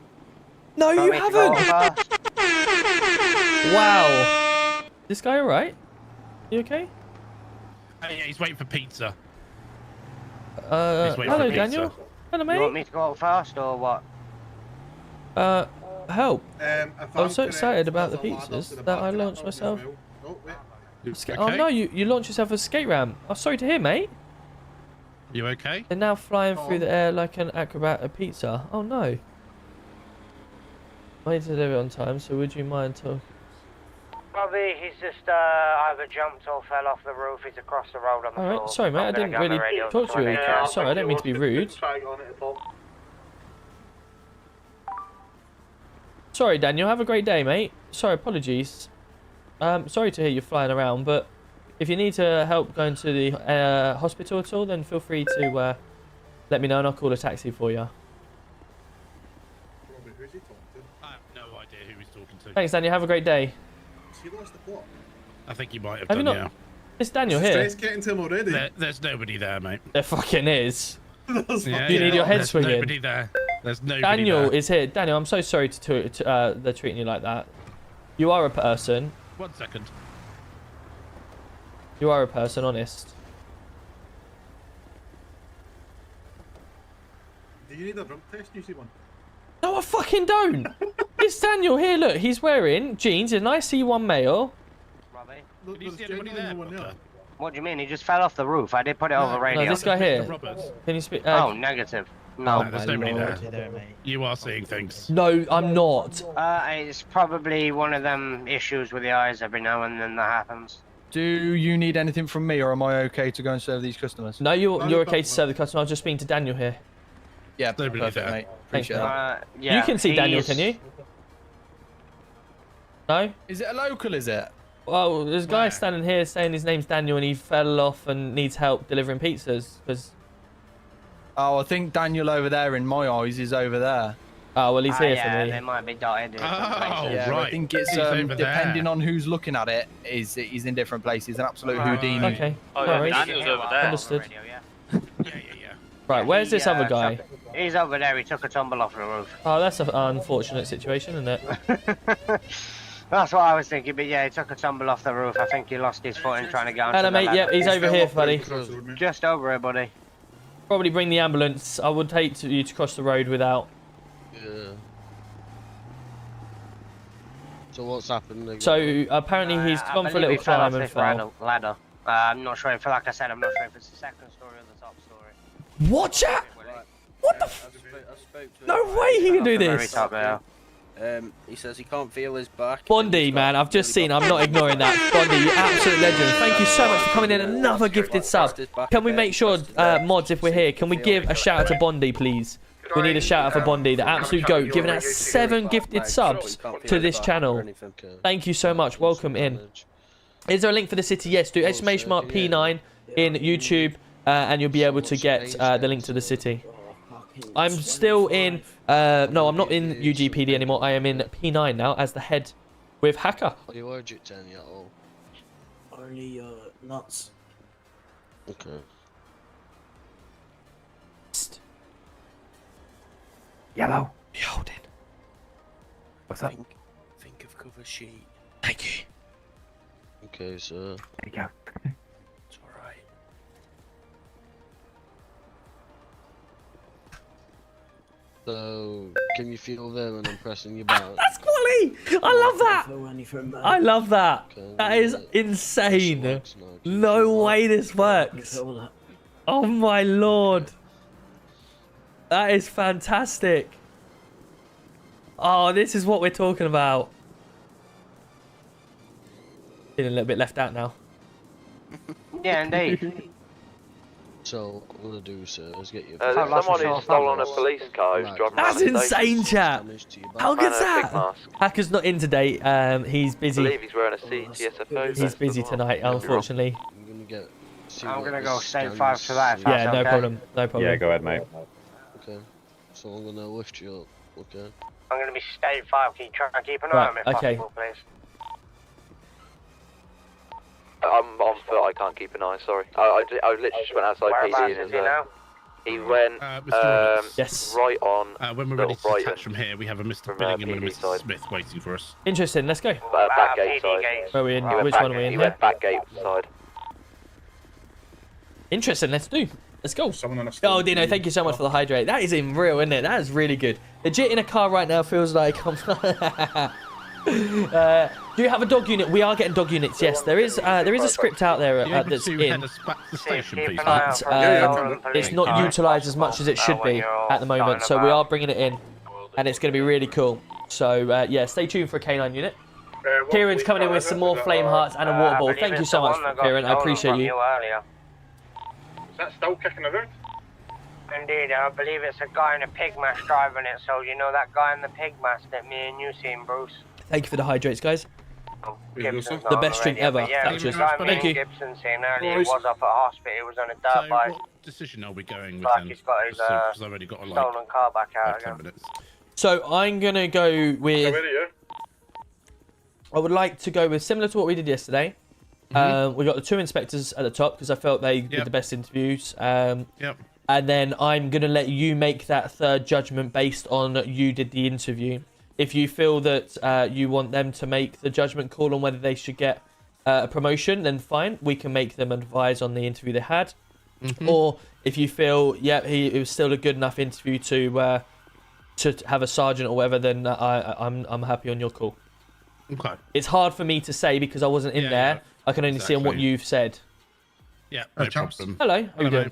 Speaker 1: No, you
Speaker 8: Want me to go
Speaker 1: haven't!
Speaker 8: first?
Speaker 1: Wow. This guy alright? You okay?
Speaker 3: Yeah, he's waiting for pizza.
Speaker 1: Hello,
Speaker 3: waiting for
Speaker 1: Daniel.
Speaker 3: pizza.
Speaker 1: Hello,
Speaker 8: You want
Speaker 1: mate.
Speaker 8: me to go out first or what?
Speaker 1: Help.
Speaker 5: If
Speaker 1: I was so
Speaker 5: I'm
Speaker 1: excited
Speaker 5: correct,
Speaker 1: about the
Speaker 5: there's a ladder to
Speaker 1: pizzas
Speaker 5: the
Speaker 1: that
Speaker 5: back
Speaker 1: I
Speaker 5: of that
Speaker 1: launched
Speaker 5: building as
Speaker 1: myself.
Speaker 5: well. Oh, wait.
Speaker 1: Oh no, you launched yourself a skate ramp. I'm sorry to hear, mate.
Speaker 3: You okay?
Speaker 1: They're now flying through the air like an acrobat at pizza. Oh no. I need to deliver it on time, so would you mind talking?
Speaker 8: Probably he's just either jumped or fell off the roof. He's across the road on the floor.
Speaker 1: Alright, sorry mate, I
Speaker 8: I'm gonna
Speaker 1: didn't
Speaker 8: go on the
Speaker 1: really
Speaker 8: radio
Speaker 1: talk to you.
Speaker 8: let know.
Speaker 1: Sorry, I don't mean to be rude. Sorry, Daniel. Have a great day, mate. Sorry, apologies. Sorry to hear you flying around, but if you need to help going to the hospital at all, then feel free to let me know and I'll call a taxi for you.
Speaker 5: Robert, who's he talking to?
Speaker 3: I have no idea who he's talking to.
Speaker 1: Thanks, Daniel. Have a great day.
Speaker 5: Has he lost the plot?
Speaker 3: I think he might have
Speaker 1: Have you
Speaker 3: done,
Speaker 1: not?
Speaker 3: yeah.
Speaker 1: It's Daniel here.
Speaker 5: Stress getting to him already.
Speaker 3: There's nobody there, mate.
Speaker 1: There fucking is.
Speaker 3: Yeah,
Speaker 1: You need your head
Speaker 3: there's
Speaker 1: swinging.
Speaker 3: nobody there. There's nobody
Speaker 1: Daniel
Speaker 3: there.
Speaker 1: is here. Daniel, I'm so sorry they're treating you like that. You are a person.
Speaker 3: 1 second.
Speaker 1: You are a person, honest.
Speaker 5: Do you need a drug test? You see one?
Speaker 1: No, I fucking don't. It's Daniel here. Look, he's wearing jeans, a nice C1 male.
Speaker 3: Can you see anybody there? Potter?
Speaker 8: What do you mean? He just fell off the roof. I did put it over radio.
Speaker 1: No, this guy here. Can you speak?
Speaker 8: Oh, negative. No.
Speaker 3: No, there's nobody there. You are seeing things.
Speaker 1: No, I'm not.
Speaker 8: It's probably one of them issues with the eyes every now and then that happens.
Speaker 17: Do you need anything from me, or am I okay to go and serve these customers?
Speaker 1: No, you're okay to serve the customer. I was just speaking to Daniel here.
Speaker 17: Yeah,
Speaker 3: nobody
Speaker 17: perfect,
Speaker 3: there.
Speaker 17: mate.
Speaker 1: Thanks,
Speaker 17: Appreciate that.
Speaker 8: Yeah,
Speaker 1: you can see Daniel,
Speaker 8: he's-
Speaker 1: can you? No?
Speaker 17: Is it a local, is it?
Speaker 1: Well, there's a guy standing here saying his name's Daniel and he fell off and needs help delivering pizzas. Because
Speaker 17: Oh, I think Daniel over there, in my eyes, is over there.
Speaker 1: Oh, well, he's here
Speaker 8: yeah,
Speaker 1: for me.
Speaker 8: they might be dotted. in different places.
Speaker 17: Yeah, I think it's
Speaker 3: He's over
Speaker 17: depending
Speaker 3: there.
Speaker 17: on who's looking at it. He's in different places. An absolute Houdini.
Speaker 1: Okay.
Speaker 18: Oh,
Speaker 1: no
Speaker 18: yeah,
Speaker 1: worries.
Speaker 18: Daniel's over there.
Speaker 1: Understood.
Speaker 3: Yeah.
Speaker 1: Right, where's this other guy?
Speaker 8: He's over there. He took a tumble off the roof.
Speaker 1: Oh, that's an unfortunate situation, isn't it?
Speaker 8: That's what I was thinking, but yeah, he took a tumble off the roof. I think he lost his footing trying to get onto
Speaker 1: Hello,
Speaker 8: the
Speaker 1: mate.
Speaker 8: ladder.
Speaker 1: Yep, he's over here, buddy.
Speaker 8: Just over here, buddy.
Speaker 1: Probably bring the ambulance. I would hate you to cross the road without.
Speaker 19: Yeah. So what's happened again?
Speaker 1: So apparently he's
Speaker 8: I
Speaker 1: gone for a
Speaker 8: believe
Speaker 1: little
Speaker 8: he fell off
Speaker 1: climb and
Speaker 8: this
Speaker 1: fell.
Speaker 8: ladder. I'm not sure if, like I said, I'm not sure if it's the second story or the top story.
Speaker 1: Watch out! What the f?
Speaker 18: I spoke to
Speaker 1: No way he can do
Speaker 8: Very
Speaker 1: this!
Speaker 8: top there.
Speaker 18: He says he can't feel his back.
Speaker 1: Bondi, man, I've just seen. I'm not ignoring that. Bondi, you absolute legend. Thank you so much for coming in. Another gifted sub. Can we make sure, mods, if we're here, can we give a shout out to Bondi, please? We need a shout out for Bondi, the absolute goat, giving out 7 gifted subs to this channel. Thank you so much. Welcome in. Is there a link for the city? Yes, do exclamation mark P9 in YouTube, and you'll be able to get the link to the city. I'm still in, no, I'm not in UGPD anymore. I am in P9 now as the head with Hacker.
Speaker 19: Are you allergic to any at all?
Speaker 20: Only nuts.
Speaker 19: Okay.
Speaker 16: Yellow.
Speaker 1: You holding?
Speaker 16: What's up?
Speaker 19: Think of cover sheet.
Speaker 1: Thank you.
Speaker 19: Okay, sir.
Speaker 16: There you go.
Speaker 19: It's alright. So, can you feel them when I'm pressing your back?
Speaker 1: That's quality! I love that! I love that! That is insane! No way this works! Oh my lord! That is fantastic! Oh, this is what we're talking about. Feeling a little bit left out now.
Speaker 8: Yeah, indeed.
Speaker 19: So, what I'm gonna do, sir, is get you.
Speaker 15: There's someone who's stolen a police car who's driving
Speaker 1: That's
Speaker 15: around the
Speaker 1: insane, chat! How good's
Speaker 15: Man in a
Speaker 1: that?
Speaker 15: big mask.
Speaker 1: Hacker's not in today. He's
Speaker 15: I
Speaker 1: busy.
Speaker 15: believe he's wearing a CTSFO.
Speaker 1: He's busy tonight, unfortunately.
Speaker 8: I'm gonna go state 5 for that. If
Speaker 1: Yeah,
Speaker 8: that's
Speaker 1: no
Speaker 8: okay.
Speaker 1: problem. No problem.
Speaker 16: Yeah, go ahead, mate.
Speaker 19: Okay. So I'm gonna lift you up. Okay.
Speaker 8: I'm gonna be state 5. Can you try and keep an eye on me, if
Speaker 1: okay.
Speaker 8: possible, please?
Speaker 15: I'm on foot, I can't keep an eye, sorry. I literally just went outside
Speaker 8: Whereabouts
Speaker 15: PD
Speaker 8: is
Speaker 15: and
Speaker 8: he now?
Speaker 15: he went
Speaker 3: Mr. Roberts.
Speaker 1: Yes.
Speaker 15: right on
Speaker 3: When we're ready to
Speaker 15: Brighton.
Speaker 3: detach from here, we have a Mr.
Speaker 15: From,
Speaker 3: Billingham and
Speaker 15: PD
Speaker 3: Mr.
Speaker 15: side.
Speaker 3: Smith waiting for us.
Speaker 1: Interesting. Let's go.
Speaker 15: Back gate side.
Speaker 1: Where are we in?
Speaker 15: He went
Speaker 1: Which
Speaker 15: back-
Speaker 1: one are we in
Speaker 15: He
Speaker 1: here?
Speaker 15: went back gate side.
Speaker 1: Interesting. Let's do. Let's go. Oh, Dino, thank you so much for the hydrate. That is in real, isn't it? That is really good. Legit in a car right now feels like. Do you have a dog unit? We are getting dog units. Yes, there is a script out there that's in. But it's not utilised as much as it should be at the moment. So we are bringing it in, and it's going to be really cool. So yeah, stay tuned for a K9 unit. Kieran's coming in with some more flame hearts and a water ball. Thank you so much, Kieran. I appreciate you.
Speaker 6: Is that still kicking around?
Speaker 8: Indeed, I believe it's a guy in a pig mask driving it. So you know that guy in the pig mask that me and you seen, Bruce.
Speaker 1: Thank you for the hydrates, guys.
Speaker 8: Gibson's
Speaker 1: The
Speaker 8: not
Speaker 1: best
Speaker 8: on
Speaker 1: drink
Speaker 8: radio,
Speaker 1: ever.
Speaker 8: but yeah,
Speaker 1: Thank you.
Speaker 8: the guy me
Speaker 1: Thank
Speaker 8: and
Speaker 1: you.
Speaker 8: Gibson seen earlier, he was up at hospital. He was on a dirt
Speaker 3: So,
Speaker 8: bike.
Speaker 3: what decision are we going with
Speaker 8: Like
Speaker 3: then?
Speaker 8: he's got his
Speaker 3: Because I've already got like
Speaker 8: stolen car back out
Speaker 3: 10
Speaker 8: again.
Speaker 3: minutes.
Speaker 1: So I'm gonna go with. I would like to go with similar to what we did yesterday. We got the 2 inspectors at the top because I felt they did the best interviews.
Speaker 3: Yep.
Speaker 1: And then I'm gonna let you make that third judgment based on you did the interview. If you feel that you want them to make the judgment call on whether they should get a promotion, then fine. We can make them advise on the interview they had. Or if you feel, it was still a good enough interview to have a sergeant or whatever, then I'm happy on your call.
Speaker 3: Okay.
Speaker 1: It's hard for me to say because I wasn't in there.
Speaker 3: Yeah,
Speaker 1: I can only see on what
Speaker 3: exactly.
Speaker 1: you've said.
Speaker 3: Yeah,
Speaker 20: Oh,
Speaker 3: no
Speaker 20: chaps.
Speaker 3: problem.
Speaker 1: Hello, how you doing?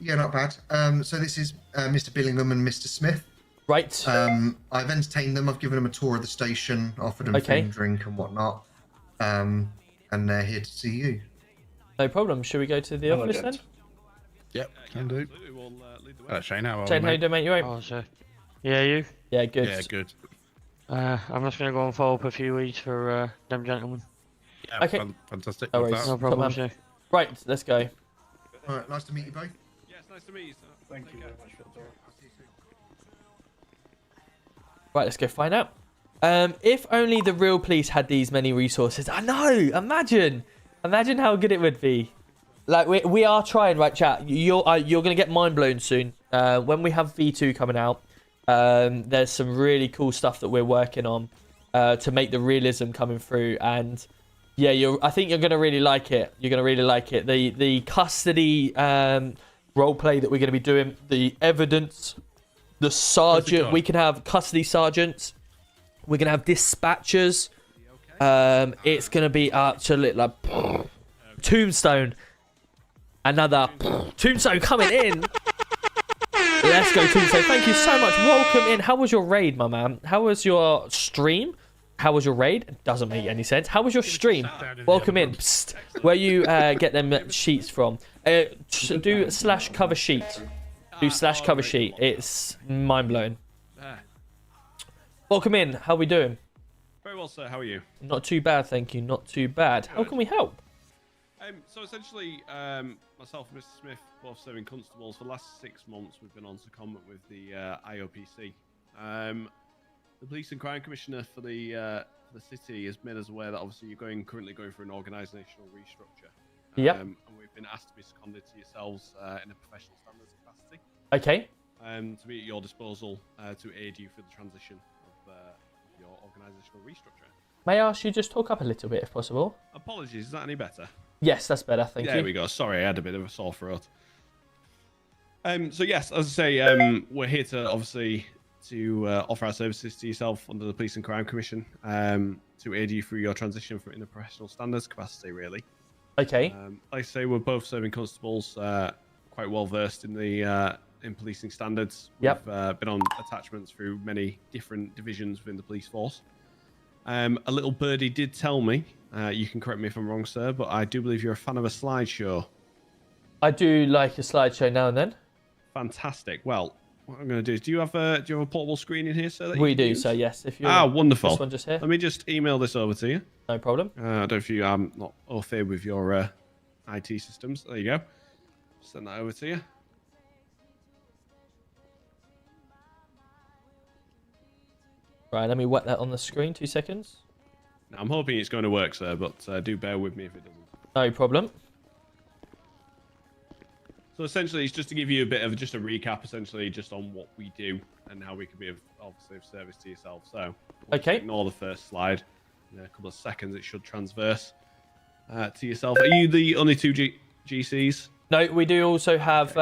Speaker 20: Yeah, not bad. So this is Mr. Billingham and Mr. Smith.
Speaker 1: Right.
Speaker 20: I've entertained them. I've given them a tour of the station, offered them food and drink and whatnot. And they're here to see you.
Speaker 1: No problem. Should we go to the office then?
Speaker 3: Yep, can do. Shane, how are
Speaker 1: Shane, how you
Speaker 3: mate?
Speaker 1: doing, mate? You right?
Speaker 10: Oh, sir. Yeah, you?
Speaker 1: Yeah, good.
Speaker 3: Yeah, good.
Speaker 10: I'm just going to go and follow up a few weeks for them gentlemen.
Speaker 3: Yeah,
Speaker 1: Okay.
Speaker 3: Fantastic.
Speaker 1: No
Speaker 3: with
Speaker 1: worries.
Speaker 3: that.
Speaker 10: No problem,
Speaker 1: Top man.
Speaker 10: sir.
Speaker 1: Right, let's go.
Speaker 20: All right, nice to meet you both.
Speaker 3: Yes, nice to meet you, sir.
Speaker 6: Thank you very much for the tour.
Speaker 1: Right, let's go find out. If only the real police had these many resources. I know. Imagine how good it would be. Like we are trying, right, chat. You're gonna get mind blown soon. When we have V2 coming out, there's some really cool stuff that we're working on to make the realism coming through. And yeah, I think you're gonna really like it. You're gonna really like it. The custody role play that we're gonna be doing, the evidence, the sergeant. We can have custody sergeants. We're gonna have dispatchers. It's gonna be absolutely like Tombstone. Another Tombstone coming in. Let's go, Tombstone. Thank you so much. Welcome in. How was your raid, my man? How was your stream? How was your raid? It doesn't make any sense. How was your stream? Welcome in. Psst. Where you get them sheets from? Do /cover sheet. Do /cover sheet. It's mind blowing. Welcome in. How we doing?
Speaker 21: Very well, sir. How are you?
Speaker 1: Not too bad, thank you. Not too bad. How can we help?
Speaker 21: So essentially, myself and Mr. Smith, both serving constables, for the last 6 months we've been on secondment with the IOPC. The Police and Crime Commissioner for the city has made us aware that obviously you're currently going through an organisational restructure.
Speaker 1: Yep.
Speaker 21: And we've been asked to be seconded to yourselves in a professional standards capacity.
Speaker 1: Okay.
Speaker 21: to be at your disposal to aid you for the transition of your organisational restructure.
Speaker 1: May I ask you just talk up a little bit if possible?
Speaker 21: Apologies, is that any better?
Speaker 1: Yes, that's better. Thank you.
Speaker 21: There we go. Sorry, I had a bit of a sore throat. So yes, as I say, we're here to obviously offer our services to yourself under the Police and Crime Commission to aid you through your transition from interprofessional standards capacity, really.
Speaker 1: Okay.
Speaker 21: Like I say, we're both serving constables, quite well versed in the in policing standards.
Speaker 1: Yep.
Speaker 21: We've been on attachments through many different divisions within the police force. A little birdie did tell me, you can correct me if I'm wrong, sir, but I do believe you're a fan of a slideshow.
Speaker 1: I do like a slideshow now and then.
Speaker 21: Fantastic. Well, what I'm going to do is, do you have a portable screen in here, sir? That you
Speaker 1: We
Speaker 21: can
Speaker 1: do,
Speaker 21: use?
Speaker 1: so yes. If you
Speaker 21: wonderful.
Speaker 1: This one just here.
Speaker 21: Let me just email this over to you.
Speaker 1: No problem.
Speaker 21: I don't know if you are not au fait with your IT systems. There you go. Send that over to you.
Speaker 1: Right, let me whack that on the screen. 2 seconds.
Speaker 21: Now, I'm hoping it's going to work, sir, but do bear with me if it doesn't.
Speaker 1: No problem.
Speaker 21: So essentially, it's just to give you a bit of just a recap, essentially, just on what we do and how we can be obviously of service to yourself. So,
Speaker 1: okay.
Speaker 21: Ignore the first slide. In a couple of seconds, it should transverse to yourself. Are you the only two GCs?
Speaker 1: No, we do also have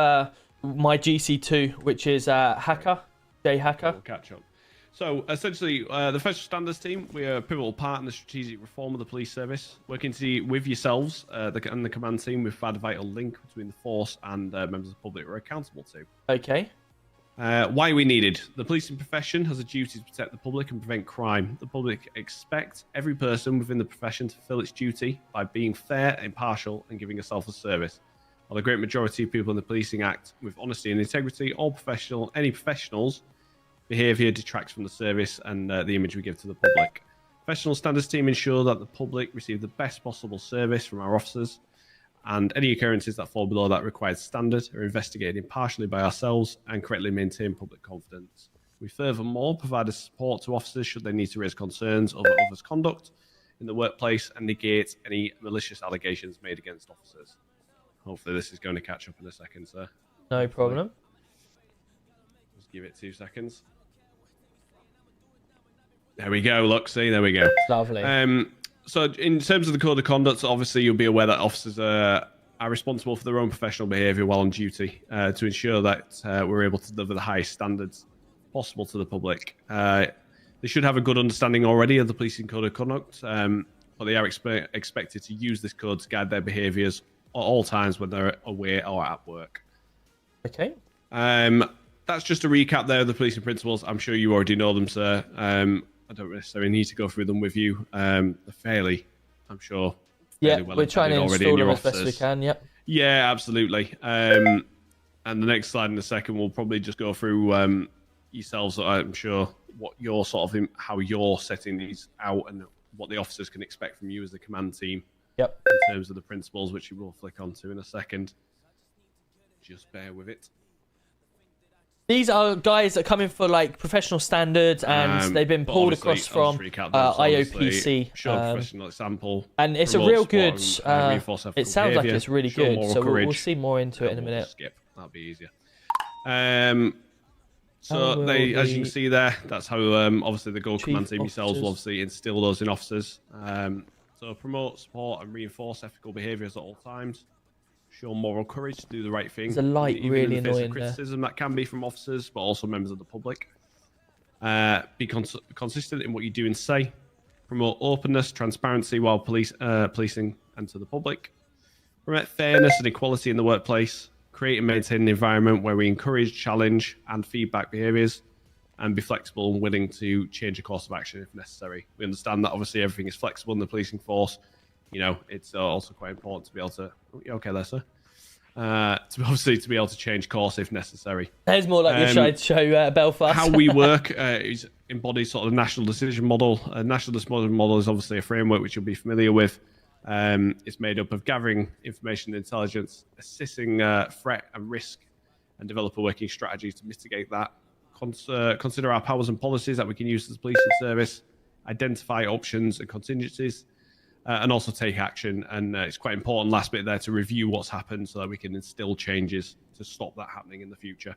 Speaker 1: my GC2, which is Hacker, J Hacker.
Speaker 21: We'll catch up. So essentially, the Professional Standards team, we are a pivotal part in the strategic reform of the police service, working with yourselves and the command team. We've had a vital link between the force and members of the public we're accountable to.
Speaker 1: Okay.
Speaker 21: Why are we needed? The policing profession has a duty to protect the public and prevent crime. The public expect every person within the profession to fulfill its duty by being fair, impartial, and giving yourself a service. While the great majority of people in the policing act with honesty and integrity, any professionals' behaviour detracts from the service and the image we give to the public. Professional Standards team ensure that the public receive the best possible service from our officers, and any occurrences that fall below that required standard are investigated impartially by ourselves and correctly maintain public confidence. We furthermore provide support to officers should they need to raise concerns over others' conduct in the workplace and negate any malicious allegations made against officers. Hopefully this is going to catch up in a second, sir.
Speaker 1: No problem.
Speaker 21: Just give it 2 seconds. There we go. Look, see, there we go.
Speaker 1: Lovely.
Speaker 21: So in terms of the code of conduct, obviously you'll be aware that officers are responsible for their own professional behaviour while on duty to ensure that we're able to deliver the highest standards possible to the public. They should have a good understanding already of the policing code of conduct, but they are expected to use this code to guide their behaviours at all times when they're away or at work.
Speaker 1: Okay.
Speaker 21: That's just a recap there of the policing principles. I'm sure you already know them, sir. I don't necessarily need to go through them with you. They're fairly, I'm sure.
Speaker 1: Yeah,
Speaker 21: well
Speaker 1: we're trying to install them as best
Speaker 21: officers.
Speaker 1: we can, yep.
Speaker 21: Yeah, absolutely. And the next slide in a second, we'll probably just go through yourselves, I'm sure, what you're sort of, how you're setting these out and what the officers can expect from you as the command team.
Speaker 1: Yep.
Speaker 21: In terms of the principles, which we will flick onto in a second. Just bear with it.
Speaker 1: These are guys that come in for like professional standards, and they've been pulled across from IOPC.
Speaker 21: Show a professional example.
Speaker 1: And it's a real good. It sounds like it's really good. So we'll see more into it in a minute.
Speaker 21: Skip. That'll be easier. So they, as you can see there, that's how obviously the Gold Command team yourselves will obviously instill those in officers. So promote, support, and reinforce ethical behaviours at all times. Show moral courage to do the right thing.
Speaker 1: There's a light
Speaker 21: even
Speaker 1: really
Speaker 21: in the face
Speaker 1: annoying
Speaker 21: of criticism that can be from officers, but also members of the public. Be consistent in what you do and say. Promote openness, transparency while policing and to the public. Promote fairness and equality in the workplace. Create and maintain an environment where we encourage, challenge, and feedback behaviours, and be flexible and willing to change a course of action if necessary. We understand that obviously everything is flexible in the policing force. You know, it's also quite important to be able to. Okay, there, sir. To be able to change course if necessary.
Speaker 1: There's more like your show, Belfast.
Speaker 21: How we work is embodies sort of the national decision model. National decision model is obviously a framework which you'll be familiar with. It's made up of gathering information and intelligence, assessing threat and risk, and develop a working strategy to mitigate that. Consider our powers and policies that we can use as a policing service, identify options and contingencies, and also take action. And it's quite important, last bit there, to review what's happened so that we can instill changes to stop that happening in the future.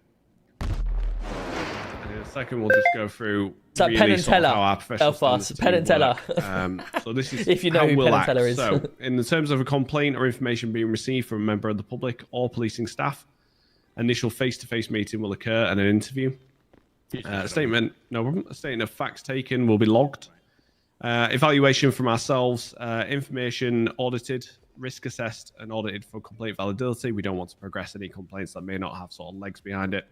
Speaker 21: second, we'll just go through
Speaker 1: It's like Penn and
Speaker 21: sort of
Speaker 1: Teller,
Speaker 21: how our professional
Speaker 1: Belfast.
Speaker 21: standards
Speaker 1: Penn and
Speaker 21: team
Speaker 1: Teller.
Speaker 21: work. So this is
Speaker 1: If you know
Speaker 21: how
Speaker 1: who
Speaker 21: we'll
Speaker 1: Penn and
Speaker 21: act.
Speaker 1: Teller is.
Speaker 21: So, in the terms of a complaint or information being received from a member of the public or policing staff, initial face-to-face meeting will occur and an interview. A statement of facts taken will be logged. Evaluation from ourselves, information audited, risk assessed and audited for complaint validity. We don't want to progress any complaints that may not have sort of legs behind it.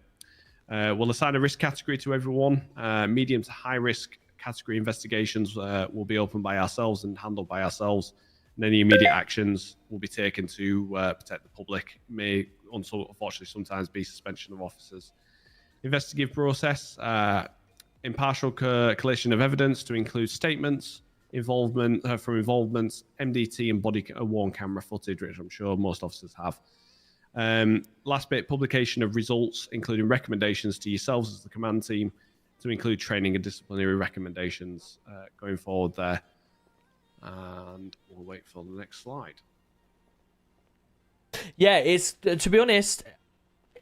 Speaker 21: We'll assign a risk category to everyone. Medium to high risk category investigations will be opened by ourselves and handled by ourselves. And any immediate actions will be taken to protect the public. May also, unfortunately, sometimes be suspension of officers. Investigative process, impartial collation of evidence to include statements, involvement from involvements, MDT and body-worn camera footage, which I'm sure most officers have. Last bit, publication of results, including recommendations to yourselves as the command team to include training and disciplinary recommendations going forward there. And we'll wait for the next slide.
Speaker 1: Yeah, it's, to be honest,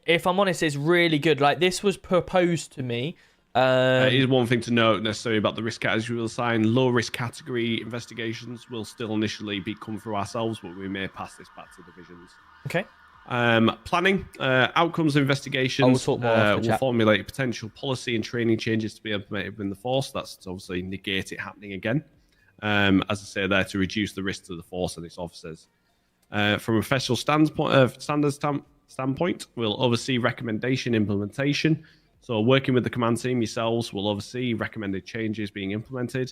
Speaker 1: if I'm honest, it's really good. Like, this was proposed to me.
Speaker 21: It is one thing to note necessarily about the risk categories we will assign. Low risk category investigations will still initially come through ourselves, but we may pass this back to divisions.
Speaker 1: Okay.
Speaker 21: Planning, outcomes investigations
Speaker 1: we'll talk more
Speaker 21: will formulate potential policy and training changes to be implemented within the force. That's to obviously negate it happening again. As I say there, to reduce the risk to the force and its officers. From a professional standpoint, we'll oversee recommendation implementation. So working with the command team, yourselves will oversee recommended changes being implemented.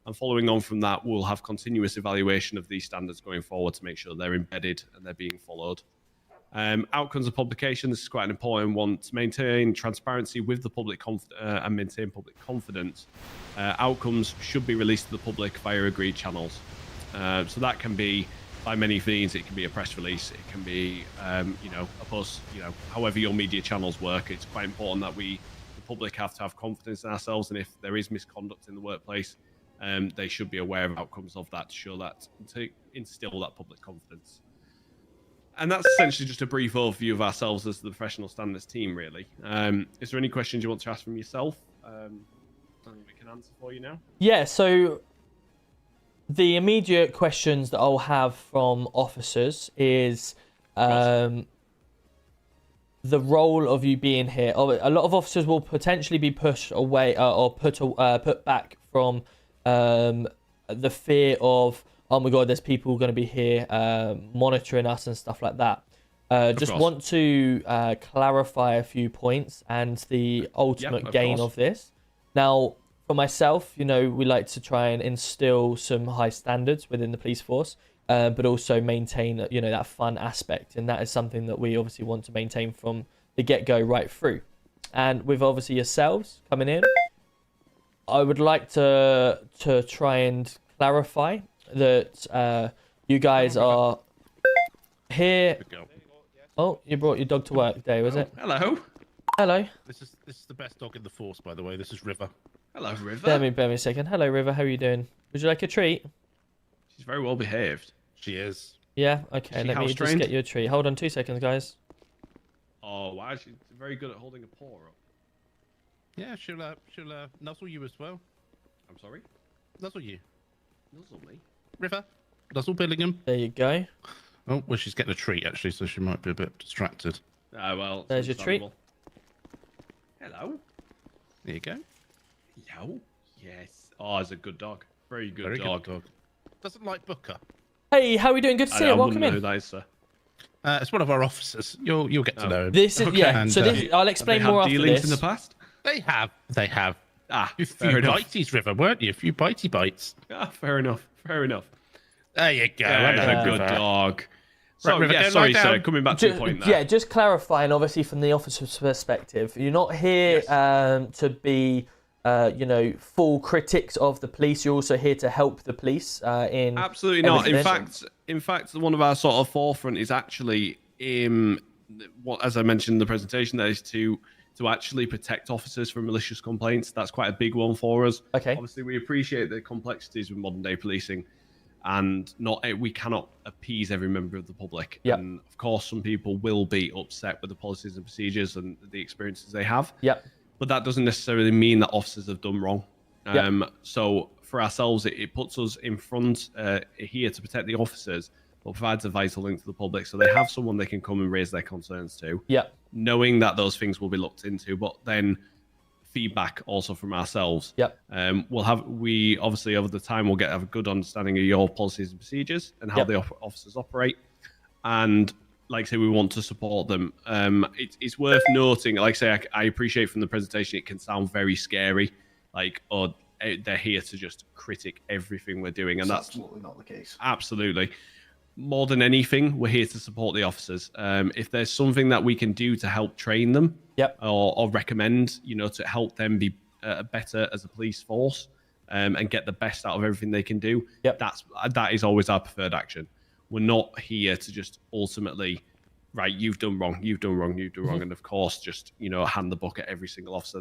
Speaker 21: And following on from that, we'll have continuous evaluation of these standards going forward to make sure they're embedded and they're being followed. Outcomes of publication, this is quite an important one. To maintain transparency with the public and maintain public confidence, outcomes should be released to the public via agreed channels. So that can be by many means. It can be a press release, it can be a post, however your media channels work. It's quite important that the public have to have confidence in ourselves, and if there is misconduct in the workplace, they should be aware of outcomes of that to show that, to instill that public confidence. And that's essentially just a brief overview of ourselves as the professional standards team, really. Is there any questions you want to ask from yourself? Something we can answer for you now?
Speaker 1: Yeah, so the immediate questions that I'll have from officers is the role of you being here. A lot of officers will potentially be pushed away or put back from the fear of, oh my god, there's people going to be here monitoring us and stuff like that. Just want to clarify a few points and the ultimate gain of this. Now, for myself, we like to try and instill some high standards within the police force, but also maintain, that fun aspect. And that is something that we obviously want to maintain from the get-go right through. And with obviously yourselves coming in, I would like to try and clarify that you guys are here. Oh, you brought your dog to work today, was it?
Speaker 21: Hello.
Speaker 1: Hello.
Speaker 3: This is the best dog in the force, by the way. This is River.
Speaker 21: Hello, River.
Speaker 1: Bear me a second. Hello, River. How are you doing? Would you like a treat?
Speaker 21: She's very well behaved.
Speaker 3: She is.
Speaker 1: Yeah. Okay. Let me just get you a treat. Hold on 2 seconds, guys.
Speaker 21: Oh, wow. She's very good at holding a paw up.
Speaker 3: Yeah, she'll nuzzle you as well.
Speaker 21: I'm sorry?
Speaker 3: Nuzzle you.
Speaker 21: Nuzzle me?
Speaker 3: River. Nuzzle Billingham.
Speaker 1: There you go.
Speaker 3: Oh, well, she's getting a treat, actually, so she might be a bit distracted.
Speaker 21: Ah, well.
Speaker 1: There's your treat.
Speaker 21: Hello.
Speaker 3: There you go.
Speaker 21: Hello. Yes. Oh, it's a good dog. Very good dog.
Speaker 3: Doesn't like Booker.
Speaker 1: Hey, how are we doing? Good to see you. Welcome in.
Speaker 21: Who that is, sir.
Speaker 3: It's one of our officers. You'll get to know him.
Speaker 1: This is
Speaker 3: And,
Speaker 1: so I'll explain more after
Speaker 21: dealings
Speaker 1: this.
Speaker 21: in the past?
Speaker 3: They have.
Speaker 21: Ah,
Speaker 3: a few biteies, River, weren't you? A few bitey bites.
Speaker 21: Ah, fair enough. There
Speaker 3: you go.
Speaker 21: That's a good dog. So,
Speaker 3: River,
Speaker 21: yeah, sorry, sir. Coming back to your point there.
Speaker 1: Yeah, just clarifying, obviously, from the officer's perspective, you're not here to be, full critics of the police. You're also here to help the police in.
Speaker 21: Absolutely not. In fact, one of our sort of forefront is actually what, as I mentioned in the presentation, that is to actually protect officers from malicious complaints. That's quite a big one for us.
Speaker 1: Okay.
Speaker 21: Obviously, we appreciate the complexities with modern day policing, and we cannot appease every member of the public.
Speaker 1: Yep.
Speaker 21: And of course, some people will be upset with the policies and procedures and the experiences they have.
Speaker 1: Yep.
Speaker 21: but that doesn't necessarily mean that officers have done wrong. So for ourselves, it puts us in front here to protect the officers, but provides a vital link to the public, so they have someone they can come and raise their concerns to. Knowing that those things will be looked into, but then feedback also from ourselves. We obviously over the time we'll have a good understanding of your policies and procedures and how the officers operate, and like I say, we want to support them. It's worth noting, like I say, I appreciate from the presentation it can sound very scary, like, oh, they're here to just critic everything we're doing, and that's
Speaker 17: absolutely not the case.
Speaker 21: Absolutely. More than anything, we're here to support the officers. If there's something that we can do to help train them, or recommend, to help them be better as a police force, and get the best out of everything they can do, that is always our preferred action. We're not here to just ultimately, right, you've done wrong, and of course, just hand the book at every single officer.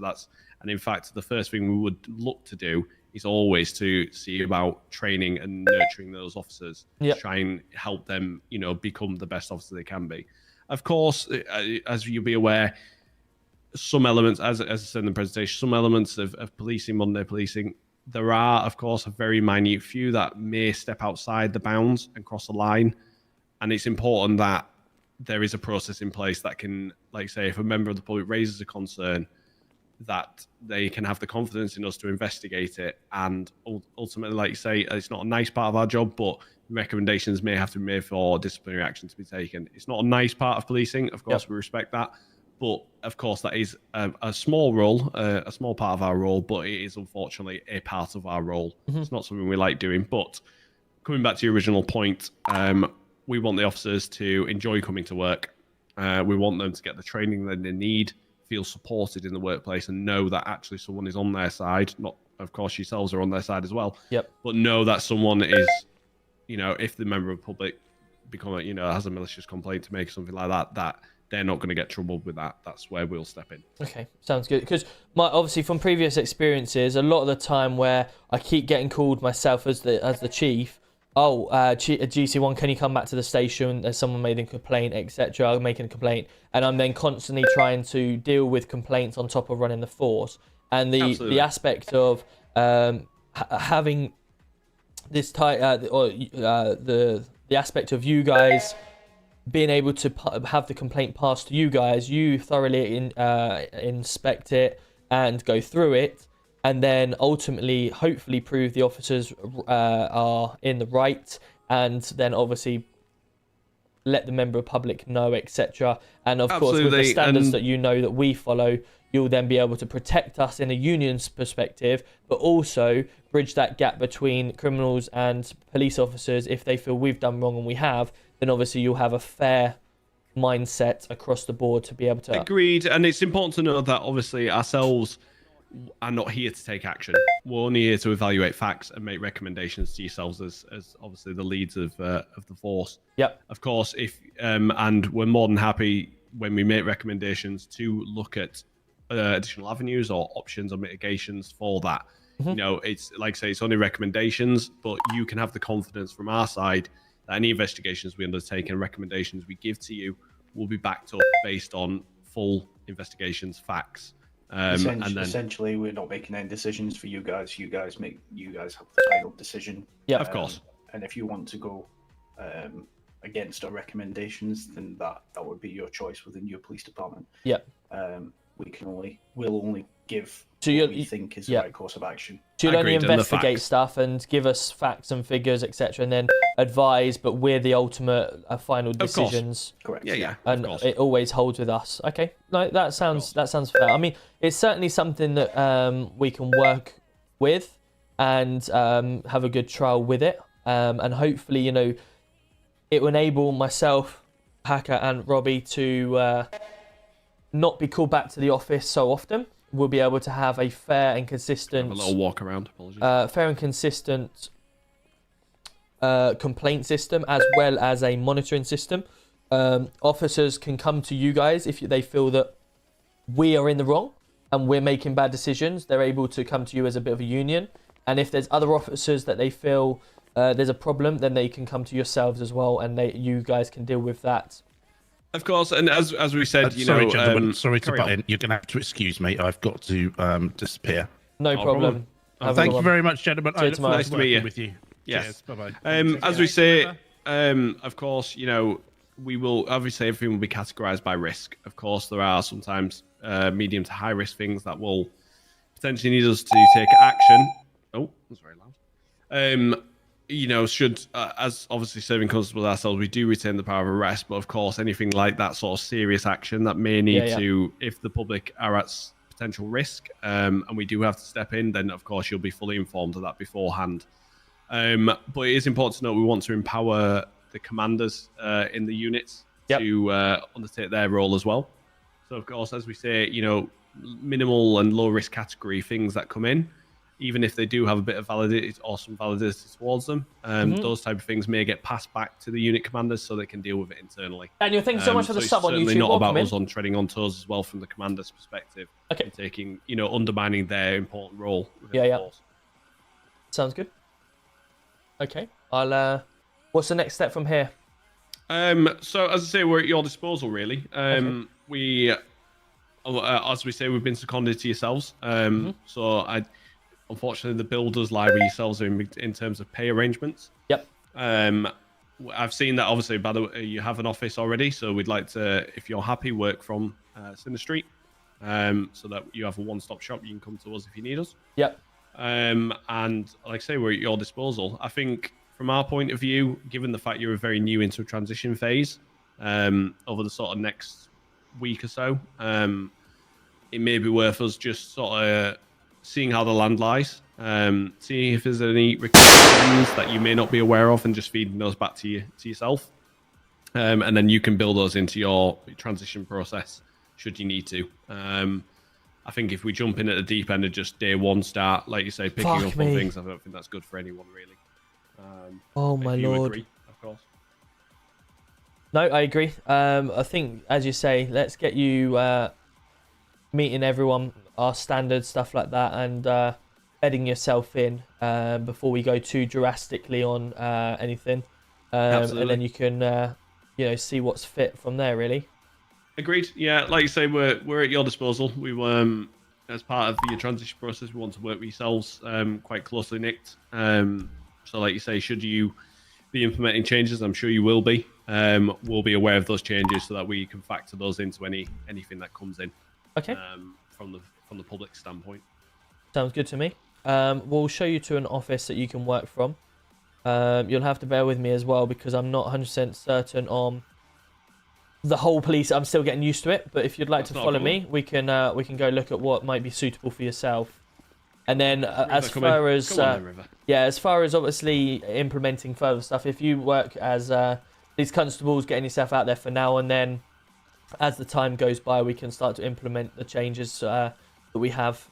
Speaker 21: And in fact, the first thing we would look to do is always to see about training and nurturing those officers, to try and help them, become the best officer they can be. Of course, as you'll be aware, some elements, as I said in the presentation, some elements of policing, modern day policing, there are, of course, a very minute few that may step outside the bounds and cross the line. And it's important that there is a process in place that can, like say, if a member of the public raises a concern, that they can have the confidence in us to investigate it. And ultimately, like you say, it's not a nice part of our job, but recommendations may have to be made for disciplinary action to be taken. It's not a nice part of policing. Of course, we respect that. But of course, that is a small role, a small part of our role, but it is unfortunately a part of our role. It's not something we like doing. But coming back to your original point, we want the officers to enjoy coming to work. We want them to get the training that they need, feel supported in the workplace, and know that actually someone is on their side. Not, of course, yourselves are on their side as well. But know that someone is, if the member of the public has a malicious complaint to make, something like that, that they're not going to get troubled with that. That's where we'll step in. Okay, sounds good. Because obviously from previous experiences, a lot of the time where I keep getting called myself as the chief, GC1, can you come back to the station? There's someone made a complaint, etc. I'm making a complaint, and I'm then constantly trying to deal with complaints on top of running the force. And the aspect of having this the aspect of you guys being able to have the complaint passed to you guys, you thoroughly inspect it and go through it, and then ultimately, hopefully, prove the officers are in the right, and then obviously let the member of public know, etc. And of course, with the standards that that we follow, you'll then be able to protect us in a union's perspective, but also bridge that gap between criminals and police officers. If they feel we've done wrong and we have, then obviously you'll have a fair mindset across the board to be able to... Agreed. And it's important to know that obviously ourselves are not here to take action. We're only here to evaluate facts and make recommendations to yourselves as obviously the leads of the force. Of course, and we're more than happy when we make recommendations to look at additional avenues or options or mitigations for that. It's like I say, it's only recommendations, but you can have the confidence from our side that any investigations we undertake and recommendations we give to you will be backed up based on full investigations, facts. And then
Speaker 17: essentially, we're not making any decisions for you guys. You guys have the final decision.
Speaker 21: Of course.
Speaker 17: And if you want to go against our recommendations, then that would be your choice within your police department. We'll only give what we think is the right course of action. So you'll only investigate stuff and give us facts and figures, etc., and then advise, but we're the ultimate final decisions. Correct.
Speaker 1: And it always holds with us. Okay, no, that sounds fair. I mean, it's certainly something that we can work with and have a good trial with it, and hopefully, it will enable myself, Hacker, and Robbie to not be called back to the office so often. We'll be able to have a fair and consistent...
Speaker 21: Have a little walk around, apologies.
Speaker 1: Fair and consistent complaint system, as well as a monitoring system. Officers can come to you guys if they feel that we are in the wrong and we're making bad decisions. They're able to come to you as a bit of a union. And if there's other officers that they feel there's a problem, then they can come to yourselves as well, and you guys can deal with that
Speaker 21: Of course, and as we said,
Speaker 3: sorry, gentlemen, sorry to
Speaker 21: carry
Speaker 3: butt
Speaker 21: on.
Speaker 3: in. You're going to have to excuse me. I've got to disappear.
Speaker 1: No problem.
Speaker 3: Thank you very much, gentlemen.
Speaker 1: See you tomorrow.
Speaker 21: Nice to meet you.
Speaker 3: With you.
Speaker 21: Yes.
Speaker 3: Cheers. Bye-bye.
Speaker 21: As we say, of course, we will obviously everything will be categorized by risk. Of course, there are sometimes medium to high risk things that will potentially need us to take action. Oh, that's very loud. Should as obviously serving constables ourselves, we do retain the power of arrest. But of course, anything like that sort of serious action that may need to, if the public are at potential risk, and we do have to step in, then of course you'll be fully informed of that beforehand. But it is important to note we want to empower the commanders in the units to undertake their role as well. So of course, as we say, minimal and low risk category things that come in, even if they do have a bit of validity or some validity towards them, those type of things may get passed back to the unit commanders so they can deal with it internally.
Speaker 1: Daniel, thank you so much for the sub on YouTube.
Speaker 21: It's certainly not about
Speaker 1: Welcome
Speaker 21: us on treading on toes as well from the commander's perspective.
Speaker 1: Okay.
Speaker 21: Taking, undermining their important role.
Speaker 1: Sounds good. Okay. I'll. What's the next step from here?
Speaker 21: So as I say, we're at your disposal, really. We, as we say, we've been seconded to yourselves. So unfortunately, the bill does lie with yourselves in terms of pay arrangements.
Speaker 1: Yep.
Speaker 21: I've seen that obviously, by the way, you have an office already, so we'd like to, if you're happy, work from Center Street, so that you have a one-stop shop. You can come to us if you need us.
Speaker 1: Yep.
Speaker 21: And like I say, we're at your disposal. I think from our point of view, given the fact you're very new into a transition phase, over the sort of next week or so, it may be worth us just sort of seeing how the land lies, seeing if there's any requirements that you may not be aware of, and just feeding those back to yourself, and then you can build those into your transition process should you need to. I think if we jump in at the deep end and just day one start, like you say, picking up on things, I don't think that's good for anyone really.
Speaker 1: Oh my lord!
Speaker 21: Agree, of course.
Speaker 1: No, I agree. I think, as you say, let's get you meeting everyone, our standards, stuff like that, and bedding yourself in before we go too drastically on anything, and then you can, see what's fit from there. Really.
Speaker 21: Agreed. Yeah, like you say, we're at your disposal. We as part of your transition process, we want to work with yourselves quite closely, nicked. So, like you say, should you be implementing changes, I'm sure you will be. We'll be aware of those changes so that we can factor those into anything that comes in.
Speaker 1: Okay.
Speaker 21: From the public standpoint.
Speaker 1: Sounds good to me. We'll show you to an office that you can work from. You'll have to bear with me as well because I'm not 100% certain on the whole police. I'm still getting used to it, but if you'd like to follow me, we can go look at what might be suitable for yourself. And then as far as obviously implementing further stuff, if you work as these constables, getting yourself out there for now, and then as the time goes by, we can start to implement the changes that we have.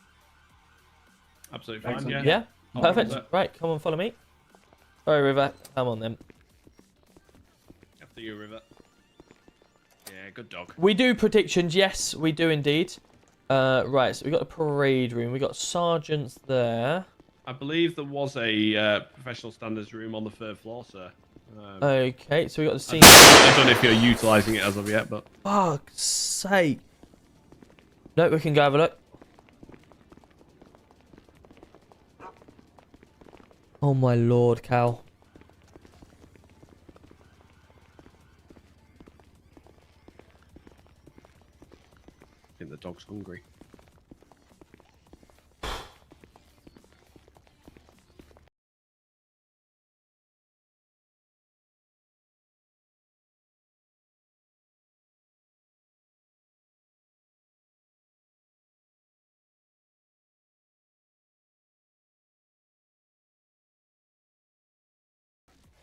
Speaker 21: Absolutely fine.
Speaker 1: Yeah. Perfect. Right, come on, follow me. Sorry, River. Come on then.
Speaker 21: After you, River. Yeah, good dog.
Speaker 1: We do predictions, yes, we do indeed. Right, so we got the parade room. We got sergeants there.
Speaker 21: I believe there was a professional standards room on the 3rd floor, sir.
Speaker 1: Okay, so we got the scene.
Speaker 21: I don't know if you're utilising it as of yet, but
Speaker 1: fuck's sake. No, we can go have a look. Oh my lord, Cal.
Speaker 21: I think the dog's hungry.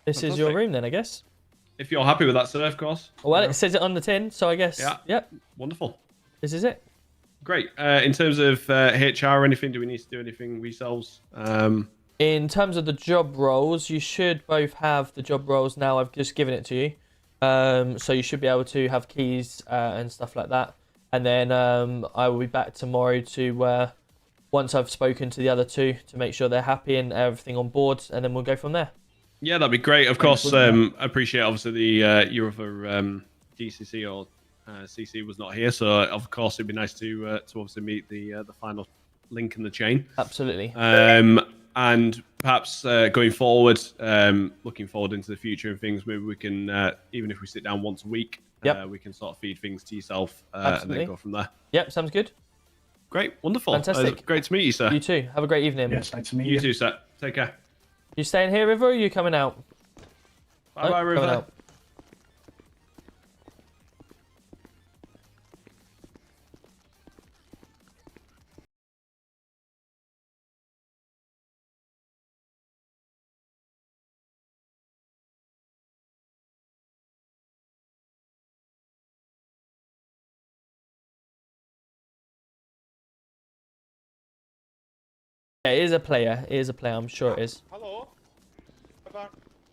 Speaker 1: This is your room then, I guess.
Speaker 21: If you're happy with that, sir, of course.
Speaker 1: Well, it says it on the tin, so I guess.
Speaker 21: Yeah.
Speaker 1: Yep.
Speaker 21: Wonderful.
Speaker 1: This is it.
Speaker 21: Great. In terms of HR or anything, do we need to do anything ourselves?
Speaker 1: In terms of the job roles, you should both have the job roles now. I've just given it to you. So you should be able to have keys and stuff like that. And then I will be back tomorrow to, once I've spoken to the other two, to make sure they're happy and everything on board. And then we'll go from there.
Speaker 21: Yeah, that'd be great. Of course, I appreciate obviously the your other GCC or CC was not here, so of course it'd be nice to obviously meet the final link in the chain.
Speaker 1: Absolutely.
Speaker 21: And perhaps going forward, looking forward into the future and things, maybe we can, even if we sit down once a week, we can sort of feed things to yourself and then go from there.
Speaker 1: Yep, sounds good.
Speaker 21: Great, wonderful.
Speaker 1: Fantastic.
Speaker 21: Great to meet you, sir.
Speaker 1: You too. Have a great evening.
Speaker 21: Yes, nice to meet you. You too, sir. Take care.
Speaker 1: You staying here, River, or are you coming out?
Speaker 21: Bye-bye, River.
Speaker 1: Coming out. Yeah, it is a player. It is a player. I'm sure it is.
Speaker 4: Hello.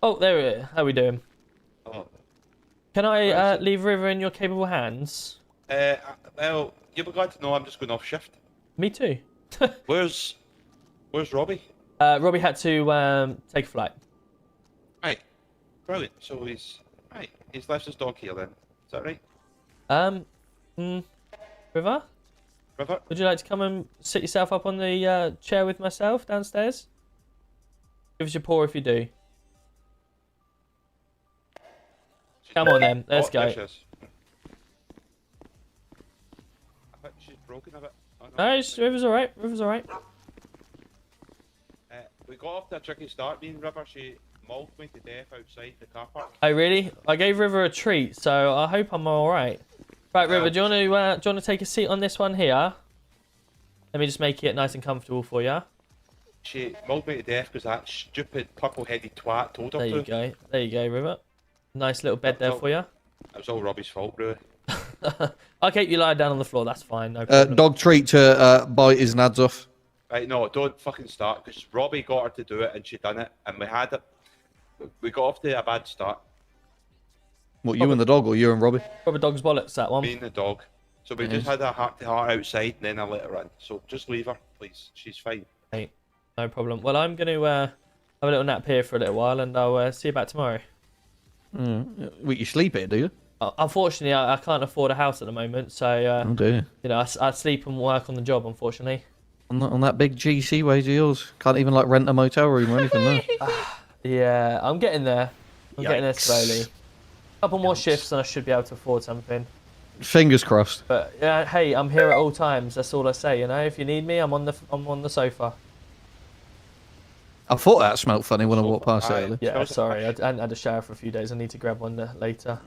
Speaker 1: Oh, there it is. How we doing?
Speaker 4: Hello.
Speaker 1: Can I leave River in your capable hands?
Speaker 4: Well, you'll be glad to know I'm just going off shift.
Speaker 1: Me too.
Speaker 4: Where's Robbie?
Speaker 1: Robbie had to take a flight.
Speaker 4: Right. Brilliant. So he's left his dog here then. Is that right?
Speaker 1: River?
Speaker 4: River?
Speaker 1: Would you like to come and sit yourself up on the chair with myself downstairs? Give us your paw if you do. Come on then, let's go.
Speaker 4: I think she's broken a bit.
Speaker 1: No, River's alright. River's alright.
Speaker 4: We got off to a tricky start, me and River. She mauled me to death outside the car park.
Speaker 1: Oh really? I gave River a treat, so I hope I'm alright. Right, River, do you want to take a seat on this one here? Let me just make it nice and comfortable for you.
Speaker 4: She mauled me to death because that stupid purple-headed twat told her
Speaker 1: to. There you go. There you go, River. Nice little bed there for you.
Speaker 4: That was all Robbie's fault, bro.
Speaker 1: Okay, you lie down on the floor. That's fine. No problem.
Speaker 22: Dog treat to bite his nads off.
Speaker 4: Right, no, don't fucking start because Robbie got her to do it and she done it and we had it. We got off to a bad start.
Speaker 22: What, you and the dog or you and Robbie?
Speaker 1: Probably dog's bollocks, that one.
Speaker 4: Me and the dog. So we just had a heart-to-heart outside and then I let her in. So just leave her, please. She's fine.
Speaker 1: Hey, no problem. Well, I'm going to have a little nap here for a little while and I'll see you back tomorrow.
Speaker 22: Well, you sleep here, do you?
Speaker 1: Unfortunately, I can't afford a house at the moment, so
Speaker 22: Oh dear.
Speaker 1: you know, I sleep and work on the job. Unfortunately,
Speaker 22: On that big GC wage of yours, can't even like rent a motel room or anything. No.
Speaker 1: yeah, I'm getting there. I'm getting there slowly. A couple more shifts and I should be able to afford something.
Speaker 22: Fingers crossed.
Speaker 1: But yeah, hey, I'm here at all times. That's all I say. You know, if you need me, I'm on the sofa.
Speaker 22: I thought that smelled funny when I walked past it earlier.
Speaker 1: Yeah, sorry, I hadn't had a shower for a few days. I need to grab one later.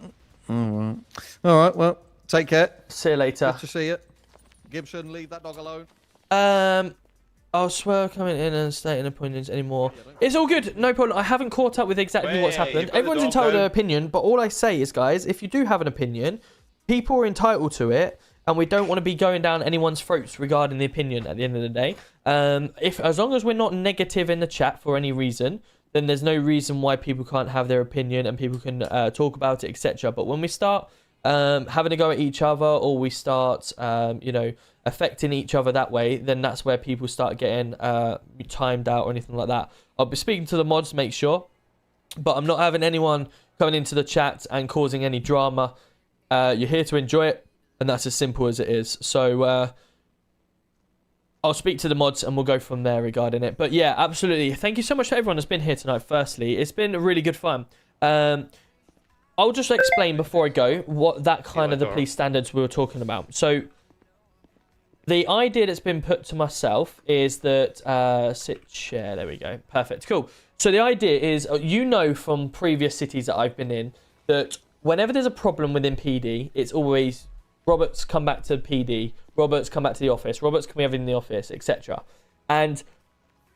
Speaker 22: All right. Well, take care.
Speaker 1: See you later.
Speaker 22: Good to see you. Gibson, leave that dog alone.
Speaker 1: I'll swear coming in and stating opinions anymore. It's all good, no problem. I haven't caught up with exactly what's happened. Everyone's entitled to their opinion, but all I say is, guys, if you do have an opinion, people are entitled to it, and we don't want to be going down anyone's throats regarding the opinion at the end of the day. As long as we're not negative in the chat for any reason, then there's no reason why people can't have their opinion and people can talk about it, etc. But when we start having a go at each other, or we start, you know, affecting each other that way, then that's where people start getting timed out or anything like that. I'll be speaking to the mods to make sure, but I'm not having anyone coming into the chat and causing any drama. You're here to enjoy it, and that's as simple as it is. So I'll speak to the mods and we'll go from there regarding it. But yeah, absolutely. Thank you so much to everyone that's been here tonight. Firstly, it's been really good fun. I'll just explain before I go what that kind of the police standards we were talking about. So the idea that's been put to myself is that sit share. There we go. Perfect. Cool. So the idea is, you know, from previous cities that I've been in, that whenever there's a problem within PD, it's always Roberts, come back to PD. Roberts, come back to the office. Roberts, can we have it in the office, etc. And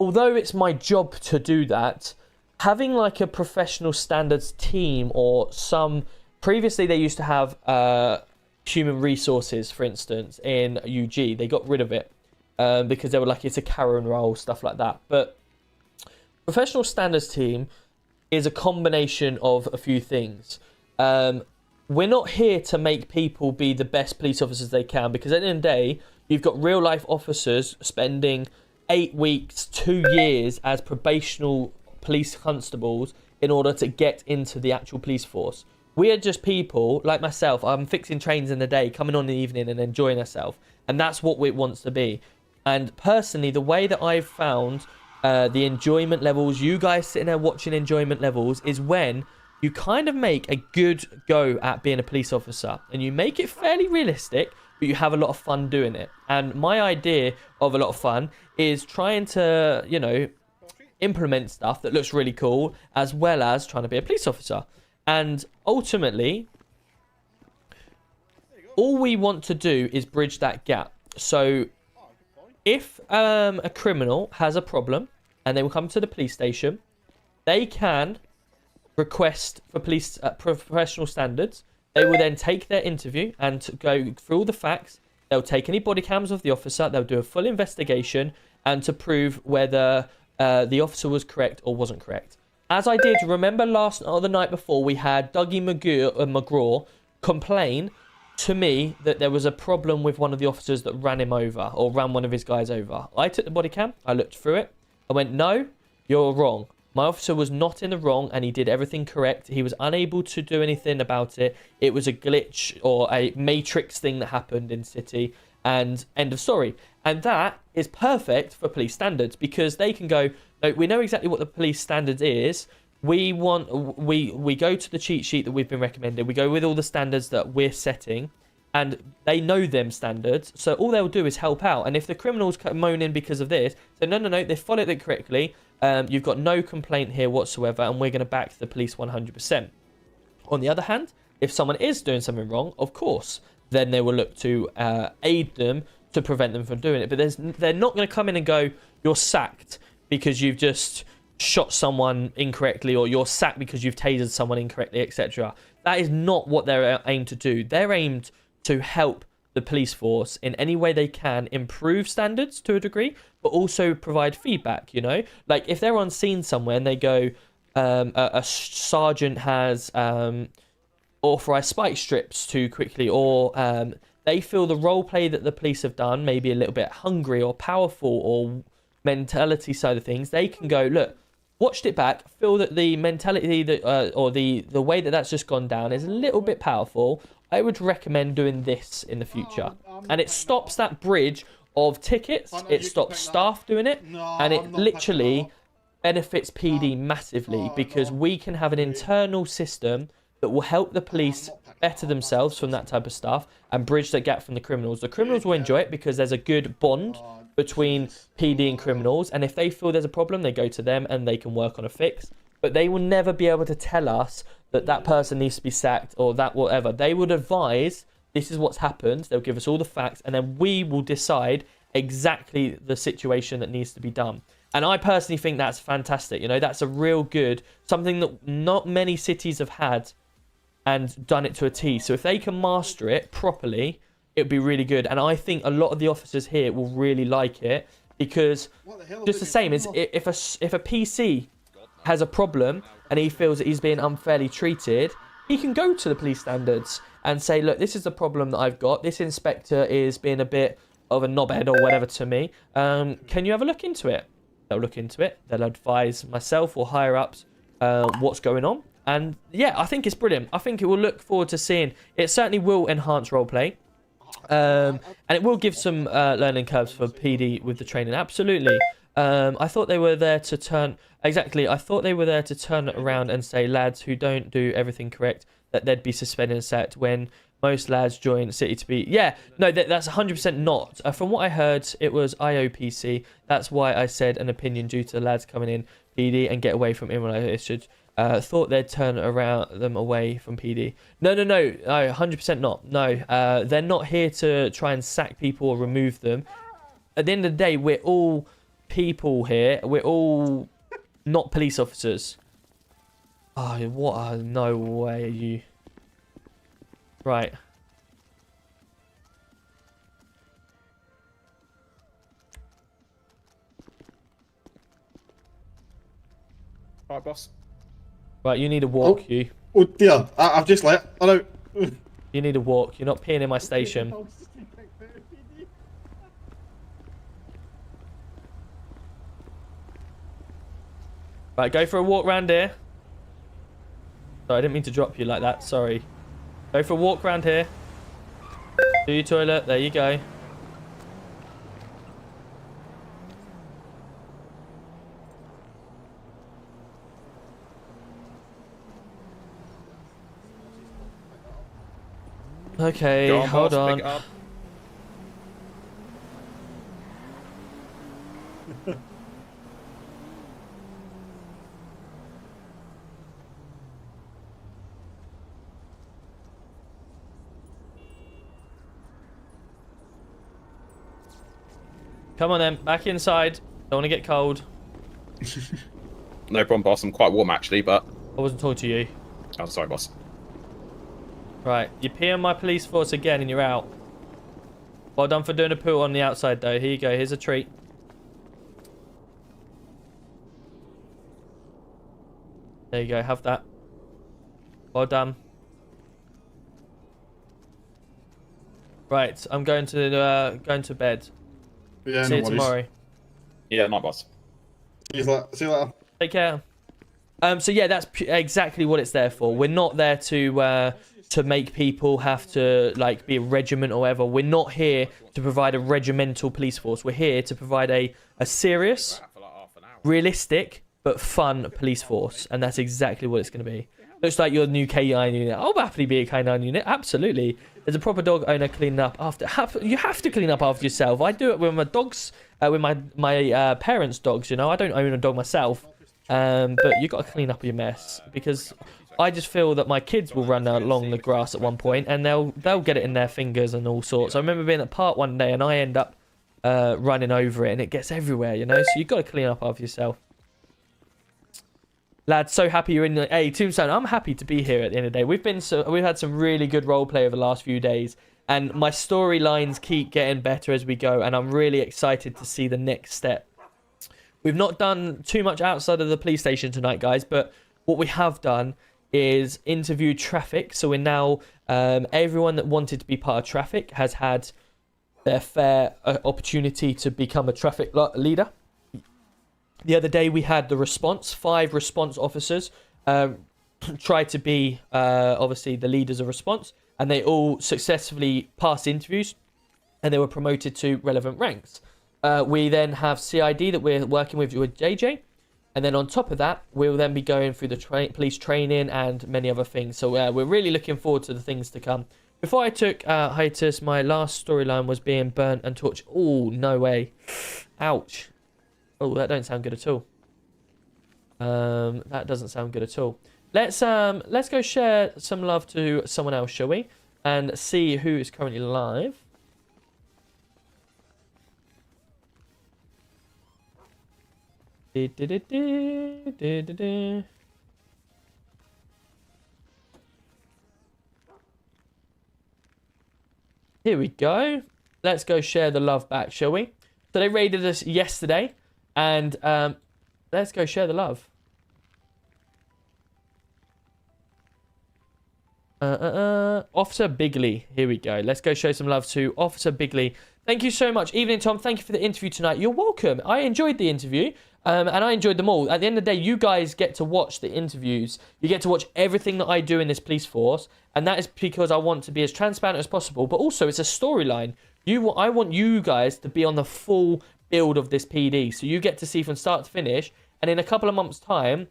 Speaker 1: although it's my job to do that, having like a professional standards team or some... Previously, they used to have human resources, for instance, in UG. They got rid of it because they were like, it's a Karen role, stuff like that. But professional standards team is a combination of a few things. We're not here to make people be the best police officers they can, because at the end of the day, you've got real life officers spending 8 weeks, 2 years as probational police constables in order to get into the actual police force. We are just people like myself. I'm fixing trains in the day, coming on in the evening and enjoying ourselves. And that's what it wants to be. And personally, the way that I've found the enjoyment levels, you guys sitting there watching enjoyment levels, is when you kind of make a good go at being a police officer. And you make it fairly realistic, but you have a lot of fun doing it. And my idea of a lot of fun is trying to, you know, implement stuff that looks really cool, as well as trying to be a police officer. And ultimately, all we want to do is bridge that gap. So if a criminal has a problem and they will come to the police station, they can request for police professional standards. They will then take their interview and go through all the facts. They'll take any body cams of the officer. They'll do a full investigation and to prove whether the officer was correct or wasn't correct. As I did, remember last or the night before, we had Dougie McGraw complain to me that there was a problem with one of the officers that ran him over, or ran one of his guys over. I took the body cam, I looked through it, I went, no, you're wrong. My officer was not in the wrong and he did everything correct. He was unable to do anything about it. It was a glitch or a matrix thing that happened in City, and end of story. And that is perfect for police standards, because they can go, no, we know exactly what the police standards is. We go to the cheat sheet that we've been recommended. We go with all the standards that we're setting, and they know them standards. So all they'll do is help out. And if the criminals moan in because of this, so no, they followed it correctly. You've got no complaint here whatsoever, and we're going to back the police 100%. On the other hand, if someone is doing something wrong, of course, then they will look to aid them to prevent them from doing it. But they're not going to come in and go, you're sacked because you've just shot someone incorrectly, or you're sacked because you've tasered someone incorrectly, etc. That is not what they're aimed to do. They're aimed to help the police force in any way they can, improve standards to a degree, but also provide feedback, you know? Like if they're on scene somewhere and they go, a sergeant has authorized spike strips too quickly, or they feel the role play that the police have done may be a little bit hungry or powerful or mentality side of things, they can go, look, watched it back, feel that the mentality that or the way that that's just gone down is a little bit powerful. I would recommend doing this in the future. And it stops that bridge of tickets, it stops staff doing it, and it literally benefits PD massively, because we can have an internal system that will help the police better themselves from that type of stuff and bridge the gap from the criminals. The criminals will enjoy it because there's a good bond between PD and criminals, and if they feel there's a problem, they go to them and they can work on a fix. But they will never be able to tell us that that person needs to be sacked or that whatever. They would advise, this is what's happened, they'll give us all the facts, and then we will decide exactly the situation that needs to be done. And I personally think that's fantastic. You know, that's a real good, something that not many cities have had and done it to a T. So if they can master it properly, it would be really good. And I think a lot of the officers here will really like it, because just the same as if a PC has a problem and he feels that he's being unfairly treated, he can go to the police standards and say, look, this is the problem that I've got. This inspector is being a bit of a knobhead or whatever to me. Can you have a look into it? They'll look into it. They'll advise myself or higher ups what's going on. And yeah, I think it's brilliant. I think it will look forward to seeing. It certainly will enhance roleplay. And it will give some learning curves for PD with the training. Absolutely. I thought they were there to turn... Exactly. I thought they were there to turn it around and say lads who don't do everything correct, that they'd be suspended and sacked, when most lads join City to be... Yeah, no, that's 100% not. From what I heard, it was IOPC. That's why I said an opinion due to the lads coming in PD and get away from him when I should... thought they'd turn them away from PD. No, 100% not. No, they're not here to try and sack people or remove them. At the end of the day, we're all people here. We're all not police officers. Oh, what? No way are you... Right.
Speaker 2: Alright, boss.
Speaker 1: Right, you need a walk, you.
Speaker 2: Oh dear, I've just let. Hello.
Speaker 1: You need a walk. You're not peeing in my station. Right, go for a walk round here. Sorry, I didn't mean to drop you like that. Sorry. Go for a walk around here. Do your toilet. There you go. Okay,
Speaker 7: Go on,
Speaker 1: hold
Speaker 7: boss,
Speaker 1: on.
Speaker 7: pick it up.
Speaker 1: Come on then, back inside. Don't want to get cold.
Speaker 7: No problem, boss. I'm quite warm actually, but
Speaker 1: I wasn't talking to you.
Speaker 7: Oh, sorry, boss.
Speaker 1: Right, you pee on my police force again and you're out. Well done for doing a poo on the outside though. Here you go, here's a treat. There you go, have that. Well done. Right, I'm going to bed.
Speaker 2: Yeah,
Speaker 1: See you tomorrow.
Speaker 7: Yeah, my boss.
Speaker 2: See you later.
Speaker 1: Take care. So yeah, that's exactly what it's there for. We're not there to make people have to like be a regiment or whatever. We're not here to provide a regimental police force. We're here to provide a serious, realistic, but fun police force, and that's exactly what it's going to be. Looks like your new K9 unit. I'll happily be a K9 unit. Absolutely. There's a proper dog owner cleaning up after. You have to clean up after yourself. I do it with my dogs, with my parents' dogs. You know, I don't own a dog myself, but you got to clean up your mess because I just feel that my kids will run along the grass at one point and they'll get it in their fingers and all sorts. I remember being at the park one day and I end up running over it and it gets everywhere. You know, so you got to clean up after yourself. Lads, so happy you're in the Tombstone. I'm happy to be here at the end of the day. We've had some really good roleplay over the last few days, and my storylines keep getting better as we go, and I'm really excited to see the next step. We've not done too much outside of the police station tonight, guys, but what we have done is interview traffic. So we're now everyone that wanted to be part of traffic has had their fair opportunity to become a traffic leader. The other day we had the response, 5 response officers try to be obviously the leaders of response, and they all successfully passed interviews and they were promoted to relevant ranks. We then have CID that we're working with JJ, and then on top of that we'll then be going through the police training and many other things. So we're really looking forward to the things to come. Before I took hiatus, my last storyline was being burnt and tortured. Oh, no way. Ouch. Oh, that don't sound good at all. That doesn't sound good at all. Let's go share some love to someone else, shall we? And see who is currently live. Here we go. Let's go share the love back, shall we? So they raided us yesterday. And let's go share the love. Officer Bigley. Here we go. Let's go show some love to Officer Bigley. Thank you so much. Evening, Tom. Thank you for the interview tonight. You're welcome. I enjoyed the interview. And I enjoyed them all. At the end of the day, you guys get to watch the interviews. You get to watch everything that I do in this police force. And that is because I want to be as transparent as possible. But also, it's a storyline. I want you guys to be on the full build of this PD, so you get to see from start to finish, and in a couple of months time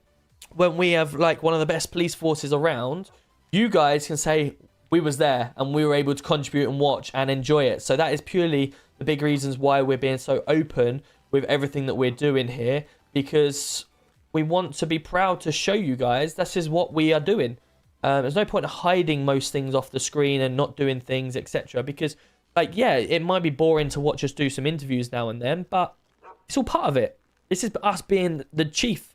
Speaker 1: when we have like one of the best police forces around, you guys can say we was there and we were able to contribute and watch and enjoy it. So that is purely the big reasons why we're being so open with everything that we're doing here, because we want to be proud to show you guys this is what we are doing. There's no point in hiding most things off the screen and not doing things, etc., because like, yeah, it might be boring to watch us do some interviews now and then, but it's all part of it. This is us being the chief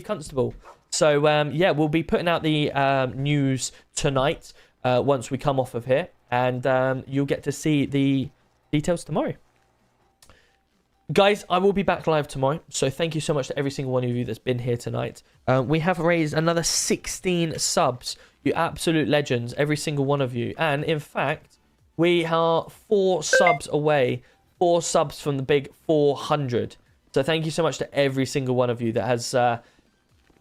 Speaker 1: constable. So, yeah, we'll be putting out the news tonight once we come off of here, and you'll get to see the details tomorrow. Guys, I will be back live tomorrow, so thank you so much to every single one of you that's been here tonight. We have raised another 16 subs. You absolute legends, every single one of you. And, in fact, we are 4 subs away, 4 subs from the big 400. So thank you so much to every single one of you that has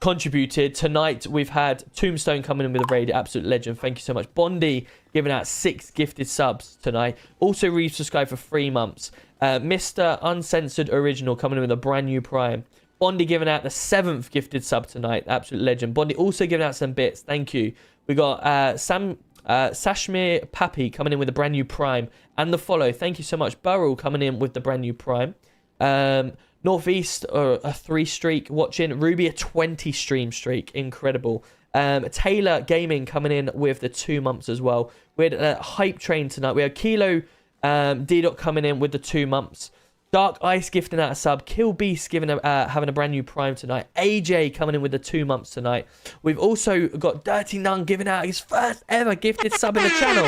Speaker 1: contributed. Tonight, we've had Tombstone coming in with a raid. Absolute legend. Thank you so much. Bondi giving out 6 gifted subs tonight. Also resubscribed for 3 months. Mr. Uncensored Original coming in with a brand new Prime. Bondi giving out the 7th gifted sub tonight. Absolute legend. Bondi also giving out some bits. Thank you. We got Sashmir Pappy coming in with a brand new Prime. And the follow. Thank you so much. Burrell coming in with the brand new Prime. Northeast, a 3 streak watching. Ruby, a 20 stream streak. Incredible. Taylor Gaming coming in with the 2 months as well. We had a Hype Train tonight. We had Kilo D-Dot coming in with the 2 months. Dark Ice gifting out a sub. Kill Beast giving having a brand new Prime tonight. AJ coming in with the 2 months tonight. We've also got Dirty Nun giving out his first ever gifted sub in the channel.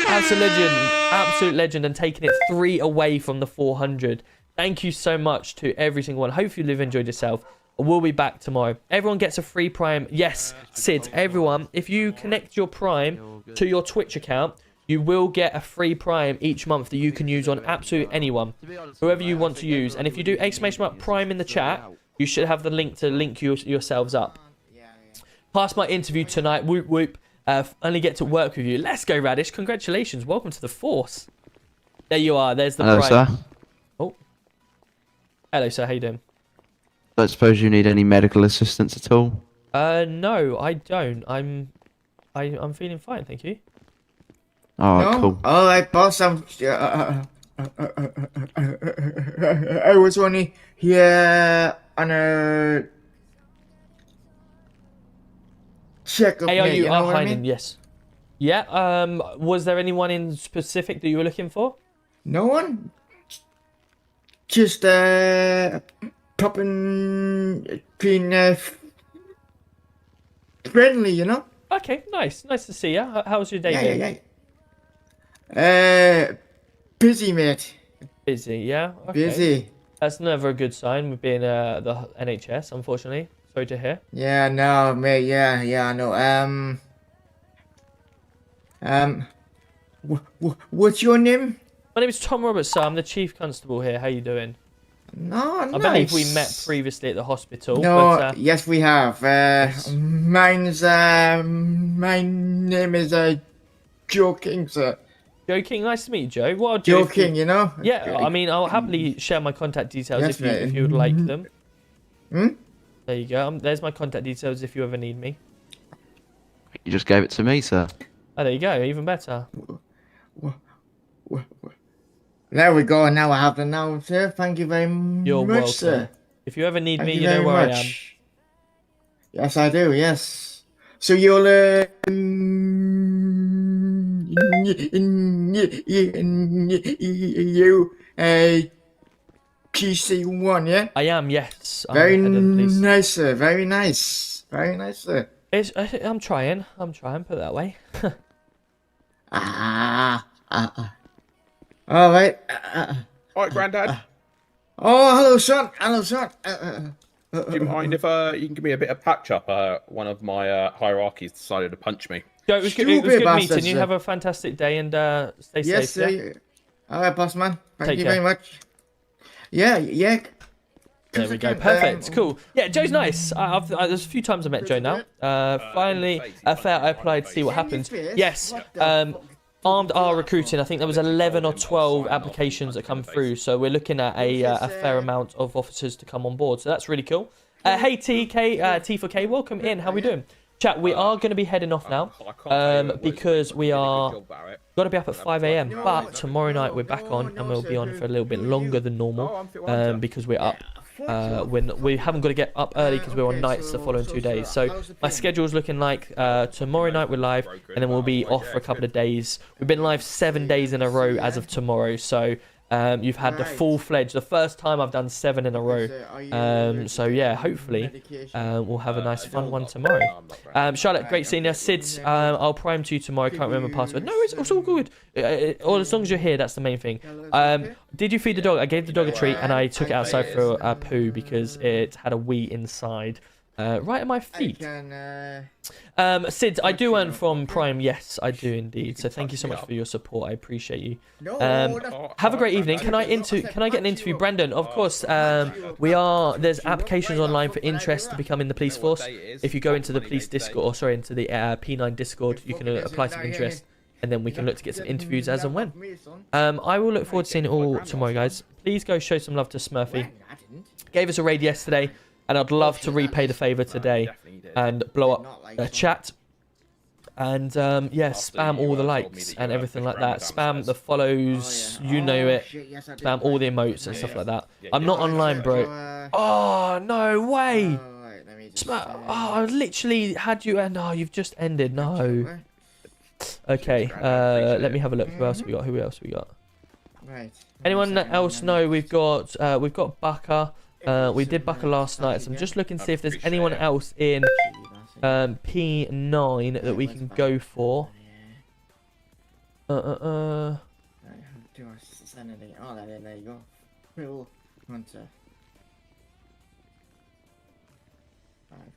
Speaker 1: Absolute legend, and taking it 3 away from the 400. Thank you so much to every single one. Hopefully you've enjoyed yourself. We'll be back tomorrow. Everyone gets a free Prime. Yes, Sid, everyone. If you connect your Prime to your Twitch account, you will get a free Prime each month that you can use on absolutely anyone, whoever you want to use. And if you do !Prime in the chat, you should have the link to link yourselves up. Past my interview tonight. Whoop whoop. Only get to work with you. Let's go, Radish. Congratulations. Welcome to the force. There you are. There's the
Speaker 9: Hello,
Speaker 1: Prime.
Speaker 9: sir.
Speaker 1: Oh. Hello, sir. How you doing?
Speaker 9: Don't suppose you need any medical assistance at all?
Speaker 1: No, I don't. I'm feeling fine, thank you.
Speaker 9: Oh, cool.
Speaker 11: All right, boss. I was only here on a checkup.
Speaker 1: Hey,
Speaker 11: you know what I
Speaker 1: Heinen,
Speaker 11: mean?
Speaker 1: yes. Yeah, was there anyone in specific that you were looking for?
Speaker 11: No one. Just popping, being friendly, you know.
Speaker 1: Okay, nice to see you. How was your day?
Speaker 11: Yeah. Busy, mate.
Speaker 1: Busy, yeah. Okay.
Speaker 11: Busy.
Speaker 1: That's never a good sign with being the NHS, unfortunately. Sorry to hear.
Speaker 11: Yeah, no, mate. Yeah, I know. What's your name?
Speaker 1: My name is Tom Roberts, sir. I'm the Chief Constable here. How you doing?
Speaker 11: No,
Speaker 1: I believe we met previously at the hospital.
Speaker 11: No,
Speaker 1: but,
Speaker 11: yes, we have. My name is Joking, sir.
Speaker 1: Joking, nice to meet you, Joe. What I'll do
Speaker 11: Joking, you know.
Speaker 1: Yeah, I mean, I'll happily share my contact details
Speaker 11: Yes,
Speaker 1: if you would like them.
Speaker 11: Hmm?
Speaker 1: There you go. There's my contact details if you ever need me.
Speaker 9: You just gave it to me, sir.
Speaker 1: Oh, there you go. Even better.
Speaker 11: There we go. Now I have the now, sir. Thank you very
Speaker 1: You're
Speaker 11: much,
Speaker 1: welcome.
Speaker 11: sir.
Speaker 1: If you ever need
Speaker 11: Thank
Speaker 1: me,
Speaker 11: you
Speaker 1: you know
Speaker 11: very
Speaker 1: where I am.
Speaker 11: much. Yes, I do. Yes. So you'll PC1, yeah?
Speaker 1: I am. Yes. I'm
Speaker 11: Very
Speaker 1: the head of the police.
Speaker 11: nice, sir. Very nice. Very nice, sir.
Speaker 1: I'm trying. Put it that way.
Speaker 11: All right.
Speaker 7: All right, Grandad.
Speaker 11: Oh, hello, son. Hello, son.
Speaker 7: Do you mind if you can give me a bit of patch up? One of my hierarchies decided to punch me.
Speaker 1: Joe, it was good meeting you. Have a fantastic day and stay
Speaker 11: Yes,
Speaker 1: safe.
Speaker 11: sir.
Speaker 1: Yeah?
Speaker 11: All right, boss man. Thank
Speaker 1: Take
Speaker 11: you
Speaker 1: care.
Speaker 11: very much. Yeah.
Speaker 1: There we go. Perfect. Cool. Yeah, Joe's nice. There's a few times I met Joe now. Finally, I applied to see what happens. Yes. Armed are recruiting. I think there was 11 or 12 applications that come through. So we're looking at a fair amount of officers to come on board. So that's really cool. Hey, T4K, welcome in. How we doing? Chat, we are going to be heading off now because we are got to be up at 5 a.m. But tomorrow night we're back on and we'll be on for a little bit longer than normal because we're up. We haven't got to get up early because we're on nights the following 2 days. So my schedule's looking like tomorrow night we're live and then we'll be off for a couple of days. We've been live 7 days in a row as of tomorrow. So you've had the full-fledged, the first time I've done 7 in a row. So yeah, hopefully we'll have a nice fun one tomorrow. Charlotte, great seeing you. Sid, I'll prime to you tomorrow. Can't remember password. No, it's all good. Or as long as you're here, that's the main thing. Did you feed the dog? I gave the dog a treat and I took it outside for a poo because it had a wee inside. right at my feet.
Speaker 11: I
Speaker 1: Sid, I do earn from Prime. Yes, I do indeed. So thank you so much for your support. I appreciate you. Have a great evening. Can I get an interview, Brandon? Of course. There's applications online for interest to become in the police force. If you go into the police Discord, or sorry, into the P9 Discord, you can apply some interest, and then we can look to get some interviews as and when. I will look forward to seeing it all tomorrow, guys. Please go show some love to Smurfy. Gave us a raid yesterday, and I'd love to repay the favor today and blow up a chat. And yeah, spam all the likes and everything like that. Spam the follows, you know it. Spam all the emotes and stuff like that. I'm not online, bro. Oh, no way. I literally had you end. Oh, you've just ended. No. Okay, let me have a look. Who else we got? Anyone else know? We've got Baka. We did Baka last night, so I'm just looking to see if there's anyone else in P9 that we can go for.
Speaker 11: Oh, there you go. Phil Hunter.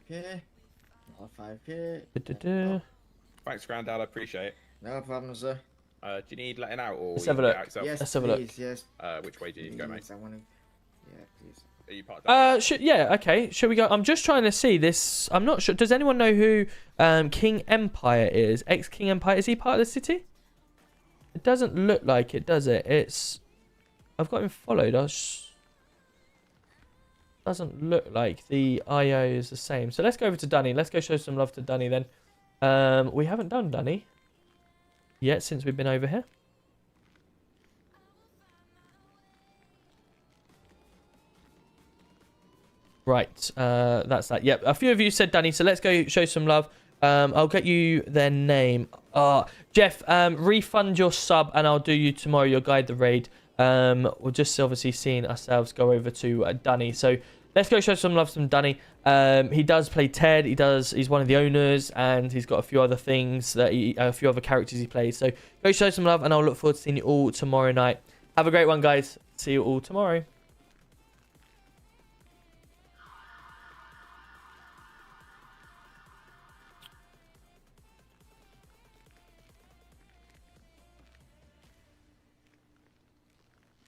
Speaker 11: 5k. Another 5k.
Speaker 7: Thanks, Grandad. I appreciate it.
Speaker 11: No problem, sir.
Speaker 7: Do you need letting out, or
Speaker 1: let's have a look?
Speaker 11: Yes,
Speaker 1: let's have a look.
Speaker 11: Yes.
Speaker 7: Which way do you go, mate?
Speaker 11: Yeah, please.
Speaker 7: Are you part of
Speaker 1: yeah, okay. Should we go? I'm just trying to see this. I'm not sure. Does anyone know who King Empire is? Ex-King Empire. Is he part of the city? It doesn't look like it, does it? I've got him followed. Doesn't look like the IO is the same. So let's go over to Dunny. Let's go show some love to Dunny then. We haven't done Dunny yet since we've been over here. Right, that's that. Yep, a few of you said Danny, so let's go show some love. I'll get you their name. Jeff, refund your sub and I'll do you tomorrow. You'll guide the raid. We're just obviously seeing ourselves go over to Danny. So let's go show some love to Danny. He does play Ted. He's one of the owners, and he's got a few other things that a few other characters he plays. So go show some love, and I'll look forward to seeing you all tomorrow night. Have a great one, guys. See you all tomorrow.